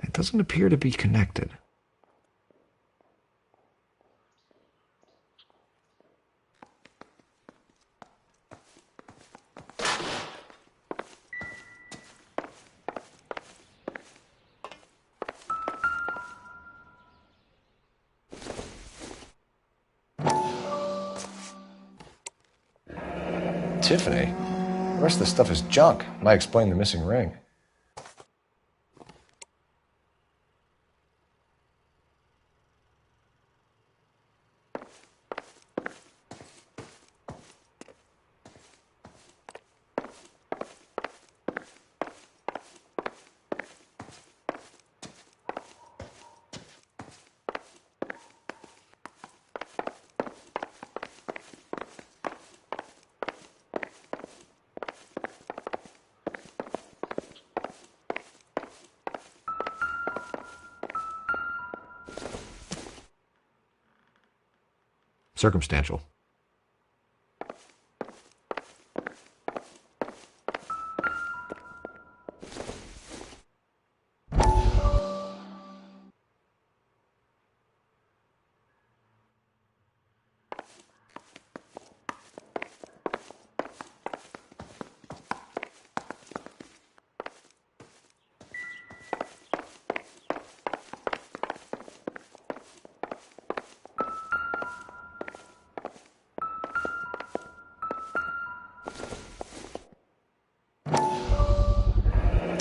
It doesn't appear to be connected. Tiffany? The rest of the stuff is junk. Might explain the missing ring. Circumstantial.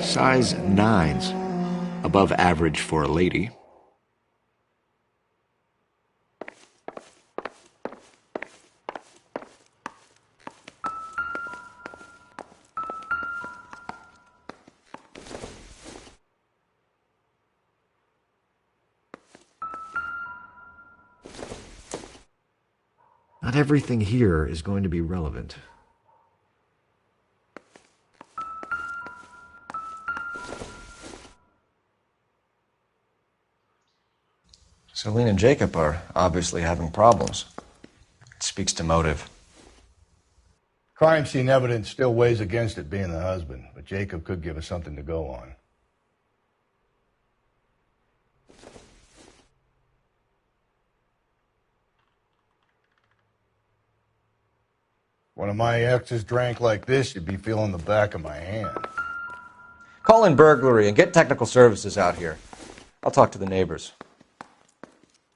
Size 9s. Above average for a lady. Not everything here is going to be relevant. Celine and Jacob are obviously having problems. It speaks to motive. Crime scene evidence still weighs against it being the husband, but Jacob could give us something to go on. One of my exes drank like this, you'd be feeling the back of my hand. Call in burglary and get technical services out here. I'll talk to the neighbors.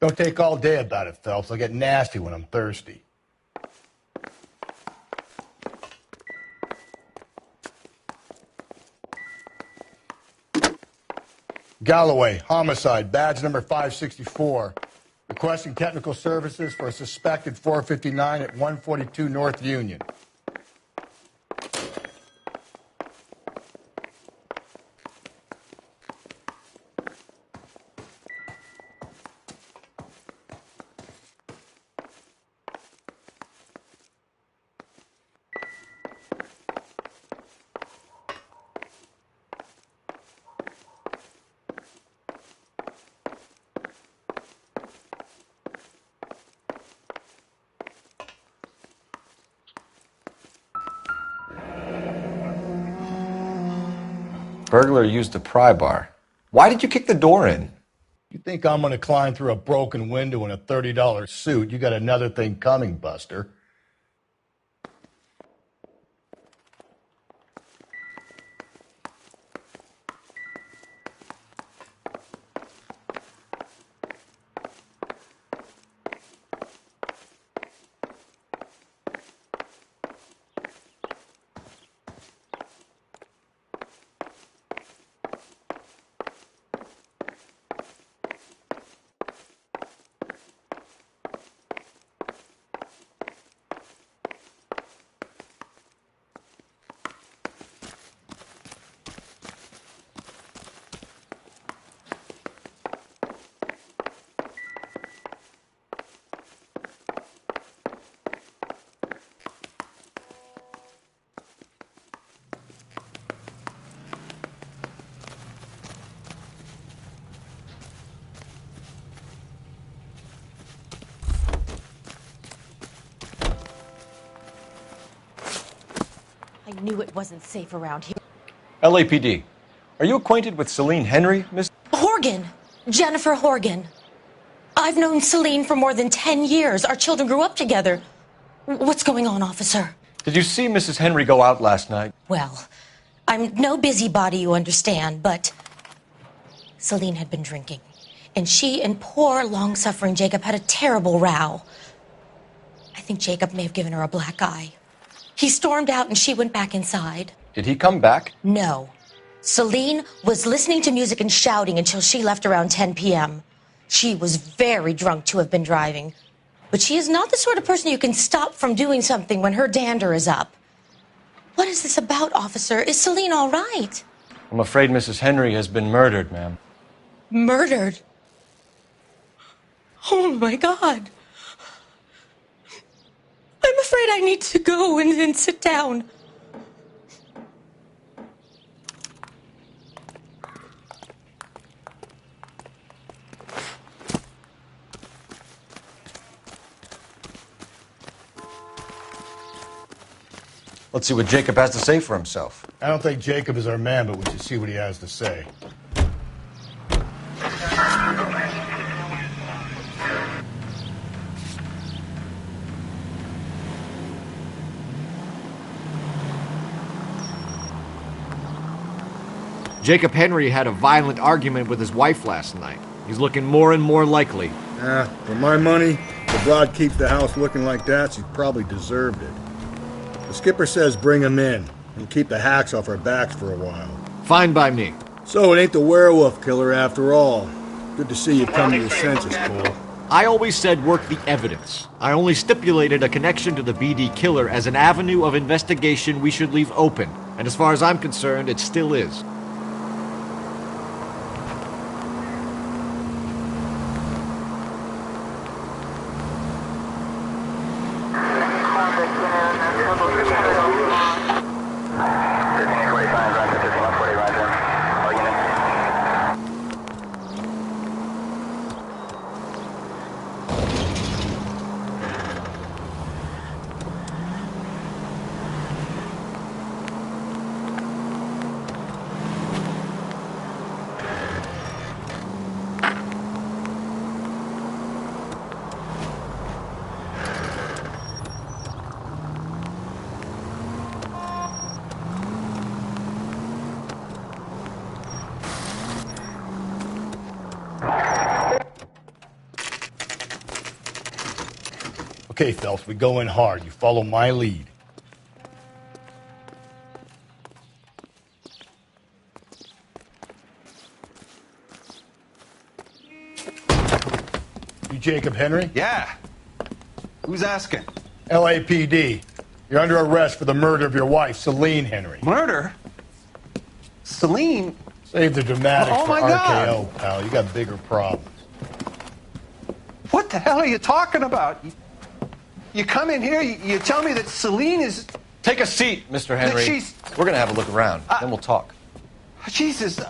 Don't take all day about it, Phelps. I'll get nasty when I'm thirsty. Galloway, homicide, badge number 564. Requesting technical services for a suspected 459 at 142 North Union. Burglar used a pry bar. Why did you kick the door in? You think I'm going to climb through a broken window in a $30 suit? You got another thing coming, Buster. I knew it wasn't safe around here. LAPD. Are you acquainted with Celine Henry, Miss? Horgan! Jennifer Horgan. I've known Celine for more than 10 years. Our children grew up together. What's going on, officer? Did you see Mrs. Henry go out last night? Well, I'm no busybody, you understand, but Celine had been drinking. And she and poor, long-suffering Jacob had a terrible row. I think Jacob may have given her a black eye. He stormed out and she went back inside. Did he come back? No. Celine was listening to music and shouting until she left around 10 p.m. She was very drunk to have been driving. But she is not the sort of person you can stop from doing something when her dander is up. What is this about, officer? Is Celine all right? I'm afraid Mrs. Henry has been murdered, ma'am. Murdered? Oh, my God. I'm afraid I need to go and sit down. Let's see what Jacob has to say for himself. I don't think Jacob is our man, but we should see what he has to say. Jacob Henry had a violent argument with his wife last night. He's looking more and more likely. For my money, the broad keeps the house looking like that, she probably deserved it. The skipper says bring him in. He'll keep the hacks off our backs for a while. Fine by me. So it ain't the werewolf killer after all. Good to see you come to your senses, Cole. I always said work the evidence. I only stipulated a connection to the BD killer as an avenue of investigation we should leave open. And as far as I'm concerned, it still is. Okay, Phelps, we go in hard. You follow my lead. You Jacob Henry? Yeah. Who's asking? LAPD. You're under arrest for the murder of your wife, Celine Henry. Murder? Celine? Save the dramatics Oh, for my RKO, God. pal. You got bigger problems. What the hell are you talking about? You come in here, you tell me that Celine is... Take a seat, Mr. Henry. She's... We're going to have a look around, then we'll talk. Jesus,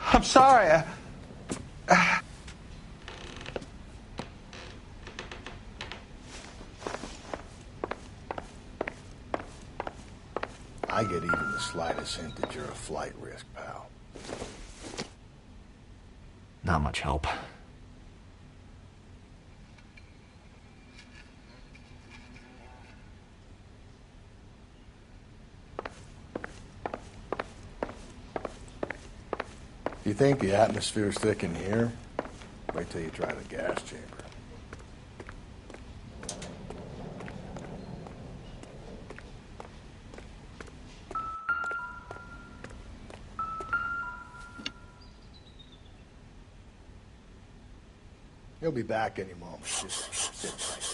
I'm sorry. I get even the slightest hint that you're a flight risk, pal. Not much help. You think the atmosphere's thick in here? Wait till you try the gas chamber. He'll be back any moment. Just sit tight.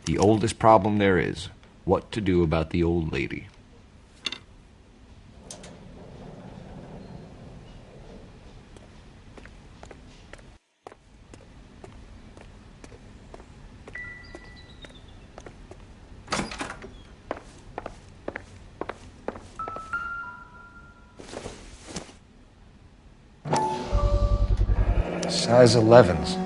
The oldest problem there is, what to do about the old lady. Size 11s.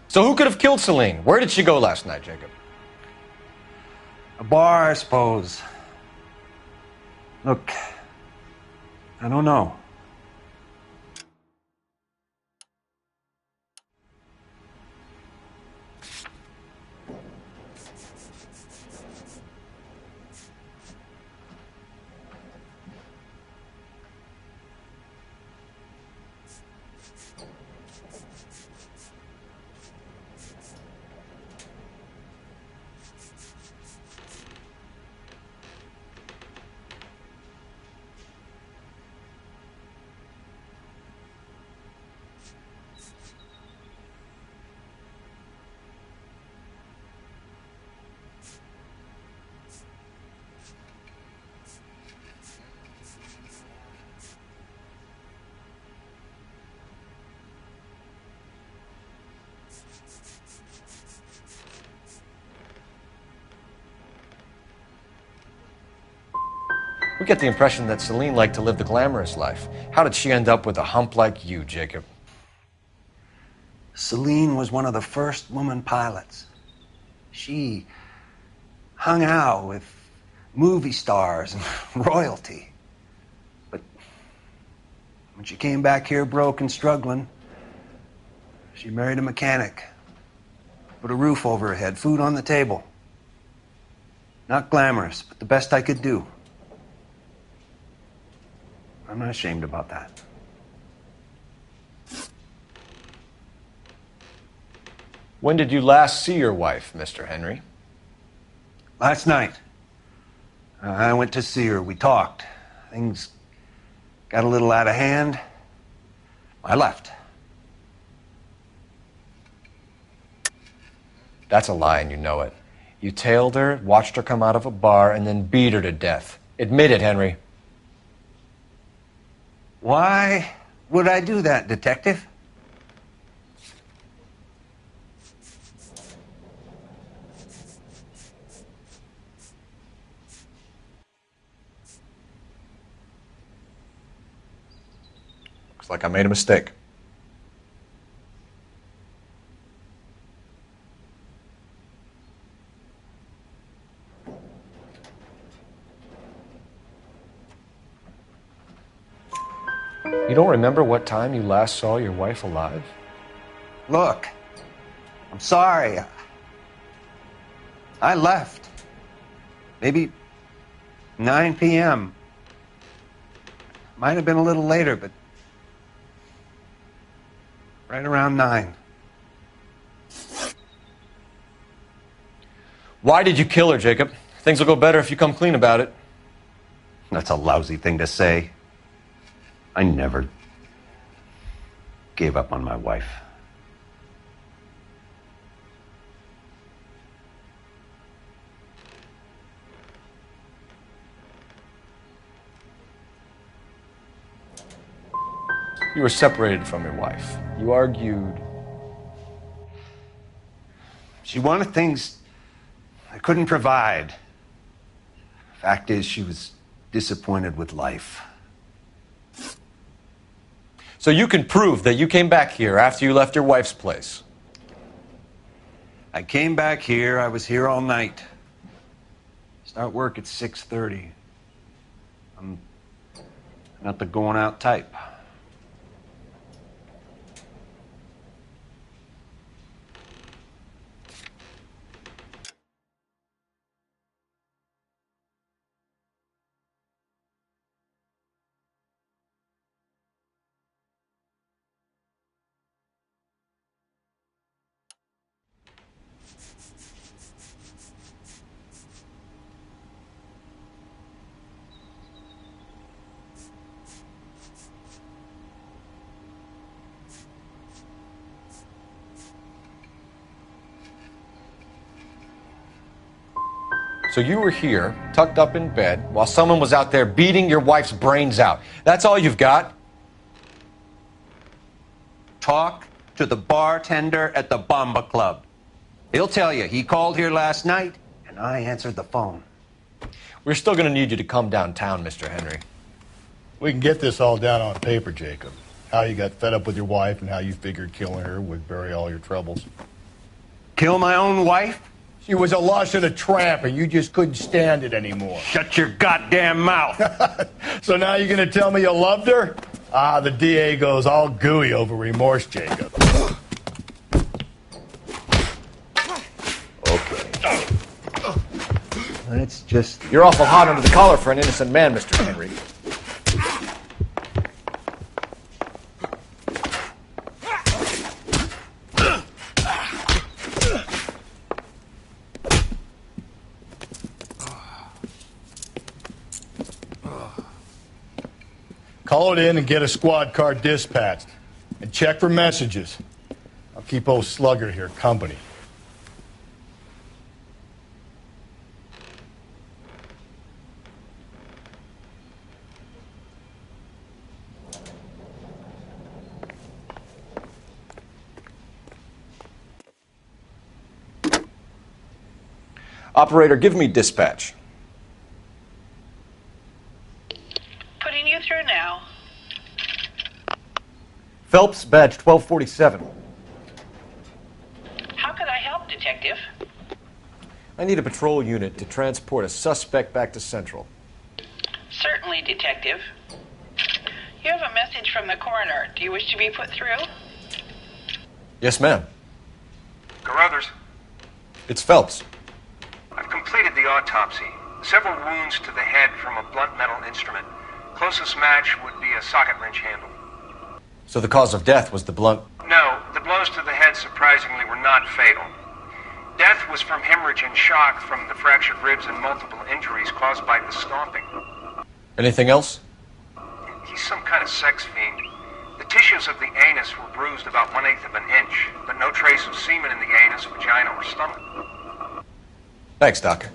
So who could have killed Celine? Where did she go last night, Jacob? A bar, I suppose. Look, I don't know. We get the impression that Celine liked to live the glamorous life. How did she end up with a hump like you, Jacob? Celine was one of the first woman pilots. She hung out with movie stars and royalty. But when she came back here broke and struggling, she married a mechanic. Put a roof over her head, food on the table. Not glamorous, but the best I could do. I'm not ashamed about that. When did you last see your wife, Mr. Henry? Last night. I went to see her. We talked. Things got a little out of hand. I left. That's a lie, and you know it. You tailed her, watched her come out of a bar, and then beat her to death. Admit it, Henry. Why would I do that, Detective? Looks like I made a mistake. You don't remember what time you last saw your wife alive? Look, I'm sorry. I left. Maybe 9 p.m. Might have been a little later, but right around 9. Why did you kill her, Jacob? Things will go better if you come clean about it. That's a lousy thing to say. I never gave up on my wife. You were separated from your wife. You argued. She wanted things I couldn't provide. Fact is, she was disappointed with life. So you can prove that you came back here after you left your wife's place? I came back here. I was here all night. Start work at 6:30. I'm not the going out type. So you were here, tucked up in bed, while someone was out there beating your wife's brains out. That's all you've got? Talk to the bartender at the Bomba Club. He'll tell you he called here last night, and I answered the phone. We're still going to need you to come downtown, Mr. Henry. We can get this all down on paper, Jacob. How you got fed up with your wife and how you figured killing her would bury all your troubles. Kill my own wife? She was a lush and a tramp, and you just couldn't stand it anymore. Shut your goddamn mouth. So now you're going to tell me you loved her? Ah, the DA goes all gooey over remorse, Jacob. Okay. Let's just... You're awful hot under the collar for an innocent man, Mr. Henry. Call it in and get a squad car dispatched. And check for messages. I'll keep old Slugger here company. Operator, give me dispatch. Putting you through now. Phelps, badge 1247. How could I help, Detective? I need a patrol unit to transport a suspect back to Central. Certainly, Detective. You have a message from the coroner. Do you wish to be put through? Yes, ma'am. Carruthers, It's Phelps. I've completed the autopsy. Several wounds to the head from a blunt metal instrument. Closest match would be a socket wrench handle. So the cause of death was the blunt... No, the blows to the head surprisingly were not fatal. Death was from hemorrhage and shock from the fractured ribs and multiple injuries caused by the stomping. Anything else? He's some kind of sex fiend. The tissues of the anus were bruised about 1/8 of an inch, but no trace of semen in the anus, vagina, or stomach. Thanks, Doc.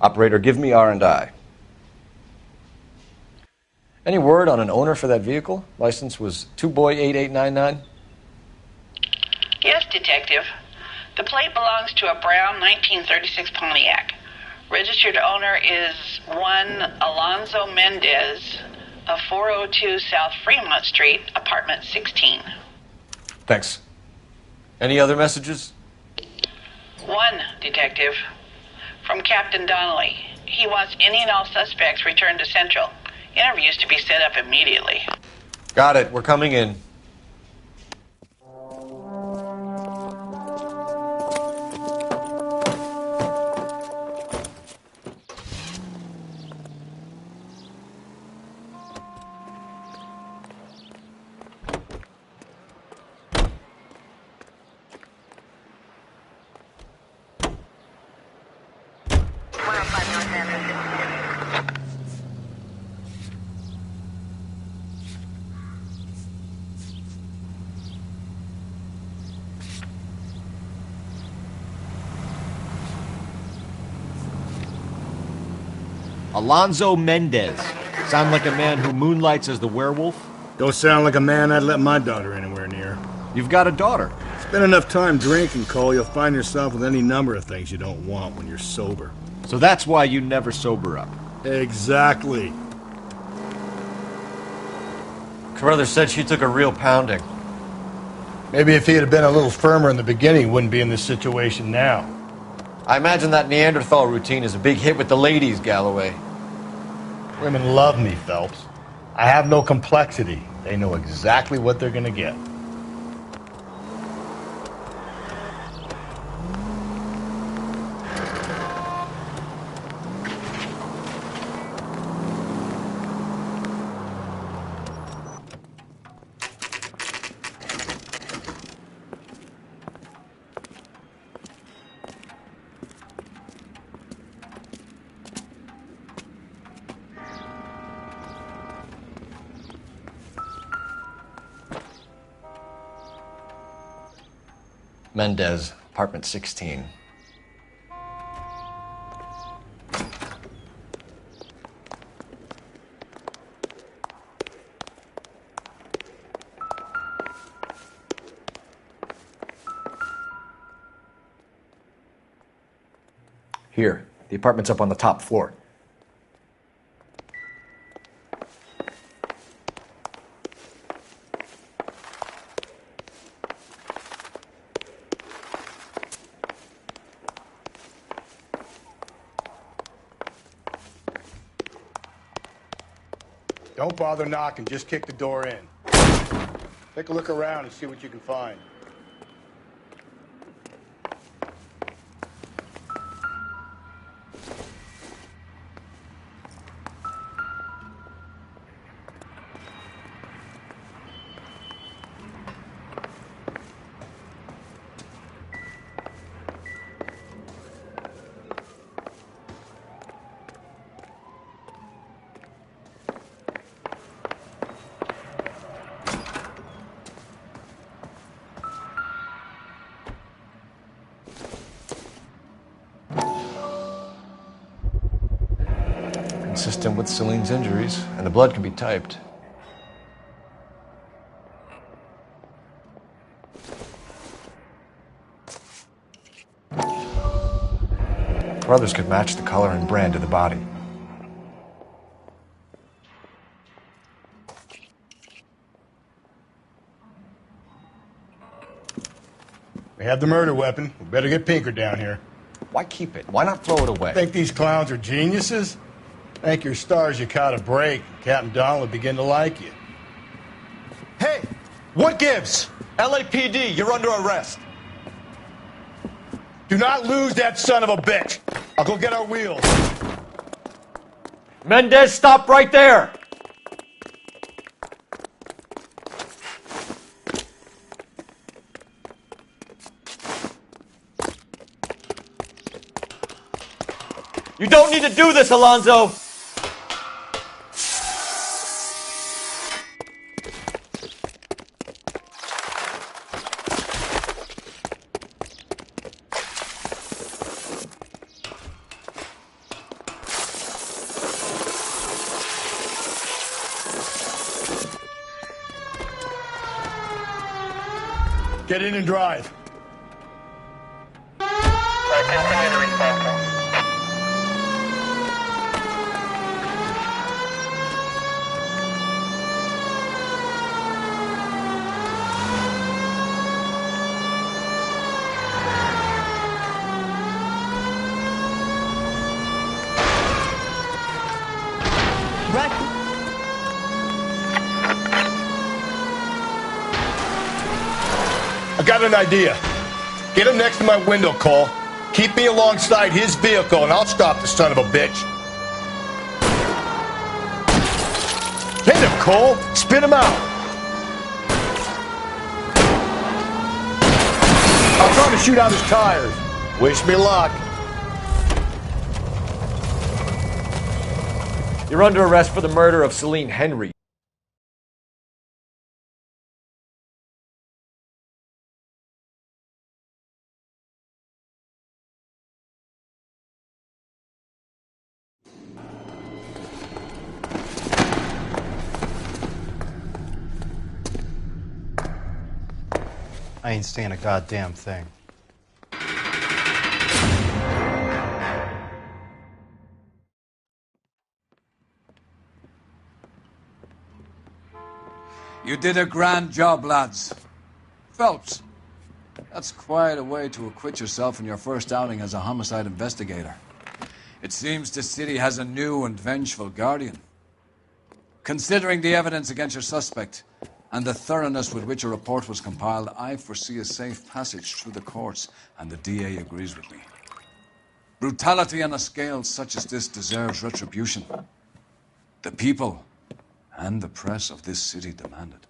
Operator, give me R&I. Any word on an owner for that vehicle? License was 2boy8899. Yes, Detective. The plate belongs to a brown 1936 Pontiac. Registered owner is one Alonzo Mendez of 402 South Fremont Street, apartment 16. Thanks. Any other messages? One, Detective. From Captain Donnelly. He wants any and all suspects returned to Central. Interviews to be set up immediately. Got it. We're coming in. Alonzo Mendez. Sound like a man who moonlights as the werewolf? Don't sound like a man I'd let my daughter anywhere near. You've got a daughter. Spend enough time drinking, Cole, you'll find yourself with any number of things you don't want when you're sober. So that's why you never sober up. Exactly. Carruthers said she took a real pounding. Maybe if he had been a little firmer in the beginning, he wouldn't be in this situation now. I imagine that Neanderthal routine is a big hit with the ladies, Galloway. Women love me, Phelps. I have no complexity. They know exactly what they're gonna get. Mendez, apartment 16. Here, the apartment's up on the top floor. Don't bother knocking, just kick the door in. Take a look around and see what you can find. Consistent with Celine's injuries, and the blood can be typed. Brothers could match the color and brand of the body. We have the murder weapon. We better get Pinker down here. Why keep it? Why not throw it away? Think these clowns are geniuses? Thank your stars you caught a break. Captain Donald will begin to like you. Hey, what gives? LAPD, you're under arrest. Do not lose that son of a bitch. I'll go get our wheels. Mendez, stop right there! You don't need to do this, Alonzo! Get in and drive. Continue to respond. I got an idea. Get him next to my window, Cole. Keep me alongside his vehicle, and I'll stop the son of a bitch. Hit him, Cole. Spit him out. I'm trying to shoot out his tires. Wish me luck. You're under arrest for the murder of Celine Henry. I ain't saying a goddamn thing. You did a grand job, lads. Phelps, that's quite a way to acquit yourself in your first outing as a homicide investigator. It seems the city has a new and vengeful guardian. Considering the evidence against your suspect and the thoroughness with which a report was compiled, I foresee a safe passage through the courts, and the DA agrees with me. Brutality on a scale such as this deserves retribution. The people and the press of this city demand it.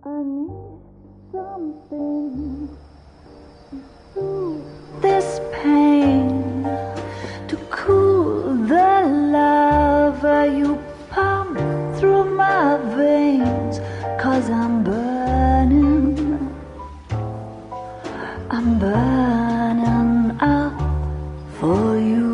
I need something to soothe this pain, to cool the lava you pump through my veins, 'cause I'm burning out for you.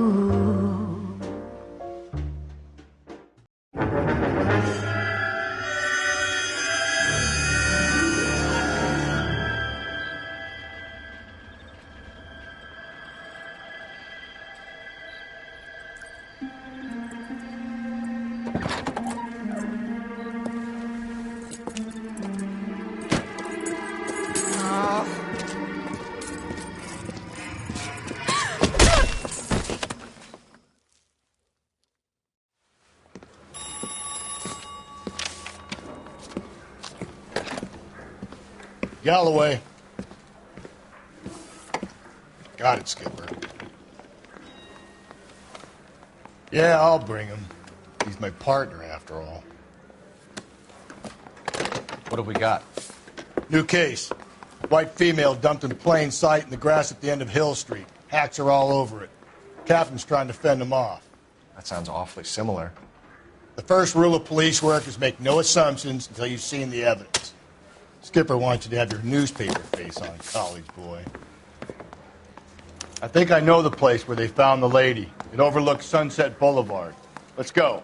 Galloway. Got it, Skipper. Yeah, I'll bring him. He's my partner, after all. What have we got? New case. White female dumped in plain sight in the grass at the end of Hill Street. Hacks are all over it. Captain's trying to fend them off. That sounds awfully similar. The first rule of police work is make no assumptions until you've seen the evidence. Skipper wants you to have your newspaper face on, college boy. I think I know the place where they found the lady. It overlooks Sunset Boulevard. Let's go.